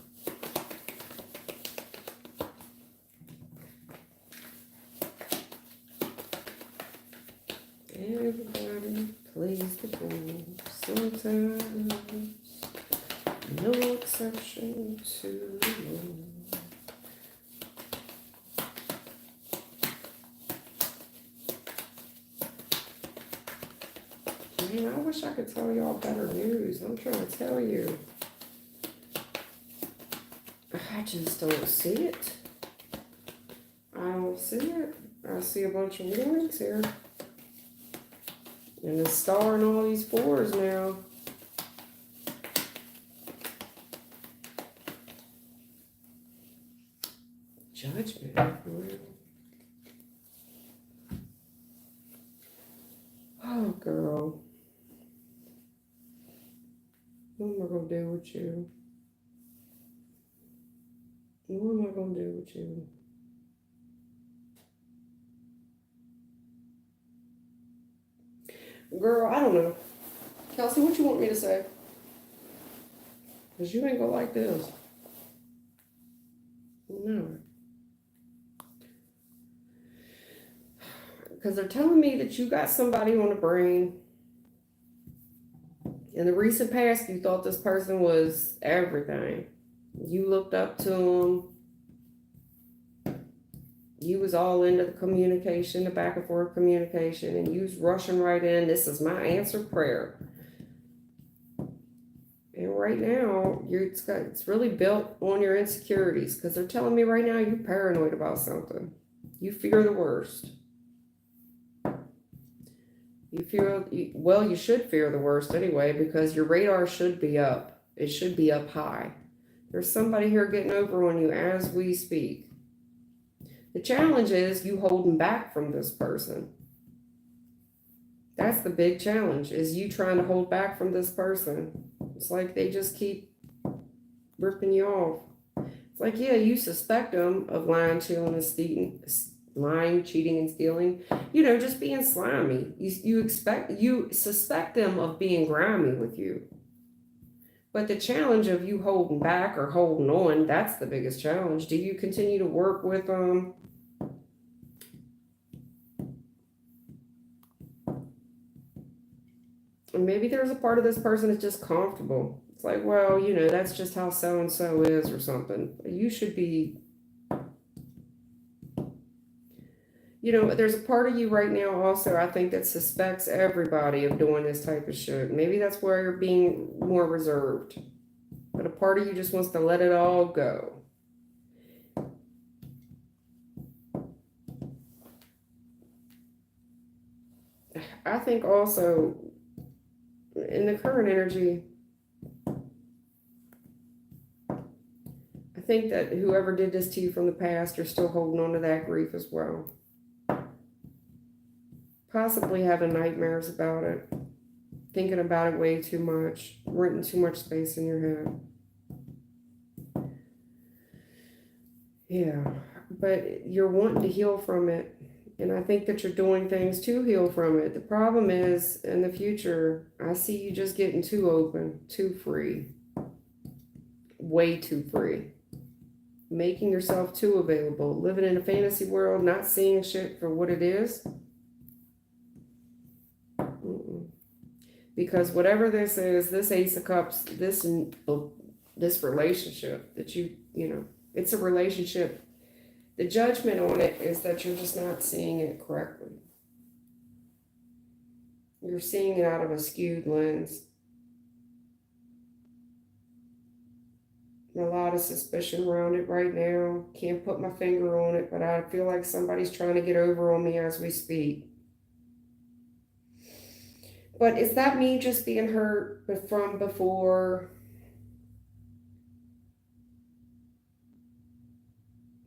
Everybody plays the game sometimes. No exception to the rule. Man, I wish I could tell y'all better news. I'm trying to tell you. I just don't see it. I don't see it. I see a bunch of warnings here. And the star in all these 4s now. Judgment. Oh, girl. What am I going to do with you? What am I going to do with you? Girl, I don't know. Kelsey, what you want me to say? Because you ain't going to like this. No. Because they're telling me that you got somebody on the brain. In the recent past, you thought this person was everything. You looked up to them. You was all into the communication, the back and forth communication, and you was rushing right in. This is my answered prayer. And right now, it's really built on your insecurities, because they're telling me right now you're paranoid about something. You fear the worst. You should fear the worst anyway, because your radar should be up. It should be up high. There's somebody here getting over on you as we speak. The challenge is you holding back from this person. That's the big challenge, is you trying to hold back from this person. It's like they just keep ripping you off. It's like, yeah, you suspect them of lying, cheating, and stealing, cheating, and stealing. Just being slimy. You suspect them of being grimy with you. But the challenge of you holding back or holding on, that's the biggest challenge. Do you continue to work with them? And maybe there's a part of this person that's just comfortable. It's like, well, that's just how so-and-so is or something. You should be, there's a part of you right now also, I think, that suspects everybody of doing this type of shit. Maybe that's where you're being more reserved. But a part of you just wants to let it all go. I think also, in the current energy, I think that whoever did this to you from the past are still holding on to that grief as well. Possibly having nightmares about it, thinking about it way too much, renting too much space in your head. Yeah, but you're wanting to heal from it. And I think that you're doing things to heal from it. The problem is, in the future, I see you just getting too open, too free. Way too free. Making yourself too available. Living in a fantasy world, not seeing shit for what it is. Because whatever this is, this Ace of Cups, this relationship that it's a relationship. The judgment on it is that you're just not seeing it correctly. You're seeing it out of a skewed lens. A lot of suspicion around it right now. Can't put my finger on it, but I feel like somebody's trying to get over on me as we speak. But is that me just being hurt from before?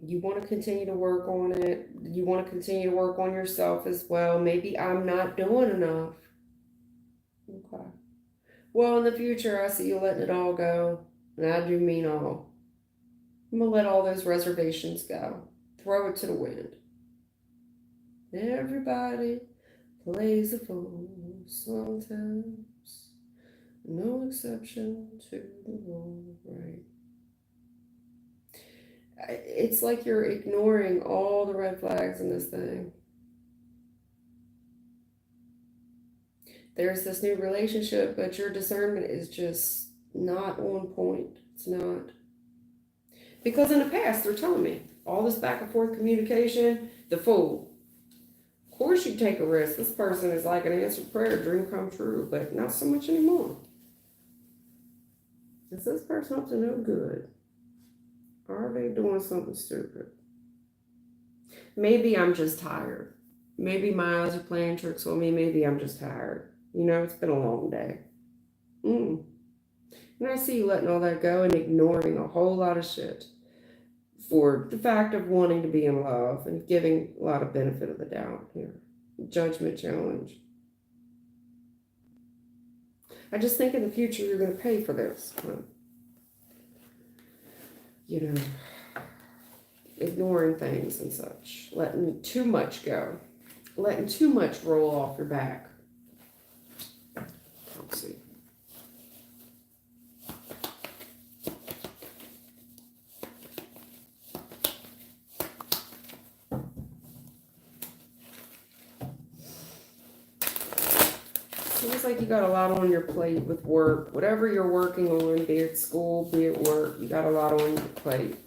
You want to continue to work on it. You want to continue to work on yourself as well. Maybe I'm not doing enough. Okay. Well, in the future, I see you letting it all go. And I do mean all. I'm going to let all those reservations go. Throw it to the wind. Everybody plays a fool sometimes. No exception to the rule, right? It's like you're ignoring all the red flags in this thing. There's this new relationship, but your discernment is just not on point. It's not. Because in the past, they're telling me, all this back and forth communication, the fool. Of course you take a risk. This person is like an answered prayer, dream come true, but not so much anymore. Is this person up to no good? Are they doing something stupid? Maybe I'm just tired. Maybe my eyes are playing tricks on me. Maybe I'm just tired. It's been a long day. And I see you letting all that go and ignoring a whole lot of shit for the fact of wanting to be in love and giving a lot of benefit of the doubt here. Judgment challenge. I just think in the future you're going to pay for this. Ignoring things and such, letting too much go, letting too much roll off your back. Let's see. Seems like you got a lot on your plate with work. Whatever you're working on, be it school, be it work, you got a lot on your plate.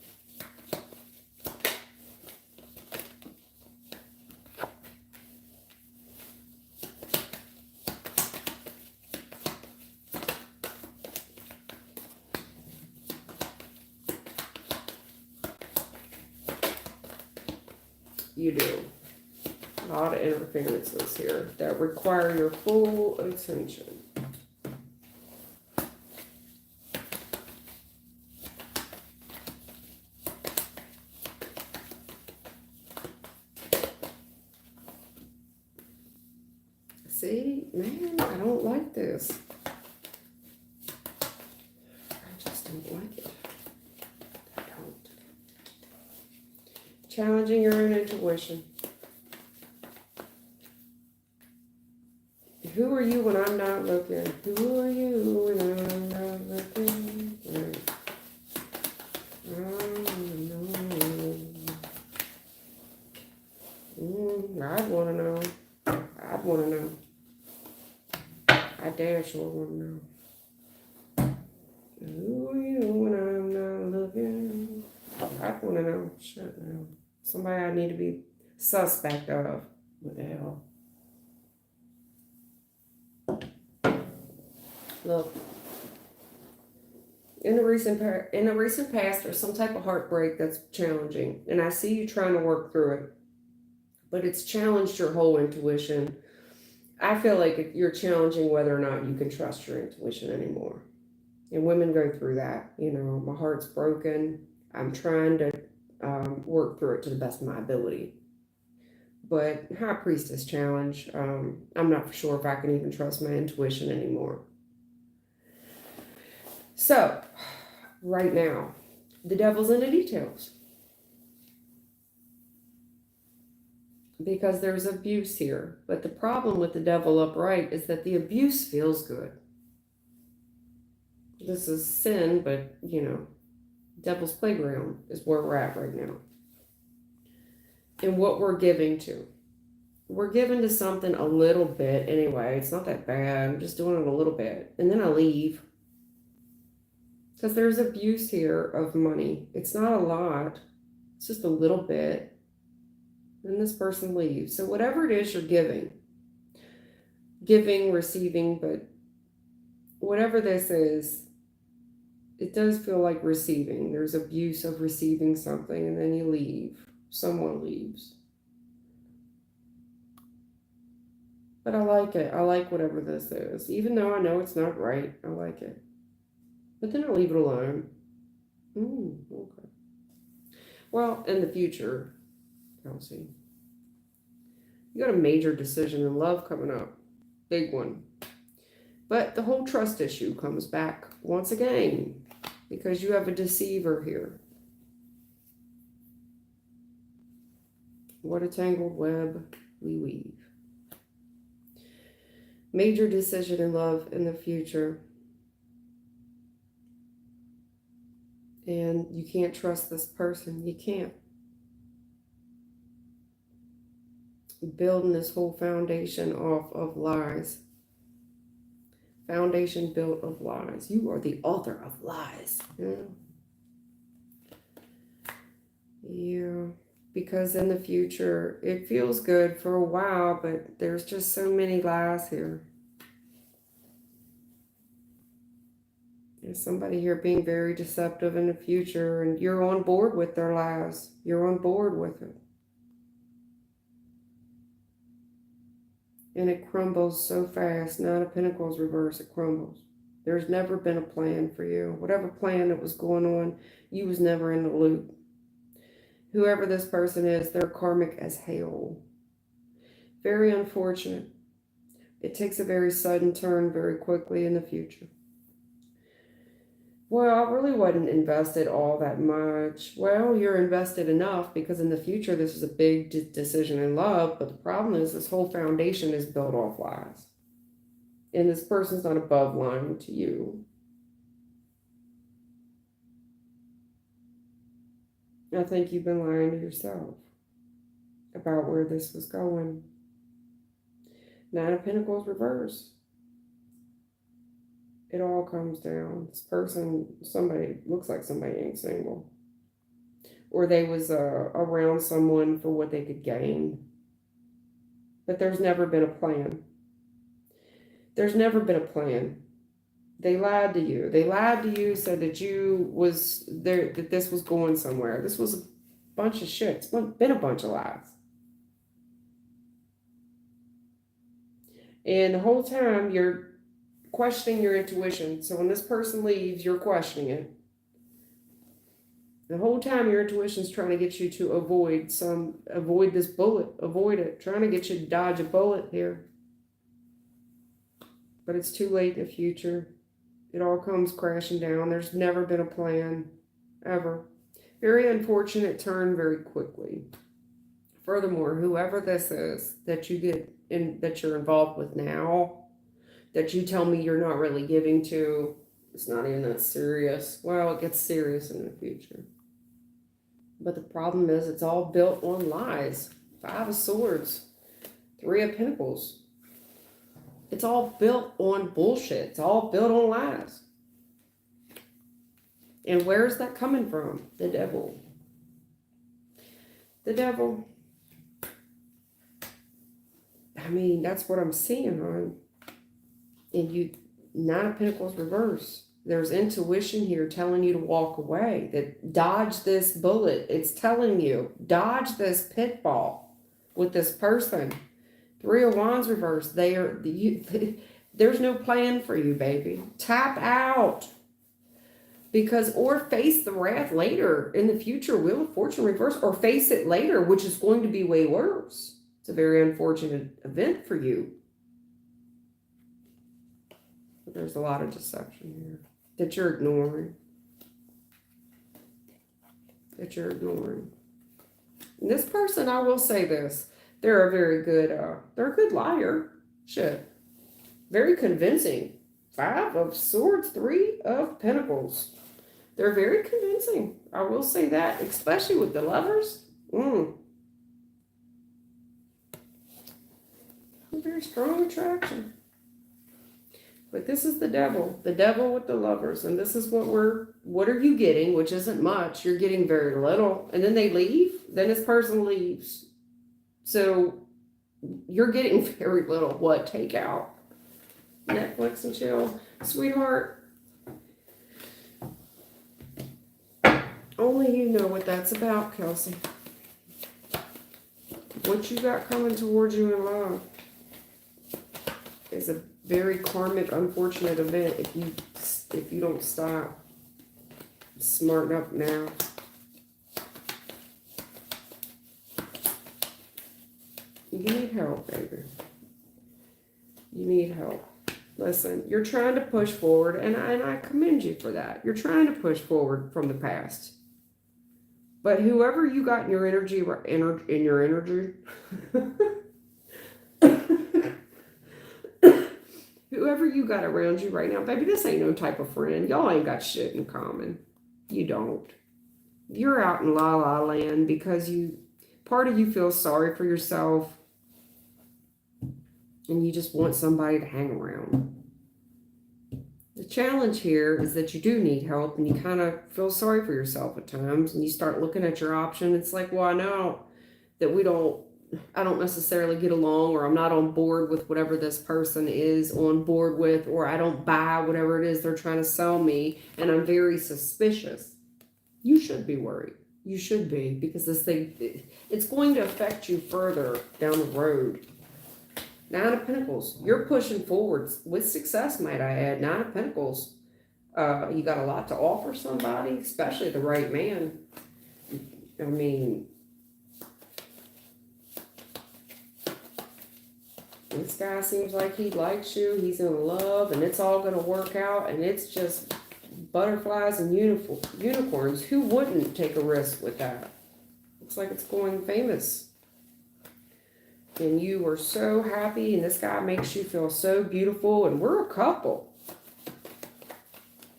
You do. A lot of interferences here that require your full attention. See, man, I don't like this. I just don't like it. I don't. Challenging your own intuition. Who are you when I'm not looking? Who are you when I'm not looking? Right. I'd want to know. I'd want to know. I damn sure want to know. Who are you when I'm not looking? I'd want to know. Shut now. Somebody I need to be suspect of. What the hell? Look, in the recent past, there's some type of heartbreak that's challenging, and I see you trying to work through it, but it's challenged your whole intuition. I feel like you're challenging whether or not you can trust your intuition anymore. And women go through that. You know, my heart's broken. I'm trying to work through it to the best of my ability. But High Priestess challenge, I'm not for sure if I can even trust my intuition anymore. So, right now, the devil's in the details. Because there's abuse here. But the problem with the devil upright is that the abuse feels good. This is sin, but, you know, devil's playground is where we're at right now. And what we're giving to. We're giving to something a little bit anyway. It's not that bad. I'm just doing it a little bit. And then I leave. Because there's abuse here of money. It's not a lot. It's just a little bit. And this person leaves. So whatever it is you're giving, receiving, but whatever this is, it does feel like receiving. There's abuse of receiving something and then you leave. Someone leaves. But I like it. I like whatever this is. Even though I know it's not right, I like it. But then I'll leave it alone. Okay. Well, in the future, I'll see. You got a major decision in love coming up. Big one. But the whole trust issue comes back once again because you have a deceiver here. What a tangled web we weave. Major decision in love in the future. And you can't trust this person. You can't. Building this whole foundation off of lies. Foundation built of lies. You are the author of lies. Yeah. Because in the future, it feels good for a while, but there's just so many lies here. There's somebody here being very deceptive in the future, and you're on board with their lies. You're on board with it. And it crumbles so fast. Nine of Pentacles reverse, it crumbles. There's never been a plan for you. Whatever plan that was going on, you was never in the loop. Whoever this person is, they're karmic as hell. Very unfortunate. It takes a very sudden turn very quickly in the future. Well, I really wasn't invested all that much. Well, you're invested enough because in the future, this is a big decision in love. But the problem is this whole foundation is built off lies. And this person's not above lying to you. I think you've been lying to yourself about where this was going. Nine of Pentacles reverse. It all comes down. This person, somebody, looks like somebody ain't single. Or they was around someone for what they could gain. But there's never been a plan. There's never been a plan. They lied to you. They lied to you, said that you was there, that this was going somewhere. This was a bunch of shit. It's been a bunch of lies. And the whole time you're questioning your intuition. So when this person leaves, you're questioning it. The whole time your intuition's trying to get you to avoid this bullet, avoid it, trying to get you to dodge a bullet here. But it's too late in the future. It all comes crashing down. There's never been a plan, ever. Very unfortunate turn very quickly. Furthermore, whoever this is that you get in, that you're involved with now, that you tell me you're not really giving to, it's not even that serious. Well, it gets serious in the future. But the problem is it's all built on lies. 5 of Swords, 3 of Pentacles. It's all built on bullshit. It's all built on lies. And where's that coming from? The devil. The devil. I mean, that's what I'm seeing, hon. And you, 9 of Pentacles reverse. There's intuition here telling you to walk away. That dodge this bullet. It's telling you, dodge this pitfall with this person. 3 of Wands reverse. There's no plan for you, baby. Tap out. Because, or face the wrath later in the future. Wheel of Fortune reverse. Or face it later, which is going to be way worse. It's a very unfortunate event for you. But there's a lot of deception here that you're ignoring. That you're ignoring. And this person, I will say this. They're a very good, they're a good liar. Shit. Very convincing. 5 of Swords, 3 of Pentacles. They're very convincing. I will say that, especially with the Lovers. Very strong attraction. But this is the devil with the Lovers. And this is what are you getting? Which isn't much. You're getting very little. And then they leave. Then this person leaves. So you're getting very little. What? Take out. Netflix and chill. Sweetheart. Only you know what that's about, Kelsey. What you got coming towards you in love is a very karmic, unfortunate event if you don't stop. Smarten up now. You need help, baby. You need help. Listen, you're trying to push forward, and I commend you for that. You're trying to push forward from the past. But whoever you got in your energy, whoever you got around you right now, baby, this ain't no type of friend. Y'all ain't got shit in common. You don't. You're out in la la land because part of you feels sorry for yourself and you just want somebody to hang around. The challenge here is that you do need help and you kind of feel sorry for yourself at times and you start looking at your option. It's like, well, I know that I don't necessarily get along, or I'm not on board with whatever this person is on board with, or I don't buy whatever it is they're trying to sell me, and I'm very suspicious. You should be worried. You should be, because this thing, it's going to affect you further down the road. 9 of Pentacles. You're pushing forwards with success, might I add. 9 of Pentacles. You got a lot to offer somebody, especially the right man. I mean, this guy seems like he likes you. He's in love, and it's all going to work out, and it's just butterflies and unicorns. Who wouldn't take a risk with that? Looks like it's going famous. And you are so happy, and this guy makes you feel so beautiful, and we're a couple.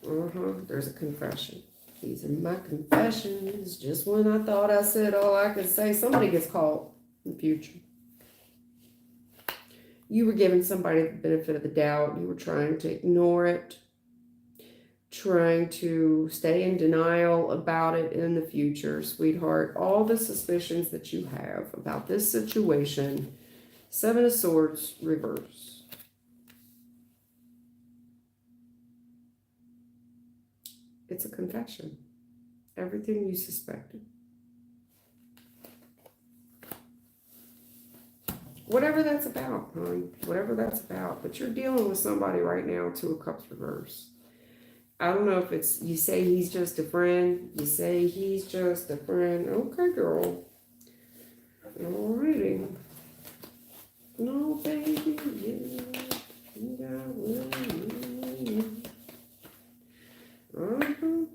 There's a confession. These are my confessions. Just when I thought I said all I could say, somebody gets called in the future. You were giving somebody the benefit of the doubt. You were trying to ignore it. trying to stay in denial about it in the future, sweetheart. All the suspicions that you have about this situation. 7 of Swords, reverse. It's a confession. Everything you suspected. Whatever that's about, hon. Whatever that's about. But you're dealing with somebody right now, 2 of Cups reverse. I don't know if it's, you say he's just a friend. You say he's just a friend. Okay, girl. Alrighty. No, baby. Yeah.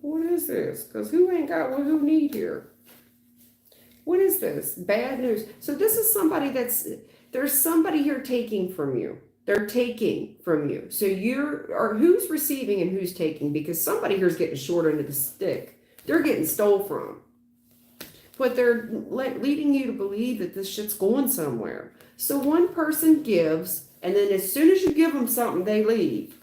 What is this? Because who ain't got what who need here? What is this? Bad news. So this is somebody there's somebody here taking from you. They're taking from you. So who's receiving and who's taking? Because somebody here's getting short end of the stick. They're getting stole from. But they're leading you to believe that this shit's going somewhere. So one person gives, and then as soon as you give them something, they leave.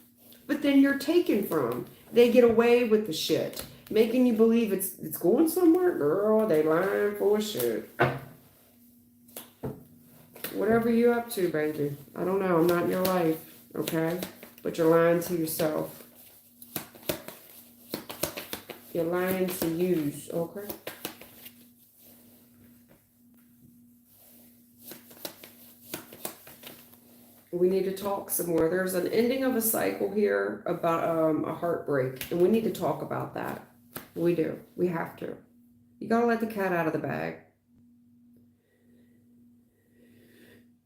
But then you're taken from. They get away with the shit, making you believe it's going somewhere. Girl, they lying for shit. Whatever you up to, baby. I don't know. I'm not in your life, okay? But you're lying to yourself. You're lying to use, okay? We need to talk some more. There's an ending of a cycle here about a heartbreak, and we need to talk about that. We do. We have to. You gotta let the cat out of the bag.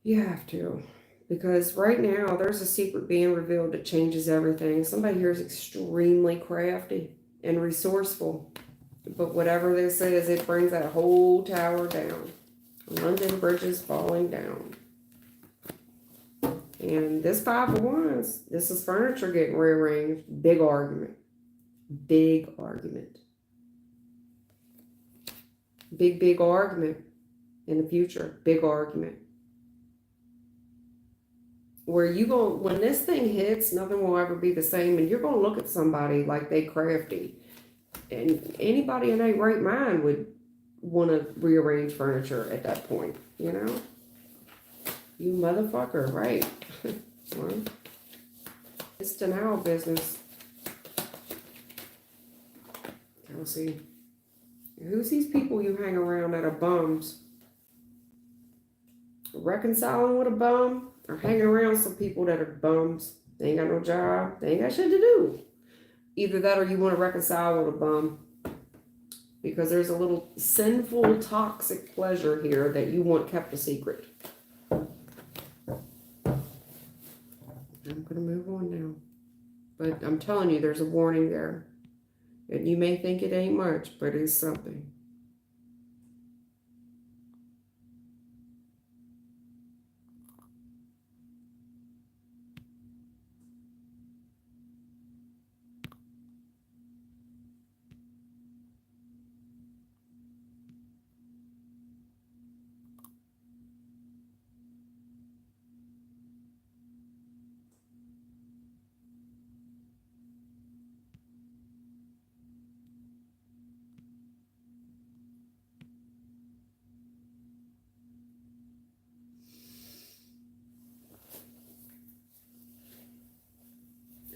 You have to. Because right now, there's a secret being revealed that changes everything. Somebody here is extremely crafty and resourceful. But whatever this is, it brings that whole tower down. London Bridge is falling down. And this 5 of Wands, this is furniture getting rearranged. Big argument. Big argument. Big argument in the future. Big argument. Where when this thing hits, nothing will ever be the same. And you're going to look at somebody like they crafty. And anybody in their right mind would want to rearrange furniture at that point, you know? You motherfucker, right? Well, it's denial business. I'll see. Who's these people you hang around that are bums? Reconciling with a bum? Or hanging around some people that are bums? They ain't got no job. They ain't got shit to do. Either that or you want to reconcile with a bum. Because there's a little sinful, toxic pleasure here that you want kept a secret. I'm going to move on now. But I'm telling you, there's a warning there. And you may think it ain't much, but it's something.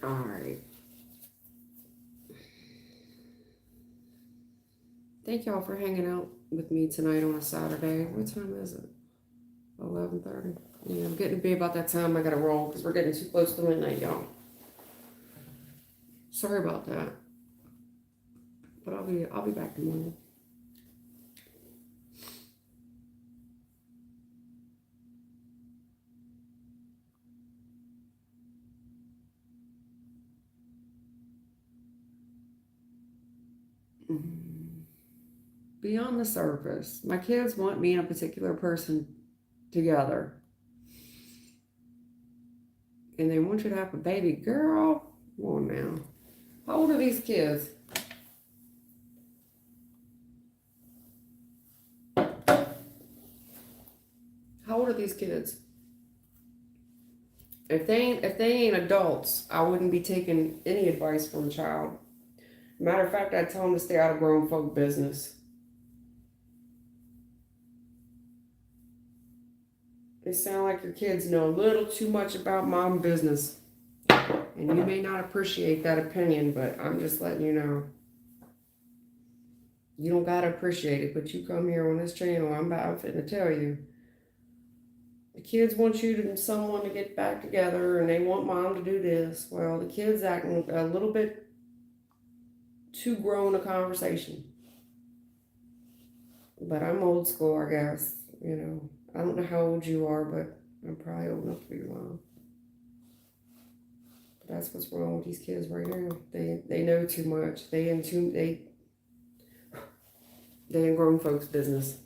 All right. Thank y'all for hanging out with me tonight on a Saturday. What time is it? 11:30. Yeah, I'm getting to be about that time I gotta roll because we're getting too close to midnight, y'all. Sorry about that. But I'll be back tomorrow. Beyond the surface, my kids want me and a particular person together. And they want you to have a baby. Girl, come on now. How old are these kids? How old are these kids? If they ain't adults, I wouldn't be taking any advice from a child. Matter of fact, I tell them to stay out of grown folk business. They sound like your kids know a little too much about mom business. And you may not appreciate that opinion, but I'm just letting you know. You don't gotta appreciate it, but you come here on this channel, I'm to tell you. The kids want you and someone to get back together, and they want mom to do this. Well, the kids acting a little bit too grown a conversation. But I'm old school, I guess. You know, I don't know how old you are, but I'm probably old enough to be your mom. But that's what's wrong with these kids right now. They know too much. They in grown folks' business.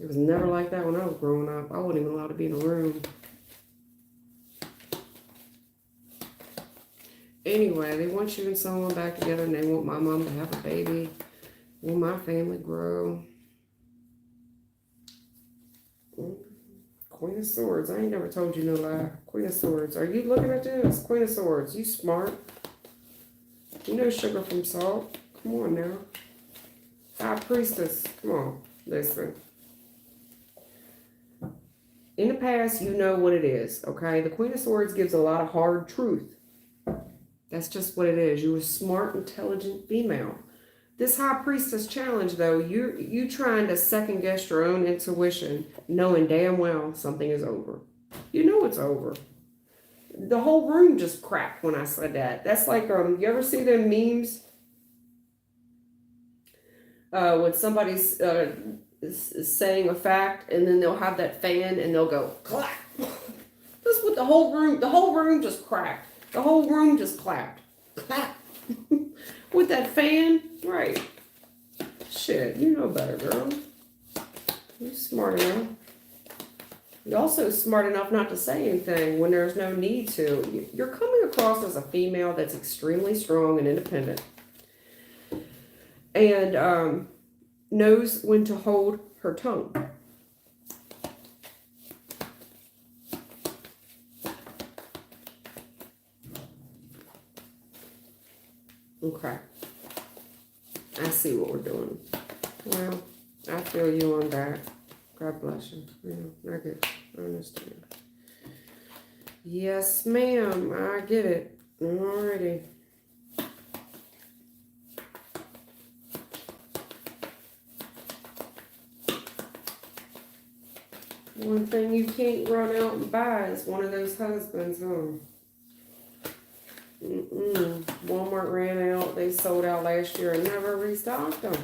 It was never like that when I was growing up. I wasn't even allowed to be in a room. Anyway, they want you and someone back together, and they want my mom to have a baby. They want my family grow. Queen of Swords. I ain't never told you no lie. Queen of Swords. Are you looking at this? Queen of Swords. You smart. You know sugar from salt. Come on now. High Priestess. Come on. Listen. In the past, you know what it is, okay? The Queen of Swords gives a lot of hard truth. That's just what it is. You're a smart, intelligent female. This High Priestess challenge, though, you trying to second guess your own intuition, knowing damn well something is over. You know it's over. The whole room just cracked when I said that. That's like, you ever see them memes? When somebody's saying a fact, and then they'll have that fan, and they'll go clap. That's what the whole room just cracked. The whole room just clapped. Clap. With that fan, right. Shit, you know better, girl. You're smart enough. You're also smart enough not to say anything when there's no need to. You're coming across as a female that's extremely strong and independent. And knows when to hold her tongue. Okay. I see what we're doing. Well, I feel you on that. God bless you. I get it. I understand. Yes, ma'am. I get it. Alrighty. One thing you can't run out and buy is one of those husbands, huh? Walmart ran out. They sold out last year and never restocked them.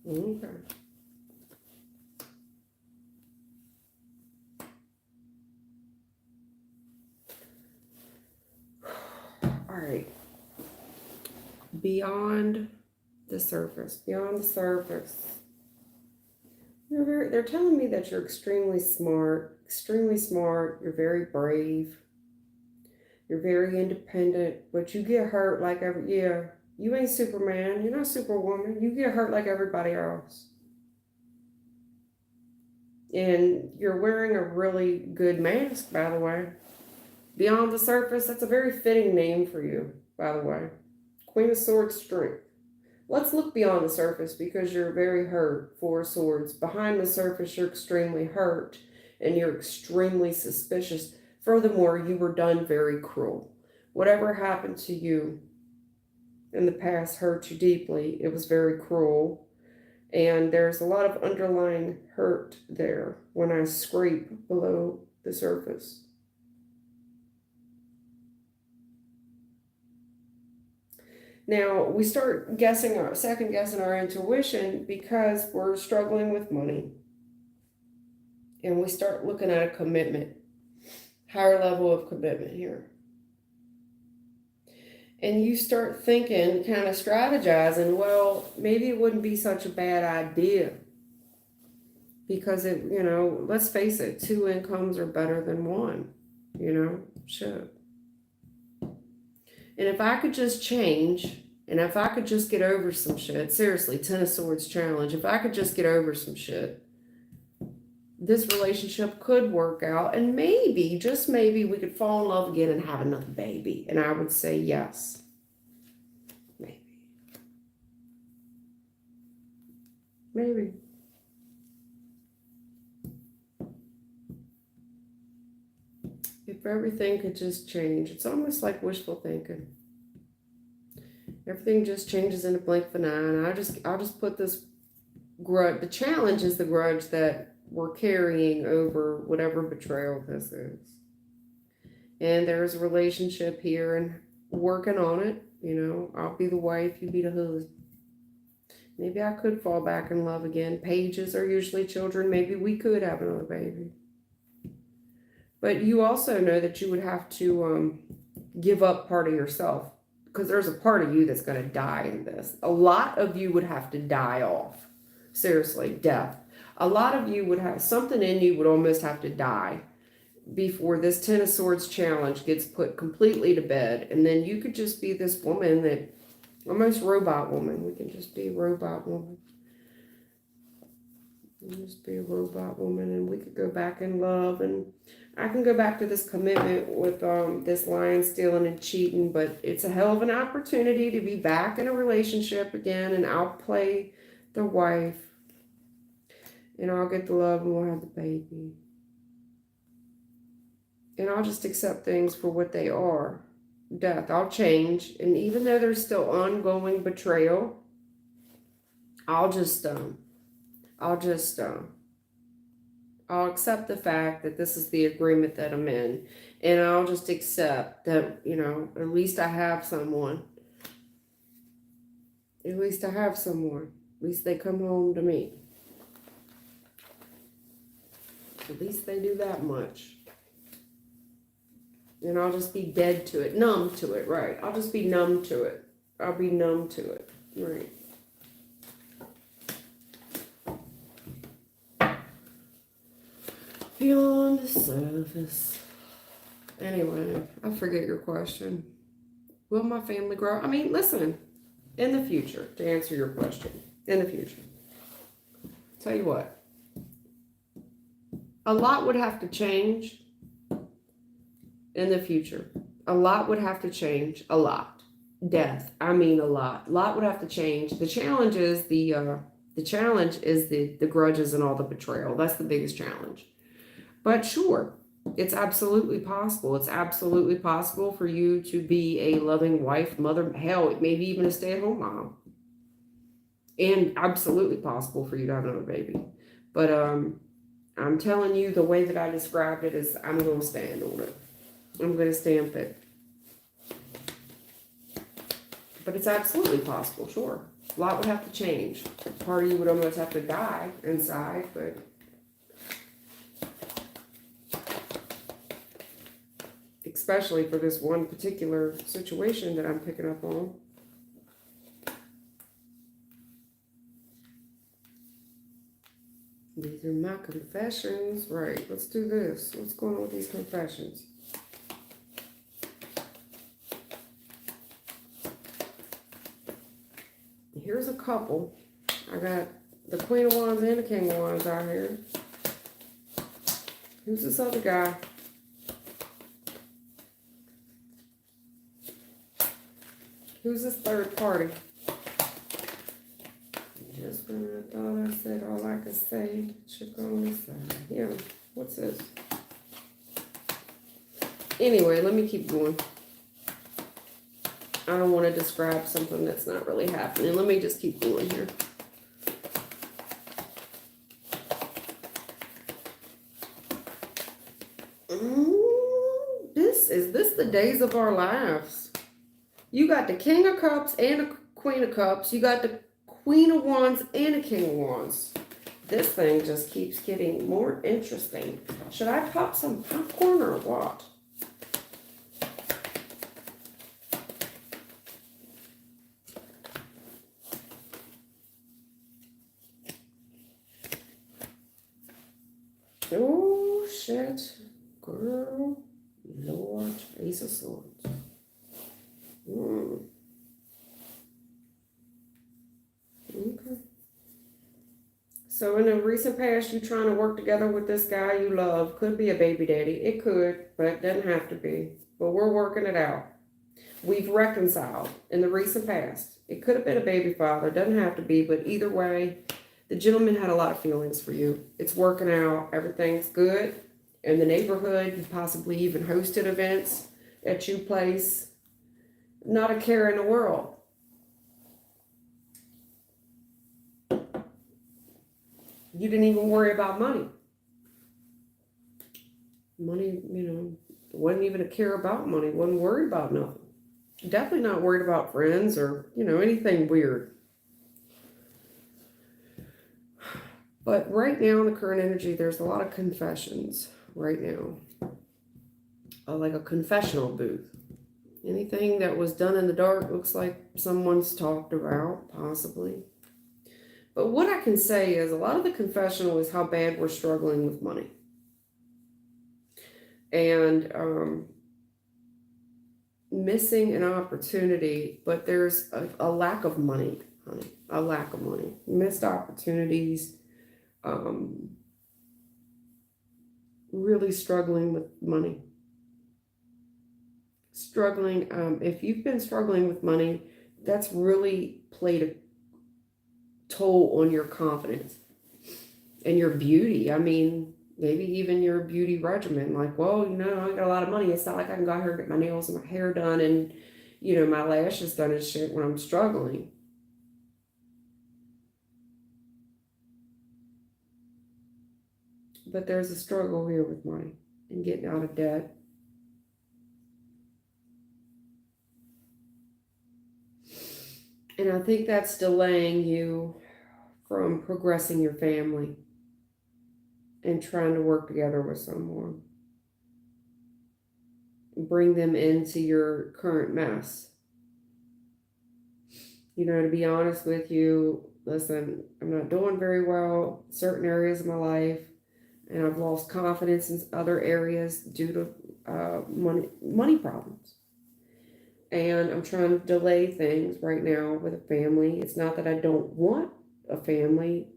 Okay. All right. Beyond the surface. They're telling me that you're extremely smart. You're very brave. You're very independent, but you get hurt like you ain't Superman. You're not Superwoman. You get hurt like everybody else. And you're wearing a really good mask, by the way. Beyond the surface, that's a very fitting name for you, by the way. Queen of Swords, strength. Let's look beyond the surface because you're very hurt, Four of Swords. Behind the surface, you're extremely hurt and you're extremely suspicious. Furthermore, you were done very cruel. Whatever happened to you in the past hurt you deeply. It was very cruel. And there's a lot of underlying hurt there when I scrape below the surface. Now, we start second guessing our intuition because we're struggling with money. And we start looking at a commitment, higher level of commitment here. And you start thinking, kind of strategizing, well, maybe it wouldn't be such a bad idea. Because let's face it, 2 incomes are better than 1, shit. And if I could just change, and if I could just get over some shit, seriously, Ten of Swords challenge, if I could just get over some shit, this relationship could work out, and maybe, just maybe, we could fall in love again and have another baby. And I would say yes. Maybe. Maybe. If everything could just change. It's almost like wishful thinking. Everything just changes in a blink of an eye. And I'll just put this grudge. The challenge is the grudge that we're carrying over whatever betrayal this is. And there's a relationship here and working on it. You know, I'll be the wife, you be the husband. Maybe I could fall back in love again. Pages are usually children. Maybe we could have another baby. But you also know that you would have to give up part of yourself, because there's a part of you that's going to die in this. A lot of you would have to die off. Seriously, death. A lot of you would have, something in you would almost have to die before this Ten of Swords challenge gets put completely to bed. And then you could just be this woman that, almost robot woman. We can just be a robot woman. Just be a robot woman, and we could go back in love, and I can go back to this commitment with this lying, stealing, and cheating, but it's a hell of an opportunity to be back in a relationship again, and I'll play the wife, and I'll get the love, and we'll have the baby. And I'll just accept things for what they are. Death. I'll change, and even though there's still ongoing betrayal, I'll accept the fact that this is the agreement that I'm in. And I'll just accept that, you know, at least I have someone. At least I have someone. At least they come home to me. At least they do that much. And I'll just be dead to it, numb to it, right? I'll just be numb to it. I'll be numb to it, right? Beyond the surface. Anyway, I forget your question. Will my family grow? I mean, listen, in the future, to answer your question, in the future. Tell you what, a lot would have to change in the future. A lot would have to change. A lot. Death. I mean, a lot. A lot would have to change. The challenge is the grudges and all the betrayal. That's the biggest challenge. But sure, it's absolutely possible. It's absolutely possible for you to be a loving wife, mother, hell, maybe even a stay-at-home mom. And absolutely possible for you to have another baby. But I'm telling you, the way that I described it is I'm going to stand on it. I'm going to stamp it. But it's absolutely possible, sure. A lot would have to change. Part of you would almost have to die inside, but especially for this one particular situation that I'm picking up on. These are my confessions. Right, let's do this. What's going on with these confessions? Here's a couple. I got the Queen of Wands and the King of Wands out here. Who's this other guy? Who's this third party? Just when I thought I said all I could say, should go on this side. Yeah, what's this? Anyway, let me keep going. I don't want to describe something that's not really happening. Let me just keep going here. Is this the days of our lives? You got the King of Cups and the Queen of Cups. You got the Queen of Wands and the King of Wands. This thing just keeps getting more interesting. Should I pop some popcorn or what? Oh, shit. Girl. Lord. Ace of Swords. Mm. Okay. So in the recent past, you trying to work together with this guy you love. Could be a baby daddy. It could, but it doesn't have to be. But we're working it out. We've reconciled in the recent past. It could have been a baby father. Doesn't have to be, but either way, the gentleman had a lot of feelings for you. It's working out. Everything's good. In the neighborhood, you possibly even hosted events at your place. Not a care in the world. You didn't even worry about money. Money, wasn't even a care about money. Wasn't worried about nothing. Definitely not worried about friends or, anything weird. But right now in the current energy, there's a lot of confessions right now. Like a confessional booth. Anything that was done in the dark looks like someone's talked about, possibly. But what I can say is a lot of the confessional is how bad we're struggling with money. And missing an opportunity, but there's a lack of money, honey. A lack of money. Missed opportunities. Really struggling with money. Struggling. If you've been struggling with money, that's really played a toll on your confidence and your beauty. I mean, maybe even your beauty regimen. Like, well, I got a lot of money. It's not like I can go out here and get my nails and my hair done and, my lashes done and shit when I'm struggling. But there's a struggle here with money and getting out of debt. And I think that's delaying you from progressing your family and trying to work together with someone. Bring them into your current mess. To be honest with you, listen, I'm not doing very well in certain areas of my life, and I've lost confidence in other areas due to money problems. And I'm trying to delay things right now with a family. It's not that I don't want a family,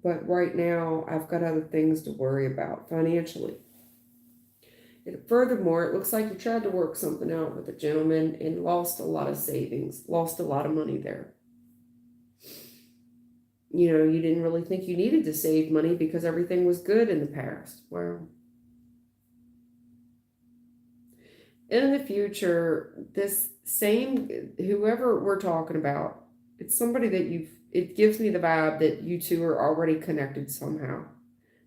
but right now I've got other things to worry about financially. And furthermore, it looks like you tried to work something out with a gentleman and lost a lot of savings, lost a lot of money there. You didn't really think you needed to save money because everything was good in the past. Well, in the future, this same, whoever we're talking about, it's somebody that it gives me the vibe that you two are already connected somehow.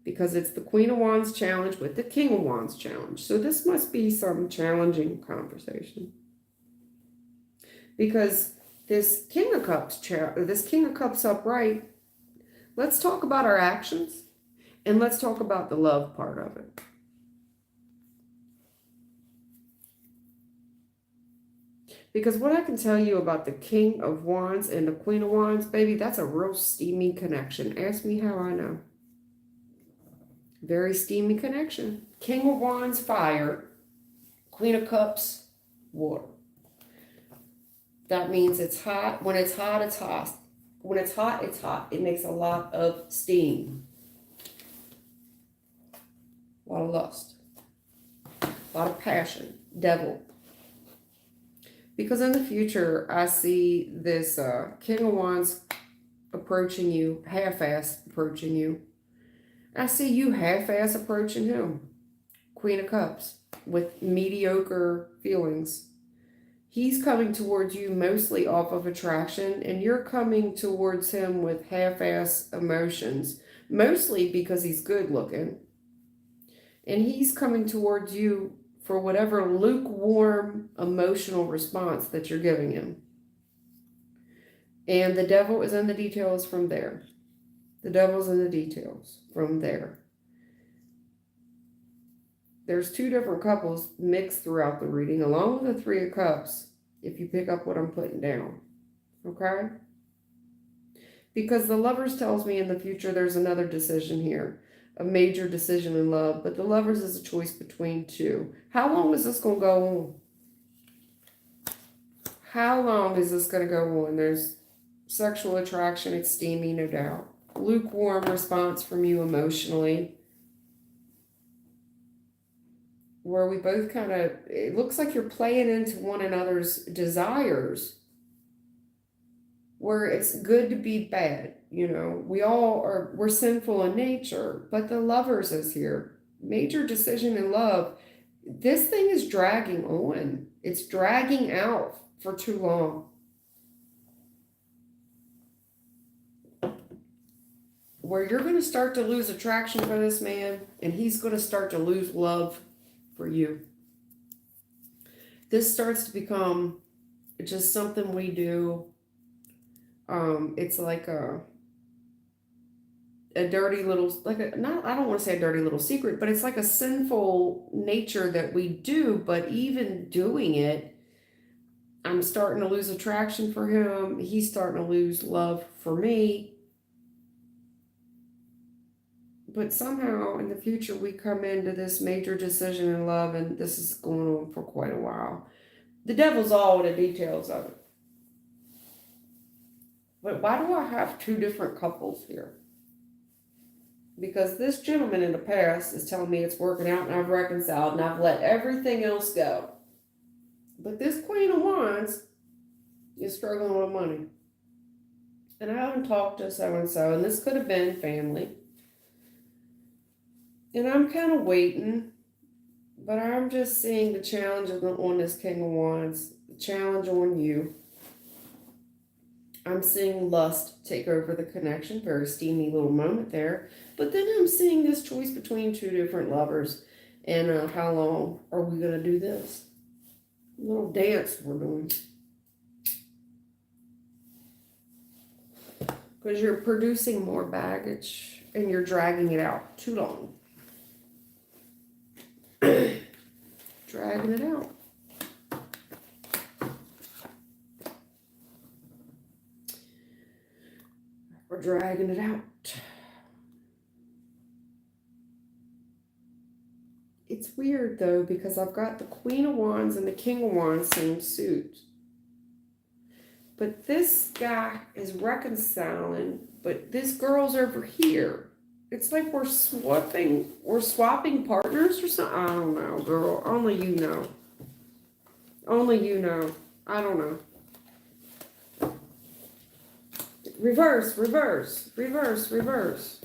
Because it's the Queen of Wands challenge with the King of Wands challenge. So this must be some challenging conversation. Because this King of Cups upright, let's talk about our actions and let's talk about the love part of it. Because what I can tell you about the King of Wands and the Queen of Wands, baby, that's a real steamy connection. Ask me how I know. Very steamy connection. King of Wands, fire. Queen of Cups, water. That means it's hot. When it's hot, it's hot. When it's hot, it's hot. It makes a lot of steam. A lot of lust. A lot of passion. Devil. Because in the future, I see this King of Wands approaching you, half-assed approaching you. I see you half-ass approaching him. Queen of Cups with mediocre feelings. He's coming towards you mostly off of attraction, and you're coming towards him with half-ass emotions, mostly because he's good looking. And he's coming towards you for whatever lukewarm emotional response that you're giving him. And the devil is in the details from there. The devil's in the details from there. There's two different couples mixed throughout the reading, along with the Three of Cups, if you pick up what I'm putting down. Okay? Because the Lovers tells me in the future there's another decision here. A major decision in love. But the Lovers is a choice between two. How long is this going to go on? How long is this going to go on? There's sexual attraction. It's steamy, no doubt. Lukewarm response from you emotionally. Where we both kind of, it looks like you're playing into one another's desires. Where it's good to be bad. You know, we're sinful in nature, but the lovers is here. Major decision in love. This thing is dragging on. It's dragging out for too long. Where you're going to start to lose attraction for this man, and he's going to start to lose love for you. This starts to become just something we do. It's like a dirty little, I don't want to say a dirty little secret, but it's like a sinful nature that we do. But even doing it, I'm starting to lose attraction for him. He's starting to lose love for me. But somehow in the future, we come into this major decision in love, and this is going on for quite a while. The devil's all in the details of it. But why do I have two different couples here? Because this gentleman in the past is telling me it's working out and I've reconciled and I've let everything else go. But this Queen of Wands is struggling with money. And I haven't talked to so-and-so, and this could have been family. And I'm kind of waiting, but I'm just seeing the challenge on this King of Wands, the challenge on you. I'm seeing lust take over the connection, very steamy little moment there. But then I'm seeing this choice between two different lovers. And how long are we going to do this? Little dance we're doing. Because you're producing more baggage and you're dragging it out too long. Dragging it out. We're dragging it out. It's weird though, because I've got the Queen of Wands and the King of Wands same suit. But this guy is reconciling, but this girl's over here. It's like we're swapping partners or something. I don't know, girl. Only you know. Only you know. I don't know. Reverse, reverse, reverse, reverse.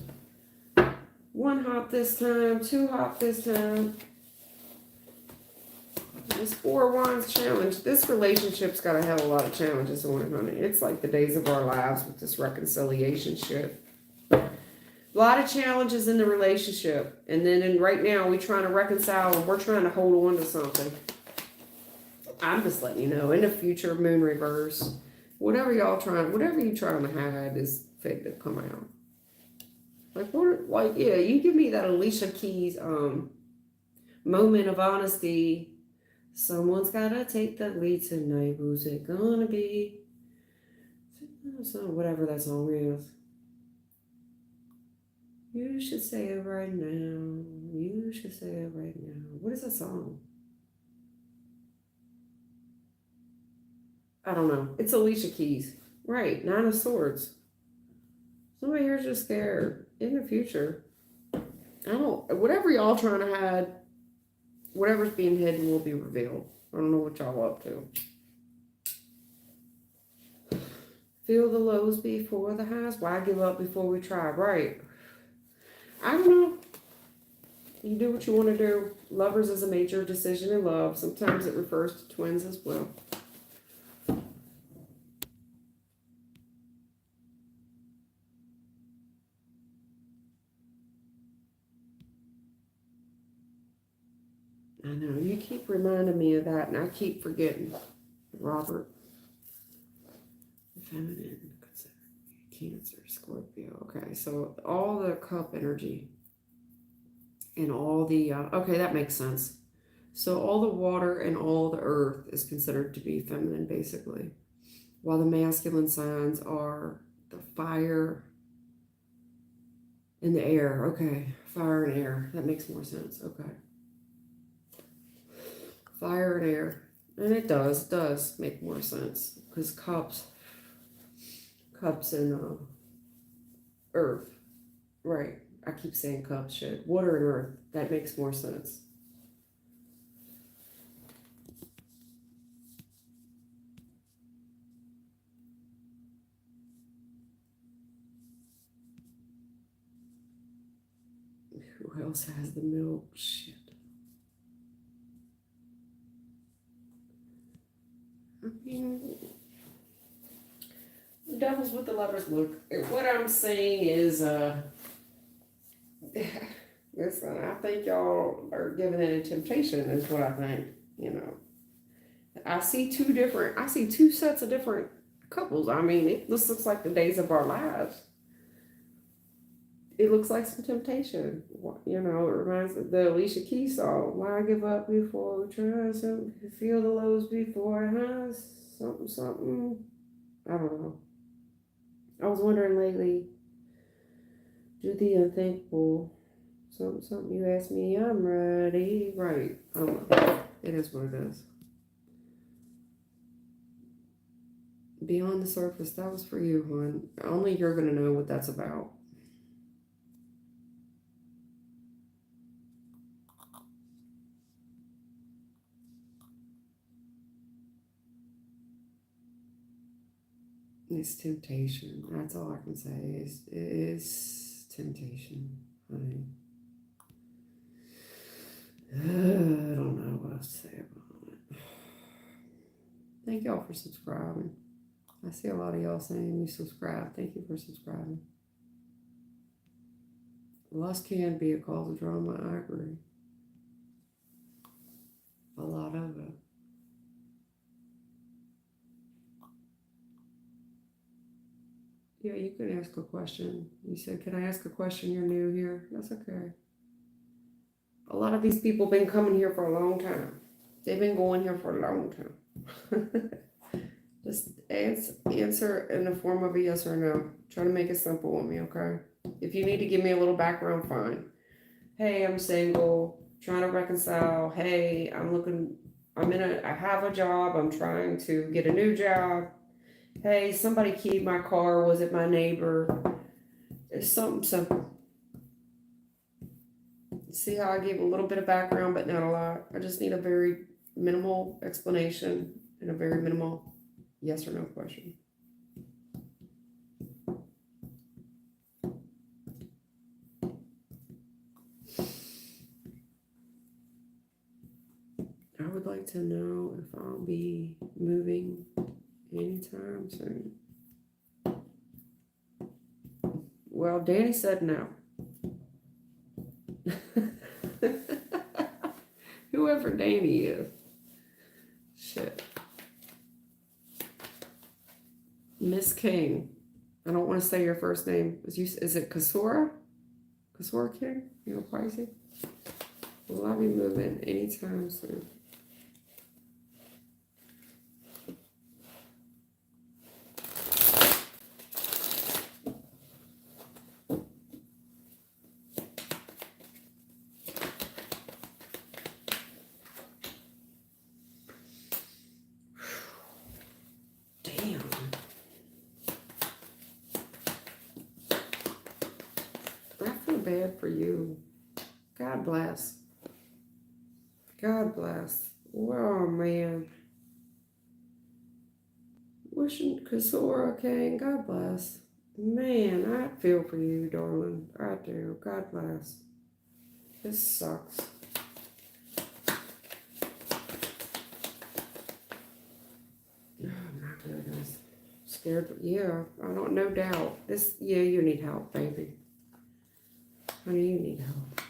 One hop this time, two hop this time. This Four of Wands challenge. This relationship's got to have a lot of challenges on it, honey. It's like the days of our lives with this reconciliation shit. A lot of challenges in the relationship. And then right now we're trying to reconcile and we're trying to hold on to something. I'm just letting you know, in the future, moon reverse. Whatever you're trying to hide is fit to come out. Yeah, you give me that Alicia Keys moment of honesty. Someone's gotta take the lead tonight. Who's it gonna be? So whatever that song is. You should say it right now. You should say it right now. What is that song? I don't know. It's Alicia Keys. Right, Nine of Swords. Somebody here's just scared. In the future, whatever y'all trying to hide, whatever's being hidden will be revealed. I don't know what y'all up to. Feel the lows before the highs. Why give up before we try? Right. I don't know. You do what you want to do. Lovers is a major decision in love. Sometimes it refers to twins as well. I know, you keep reminding me of that, and I keep forgetting. Robert. Feminine, Cancer, Scorpio. Okay, so all the cup energy and all the, okay, that makes sense. So all the water and all the earth is considered to be feminine, basically. While the masculine signs are the fire and the air. Okay, fire and air. That makes more sense. Okay. Fire and air. And it does make more sense. Because cups and earth. Right. I keep saying cups, shit. Water and earth. That makes more sense. Who else has the milk? Shit. I mean, the devil's with the lovers. Look, what I'm saying is, listen, I think y'all are giving in a temptation, is what I think. You know, I see two sets of different couples. I mean, this looks like the days of our lives. It looks like some temptation. You know, it reminds me of the Alicia Keys song. Why give up before we try something? Feel the lows before it has something. I don't know. I was wondering lately, do the unthinkable. Something you asked me, I'm ready. Right. I don't know. It is what it is. Beyond the surface, that was for you, hon. Only you're going to know what that's about. It's temptation. That's all I can say. It is temptation, honey. I don't know what else to say about it. Thank y'all for subscribing. I see a lot of y'all saying you subscribe. Thank you for subscribing. Lust can be a cause of drama. I agree. A lot of it. Yeah, you can ask a question. You said, can I ask a question? You're new here. That's okay. A lot of these people been coming here for a long time. They've been going here for a long time. Just answer in the form of a yes or no. Try to make it simple with me, okay? If you need to give me a little background, fine. Hey, I'm single, trying to reconcile. Hey, I have a job. I'm trying to get a new job. Hey, somebody keyed my car. Was it my neighbor? It's something simple. See how I gave a little bit of background, but not a lot. I just need a very minimal explanation and a very minimal yes or no question. I would like to know if I'll be moving anytime soon. Well, Danny said no. Whoever Danny is. Shit. Miss King. I don't want to say your first name. Is it Kasora? Kasora King? You know, pricey? Will I be moving anytime soon? Bad for you. God bless. God bless. Oh man. Wishing Kasora King. God bless. Man, I feel for you, darling. I do. God bless. This sucks. Oh my goodness. Scared. Yeah, I don't, no doubt. Yeah, you need help, baby. Honey, you need help.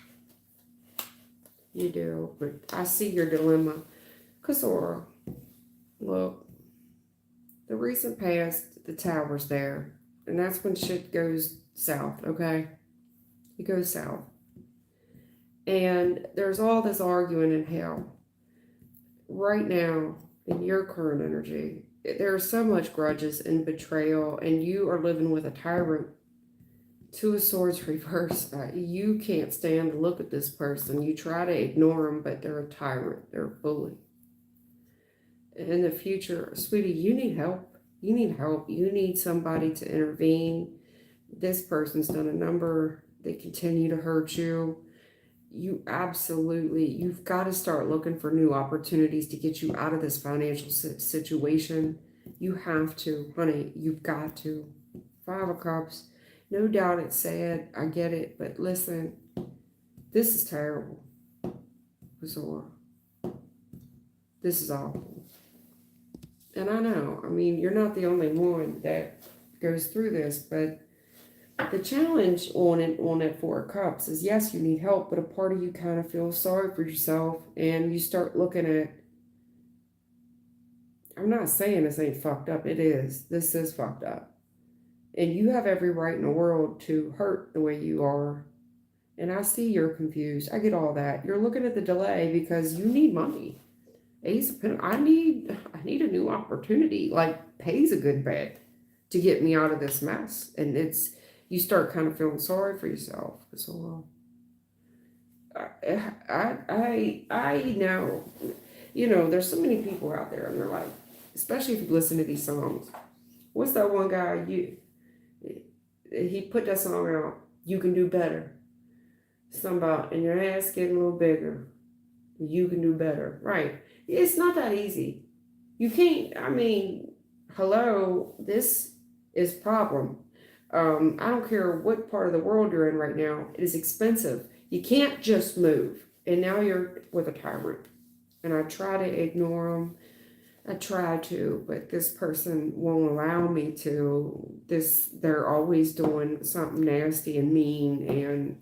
You do, but I see your dilemma. Kasora, look, the recent past, the tower's there, and that's when shit goes south, okay? It goes south. And there's all this arguing in hell. Right now, in your current energy, there are so much grudges and betrayal, and you are living with a tyrant. Two of Swords reverse. You can't stand to look at this person. You try to ignore them, but they're a tyrant. They're a bully. in the future, sweetie, you need help. You need help. You need somebody to intervene. This person's done a number. They continue to hurt you. You've got to start looking for new opportunities to get you out of this financial situation. You have to, honey, you've got to. Five of Cups. No doubt it's sad. I get it. But listen, this is terrible. This is awful. And I know, I mean, you're not the only one that goes through this, but the challenge on that Four of Cups is, yes, you need help, but a part of you kind of feels sorry for yourself, and you start looking at, I'm not saying this ain't fucked up, it is. This is fucked up. And you have every right in the world to hurt the way you are. And I see you're confused. I get all that. You're looking at the delay because you need money. I need a new opportunity. Like, pay's a good bet to get me out of this mess. And you start kind of feeling sorry for yourself. So I know, there's so many people out there, and they're like, especially if you listen to these songs. What's that one guy? He put that song out. You can do better. Something about, and your ass getting a little bigger. You can do better, right? It's not that easy. You can't. I mean, hello. This is problem. I don't care what part of the world you're in right now. It is expensive. You can't just move. And now you're with a tyrant. And I try to ignore them. I try to, but this person won't allow me to. They're always doing something nasty and mean, and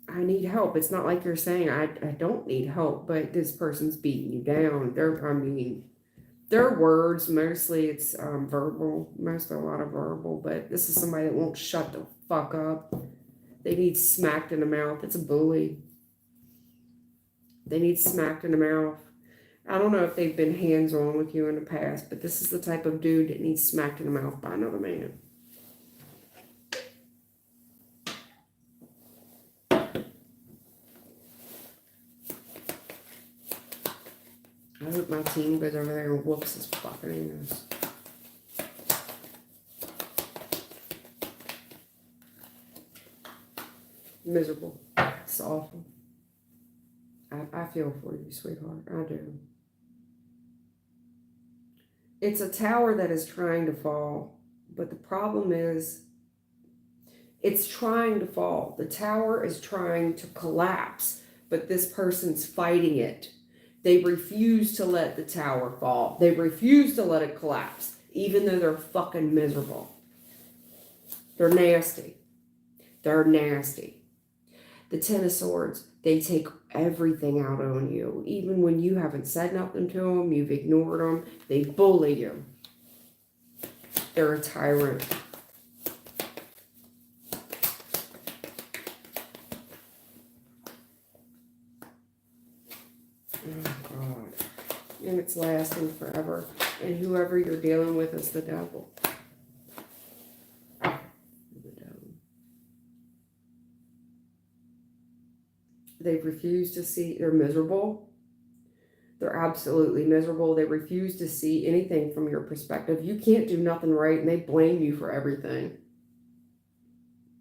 I need help. It's not like you're saying I don't need help, but this person's beating you down. Their words, mostly it's verbal, a lot of verbal, but this is somebody that won't shut the fuck up. They need smacked in the mouth. It's a bully. They need smacked in the mouth. I don't know if they've been hands-on with you in the past, but this is the type of dude that needs smacked in the mouth by another man. I hope my team goes over there and whoops his fucking ass. Miserable. It's awful. I feel for you, sweetheart. I do. It's a tower that is trying to fall, but the problem is it's trying to fall. The tower is trying to collapse, but this person's fighting it. They refuse to let the tower fall. They refuse to let it collapse, even though they're fucking miserable. They're nasty. They're nasty. The Ten of Swords, they take everything out on you. Even when you haven't said nothing to them, you've ignored them, they bully you. They're a tyrant. Oh, God. And it's lasting forever. And whoever you're dealing with is the devil. They've refused to see, they're miserable. They're absolutely miserable. They refuse to see anything from your perspective. You can't do nothing right, and they blame you for everything.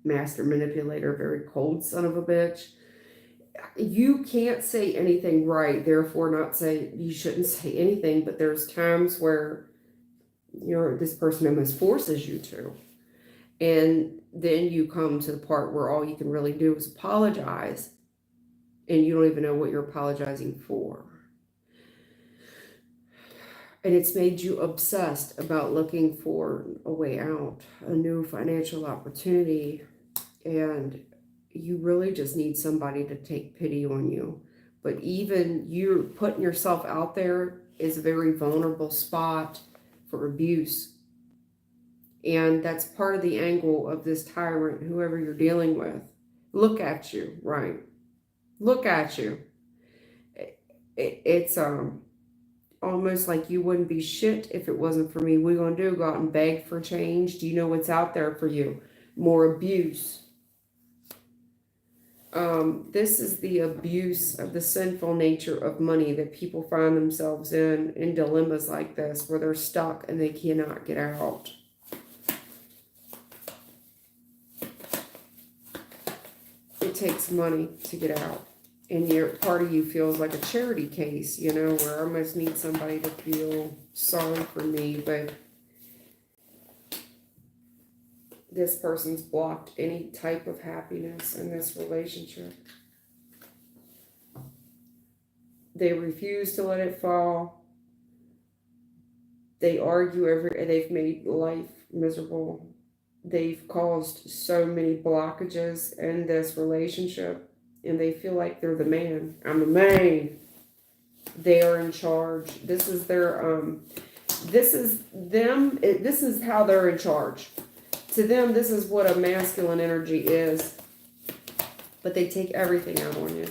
Master manipulator, very cold son of a bitch. You can't say anything right, therefore not say, you shouldn't say anything, but there's times where this person almost forces you to. And then you come to the part where all you can really do is apologize. And you don't even know what you're apologizing for. And it's made you obsessed about looking for a way out, a new financial opportunity. And you really just need somebody to take pity on you. But even you putting yourself out there is a very vulnerable spot for abuse. And that's part of the angle of this tyrant, whoever you're dealing with. Look at you, right? Look at you. It's almost like you wouldn't be shit if it wasn't for me. What are you going to do? Go out and beg for change? Do you know what's out there for you? More abuse. This is the abuse of the sinful nature of money that people find themselves in dilemmas like this, where they're stuck and they cannot get out. It takes money to get out. And part of you feels like a charity case, you know, where I almost need somebody to feel sorry for me, but this person's blocked any type of happiness in this relationship. They refuse to let it fall. They argue they've made life miserable. They've caused so many blockages in this relationship, and they feel like they're the man. I'm the man. They are in charge. This is their, this is them. This is how they're in charge. To them, this is what a masculine energy is. But they take everything out on you.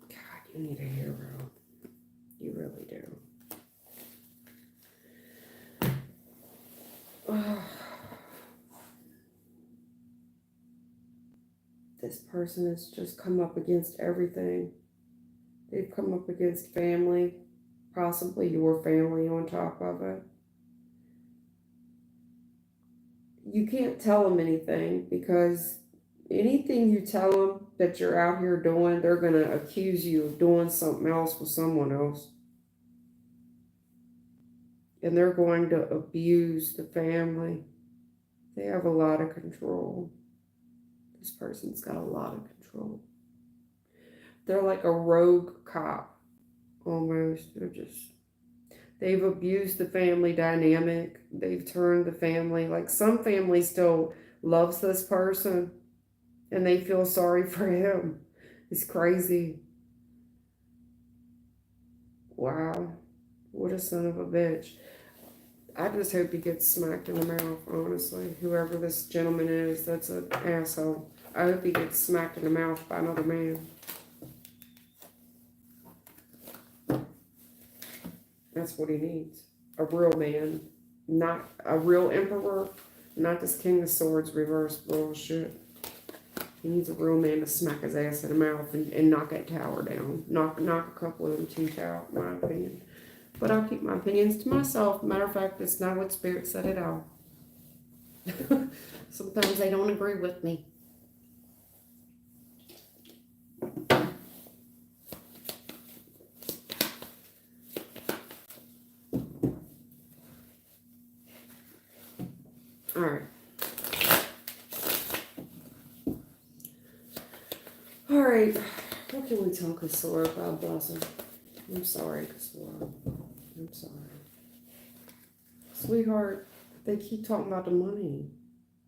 God, you need a hero. You really do. This person has just come up against everything. They've come up against family, possibly your family on top of it. You can't tell them anything, because anything you tell them that you're out here doing, they're going to accuse you of doing something else with someone else. And they're going to abuse the family. They have a lot of control. This person's got a lot of control. They're like a rogue cop, almost. They've abused the family dynamic. They've turned the family, like some family still loves this person and they feel sorry for him. It's crazy. Wow. What a son of a bitch. I just hope he gets smacked in the mouth, honestly. Whoever this gentleman is, that's an asshole. I hope he gets smacked in the mouth by another man. That's what he needs. A real man. Not a real emperor. Not this King of Swords reverse bullshit. He needs a real man to smack his ass in the mouth and knock that tower down. Knock a couple of them teeth out, in my opinion. But I'll keep my opinions to myself. Matter of fact, that's not what Spirit said at all. Sometimes they don't agree with me. All right. All right. What can we tell Kasora? God bless him. I'm sorry, Kasora. I'm sorry. Sweetheart, they keep talking about the money.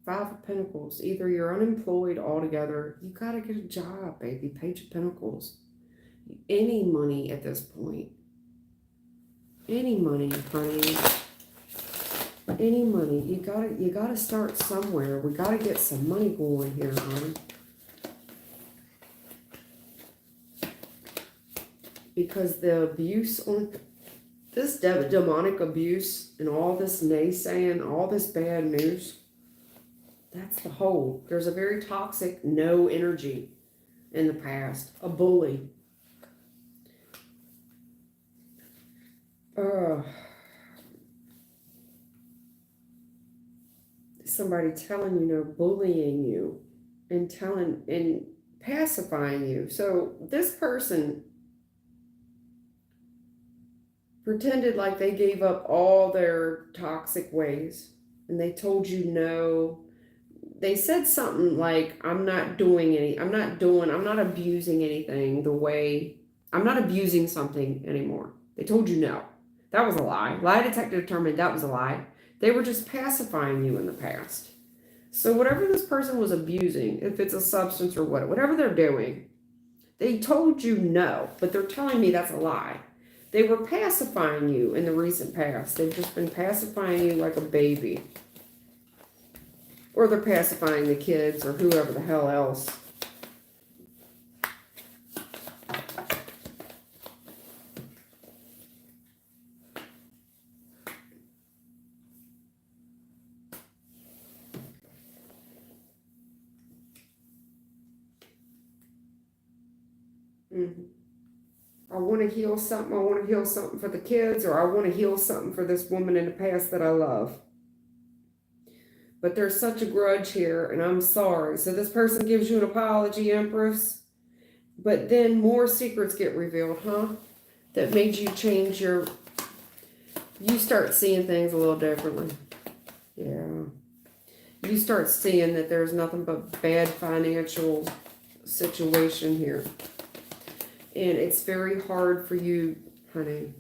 5 of Pentacles. Either you're unemployed altogether. You got to get a job, baby. Page of Pentacles. Any money at this point. Any money, honey. Any money. You gotta start somewhere. We gotta get some money going here, hon. Because the abuse on this demonic abuse and all this naysaying, all this bad news, that's the whole. There's a very toxic no energy in the past. A bully. Somebody telling you no, bullying you and pacifying you. So this person pretended like they gave up all their toxic ways and they told you no. They said something like, I'm not abusing anything I'm not abusing something anymore. They told you no. That was a lie. Lie detector determined that was a lie. They were just pacifying you in the past. So whatever this person was abusing, if it's a substance or whatever they're doing, they told you no, but they're telling me that's a lie. They were pacifying you in the recent past. They've just been pacifying you like a baby. Or they're pacifying the kids or whoever the hell else. Mhm. I want to heal something. I want to heal something for the kids, or I want to heal something for this woman in the past that I love. But there's such a grudge here, and I'm sorry. So this person gives you an apology, Empress, but then more secrets get revealed, huh? That made you change your. You start seeing things a little differently. Yeah. You start seeing that there's nothing but bad financial situation here. And it's very hard for you, honey.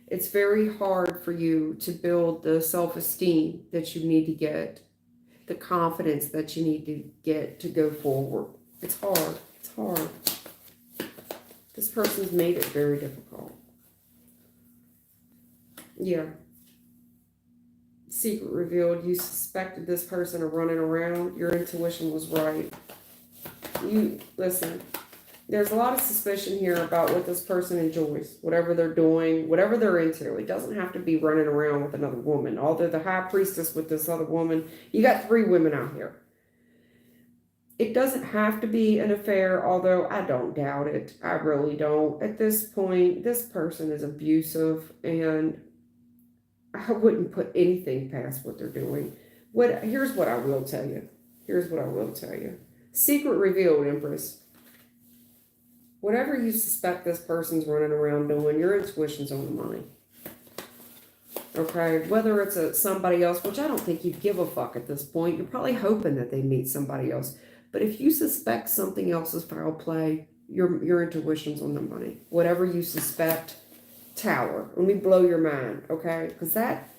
It's very hard for you to build the self-esteem that you need to get, the confidence that you need to get to go forward. It's hard. It's hard. This person's made it very difficult. Yeah. Secret revealed. You suspected this person of running around. Your intuition was right. You, listen. There's a lot of suspicion here about what this person enjoys, whatever they're doing, whatever they're into. It doesn't have to be running around with another woman. Although the high priestess with this other woman, you got 3 women out here. It doesn't have to be an affair, although I don't doubt it. I really don't. At this point, this person is abusive, and I wouldn't put anything past what they're doing. Here's what I will tell you. Here's what I will tell you. Secret revealed, Empress. Whatever you suspect this person's running around doing, your intuition's on the money. Okay? Whether it's somebody else, which I don't think you give a fuck at this point. You're probably hoping that they meet somebody else. But if you suspect something else is foul play, your intuition's on the money. Whatever you suspect, tower. Let me blow your mind, okay? Because that,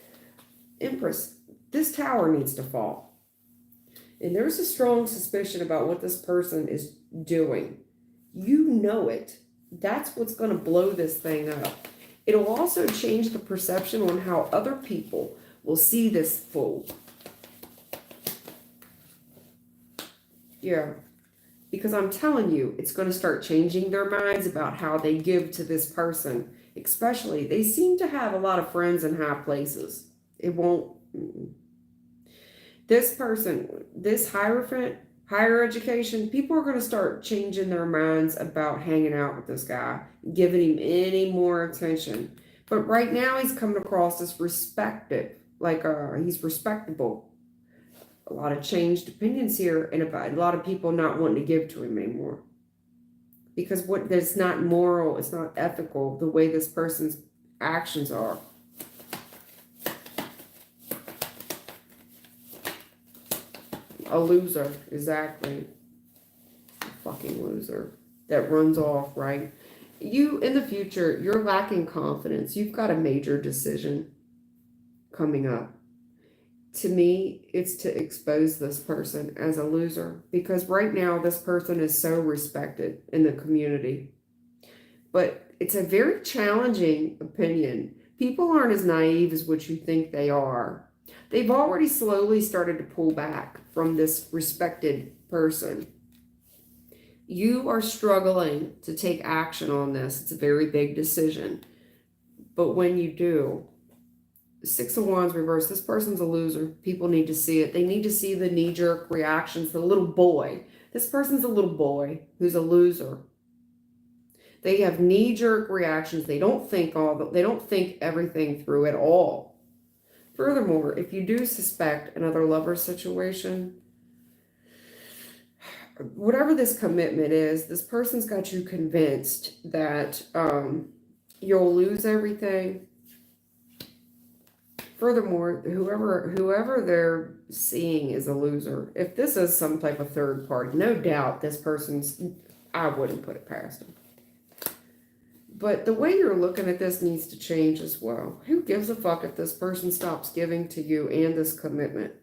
Empress, this tower needs to fall. And there's a strong suspicion about what this person is doing. You know it. That's what's going to blow this thing up. It'll also change the perception on how other people will see this fool. Yeah. Because I'm telling you, it's going to start changing their minds about how they give to this person. Especially, they seem to have a lot of friends in high places. It won't. This person, this Hierophant, higher education, people are going to start changing their minds about hanging out with this guy, giving him any more attention. But right now he's coming across as respected, like he's respectable. A lot of changed opinions here, and about a lot of people not wanting to give to him anymore. Because it's not moral, it's not ethical, the way this person's actions are. A loser, exactly. A fucking loser that runs off, right? You, in the future, you're lacking confidence. You've got a major decision coming up. To me, it's to expose this person as a loser, because right now this person is so respected in the community. But it's a very challenging opinion. People aren't as naive as what you think they are. They've already slowly started to pull back from this respected person. You are struggling to take action on this. It's a very big decision. But when you do, 6 of Wands reversed, this person's a loser. People need to see it. They need to see the knee-jerk reactions. The little boy. This person's a little boy who's a loser. They have knee-jerk reactions. They don't think everything through at all. Furthermore, if you do suspect another lover situation, whatever this commitment is, this person's got you convinced that you'll lose everything. Furthermore, whoever they're seeing is a loser. If this is some type of third party, no doubt this person's, I wouldn't put it past them. But the way you're looking at this needs to change as well. Who gives a fuck if this person stops giving to you and this commitment?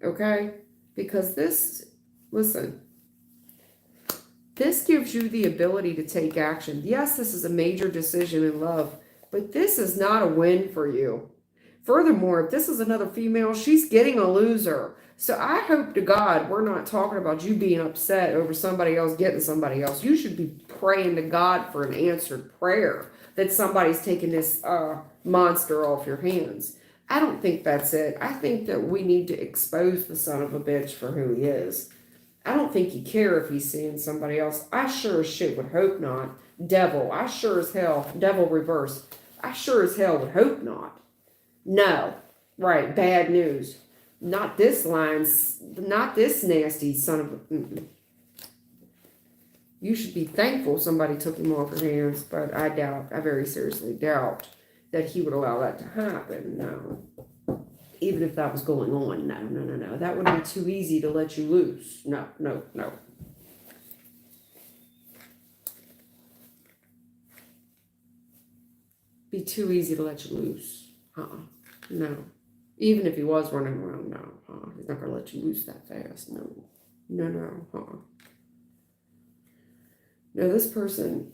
Okay? Because this, listen, this gives you the ability to take action. Yes, this is a major decision in love, but this is not a win for you. Furthermore, if this is another female, she's getting a loser. So I hope to God we're not talking about you being upset over somebody else getting somebody else. You should be praying to God for an answered prayer that somebody's taking this monster off your hands. I don't think that's it. I think that we need to expose the son of a bitch for who he is. I don't think you care if he's seeing somebody else. I sure as shit would hope not. Devil, I sure as hell, devil reverse. I sure as hell would hope not. No. Right, bad news. Not this lines, not this nasty son of a... You should be thankful somebody took him off your hands, but I very seriously doubt that he would allow that to happen. No. Even if that was going on, no. That would be too easy to let you loose. No. Be too easy to let you loose. No. Even if he was running around, no. He's not going to let you loose that fast. No. No, this person,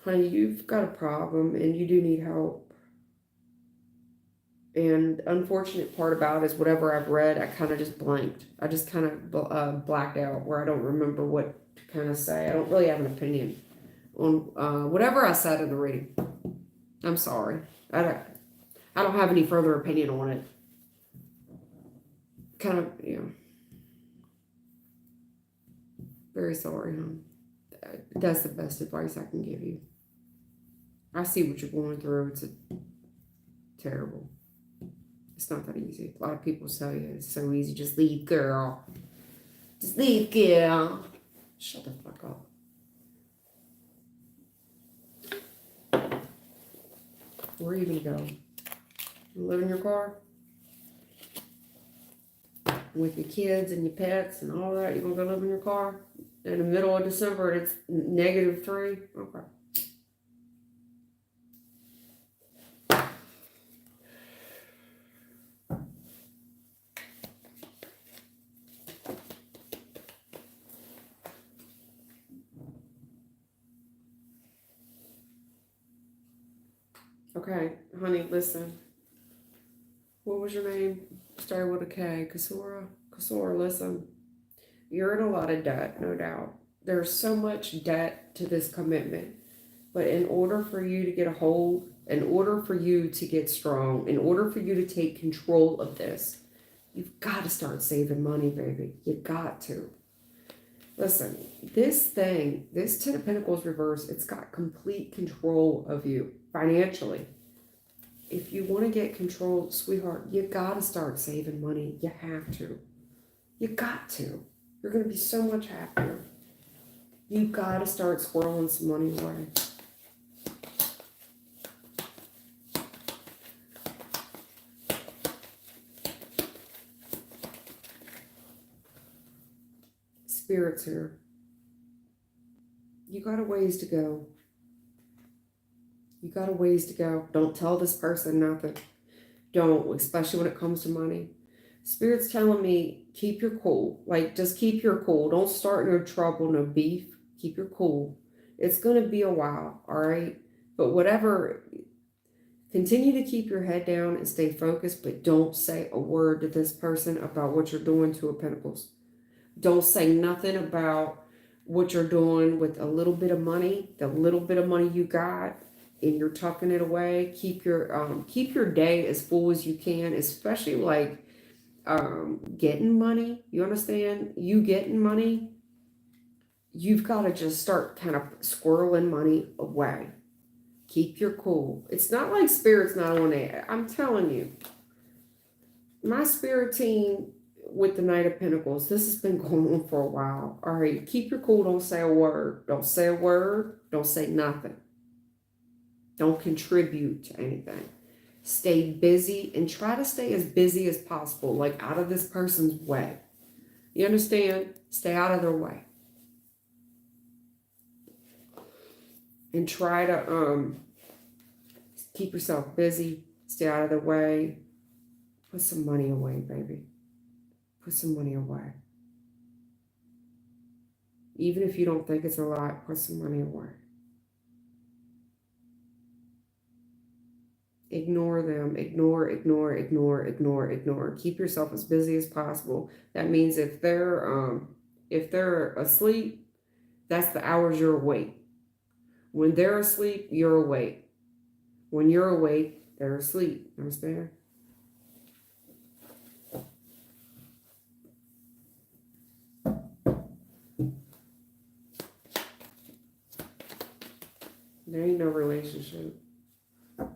honey, you've got a problem and you do need help. And the unfortunate part about it is whatever I've read, I kind of just blanked. I just kind of blacked out where I don't remember what to kind of say. I don't really have an opinion on whatever I said in the reading. I'm sorry. I don't have any further opinion on it. Kind of, very sorry, hon. That's the best advice I can give you. I see what you're going through. It's terrible. It's not that easy. A lot of people tell you it's so easy. Just leave, girl. Just leave, girl. Shut the fuck up. Where are you gonna go? You live in your car? With your kids and your pets and all that? You gonna go live in your car? In the middle of December and it's -3? Okay. Okay, honey, listen. What was your name? Started with a K. Kasura, listen. You're in a lot of debt, no doubt. There's so much debt to this commitment. But in order for you to get a hold, in order for you to get strong, in order for you to take control of this, you've got to start saving money, baby. You've got to. Listen, this Ten of Pentacles reverse, it's got complete control of you financially. If you want to get control, sweetheart, you got to start saving money. You have to. You got to. You're going to be so much happier. You got to start squirreling some money away. Spirits here. You got a ways to go. You got a ways to go. Don't tell this person nothing. Don't, especially when it comes to money. Spirit's telling me, keep your cool. Like, just keep your cool. Don't start no trouble, no beef. Keep your cool. It's going to be a while, all right? But whatever, continue to keep your head down and stay focused, but don't say a word to this person about what you're doing to a Pentacles. Don't say nothing about what you're doing with a little bit of money, the little bit of money you got, and you're tucking it away. Keep your day as full as you can, especially like getting money. You understand? You getting money, you've got to just start kind of squirreling money away. Keep your cool. It's not like Spirit's not on it. I'm telling you, my spirit team with the Knight of Pentacles, this has been going on for a while. All right, keep your cool. Don't say a word. Don't say a word. Don't say nothing. Don't contribute to anything. Stay busy and try to stay as busy as possible, like out of this person's way. You understand? Stay out of their way. And try to keep yourself busy. Stay out of their way. Put some money away, baby. Put some money away. Even if you don't think it's a lot, put some money away. Ignore them. Ignore. Keep yourself as busy as possible. That means if they're asleep, that's the hours you're awake. When they're asleep, you're awake. When you're awake, they're asleep. Understand? There ain't no relationship.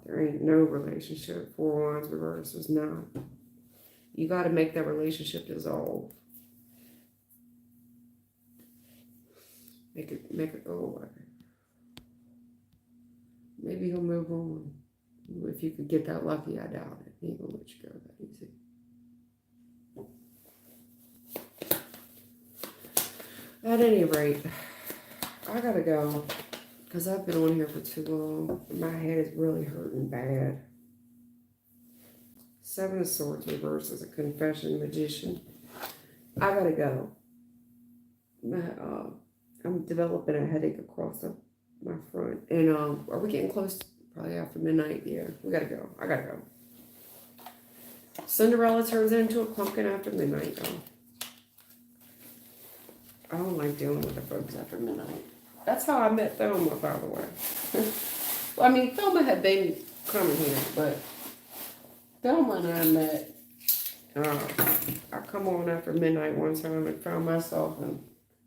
There ain't no relationship. Four of Wands reverse is not. You got to make that relationship dissolve. Make it go away. Maybe he'll move on. If you could get that lucky, I doubt it. He ain't gonna let you go that easy. At any rate, I gotta go because I've been on here for too long. My head is really hurting bad. Seven of Swords reverse is a confession magician. I gotta go. I'm developing a headache across my front. And are we getting close? Probably after midnight. Yeah, we gotta go. I gotta go. Cinderella turns into a pumpkin after midnight. I don't like dealing with the folks after midnight. That's how I met Thelma, by the way. Well, I mean, Thelma had been coming here, but Thelma and I met. I come on after midnight one time and found myself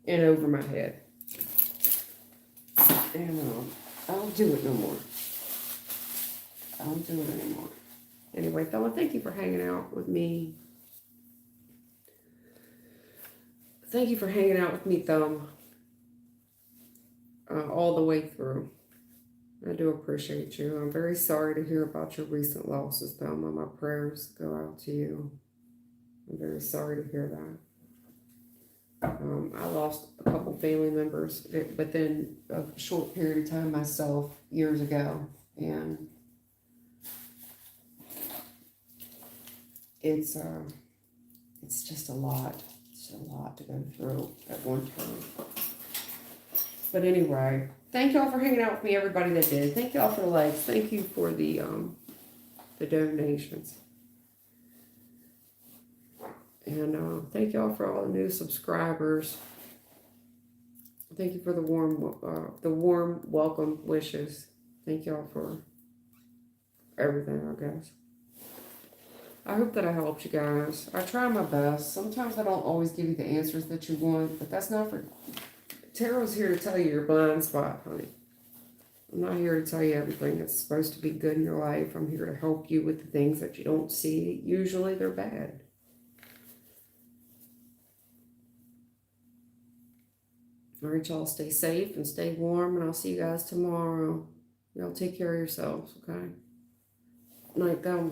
in over my head. And I don't do it no more. I don't do it anymore. Anyway, Thelma, thank you for hanging out with me. Thank you for hanging out with me, Thelma. All the way through. I do appreciate you. I'm very sorry to hear about your recent losses, Thelma. My prayers go out to you. I'm very sorry to hear that. I lost a couple family members within a short period of time myself years ago. And it's just a lot. It's a lot to go through at one time. But anyway, thank y'all for hanging out with me, everybody that did. Thank y'all for the likes. Thank you for the donations. And thank y'all for all the new subscribers. Thank you for the warm welcome wishes. Thank y'all for everything, I guess. I hope that I helped you guys. I try my best. Sometimes I don't always give you the answers that you want, but that's not for... Tarot's here to tell you your blind spot, honey. I'm not here to tell you everything that's supposed to be good in your life. I'm here to help you with the things that you don't see. Usually they're bad. All right, y'all, stay safe and stay warm, and I'll see you guys tomorrow. Y'all take care of yourselves, okay? Night, Thelma.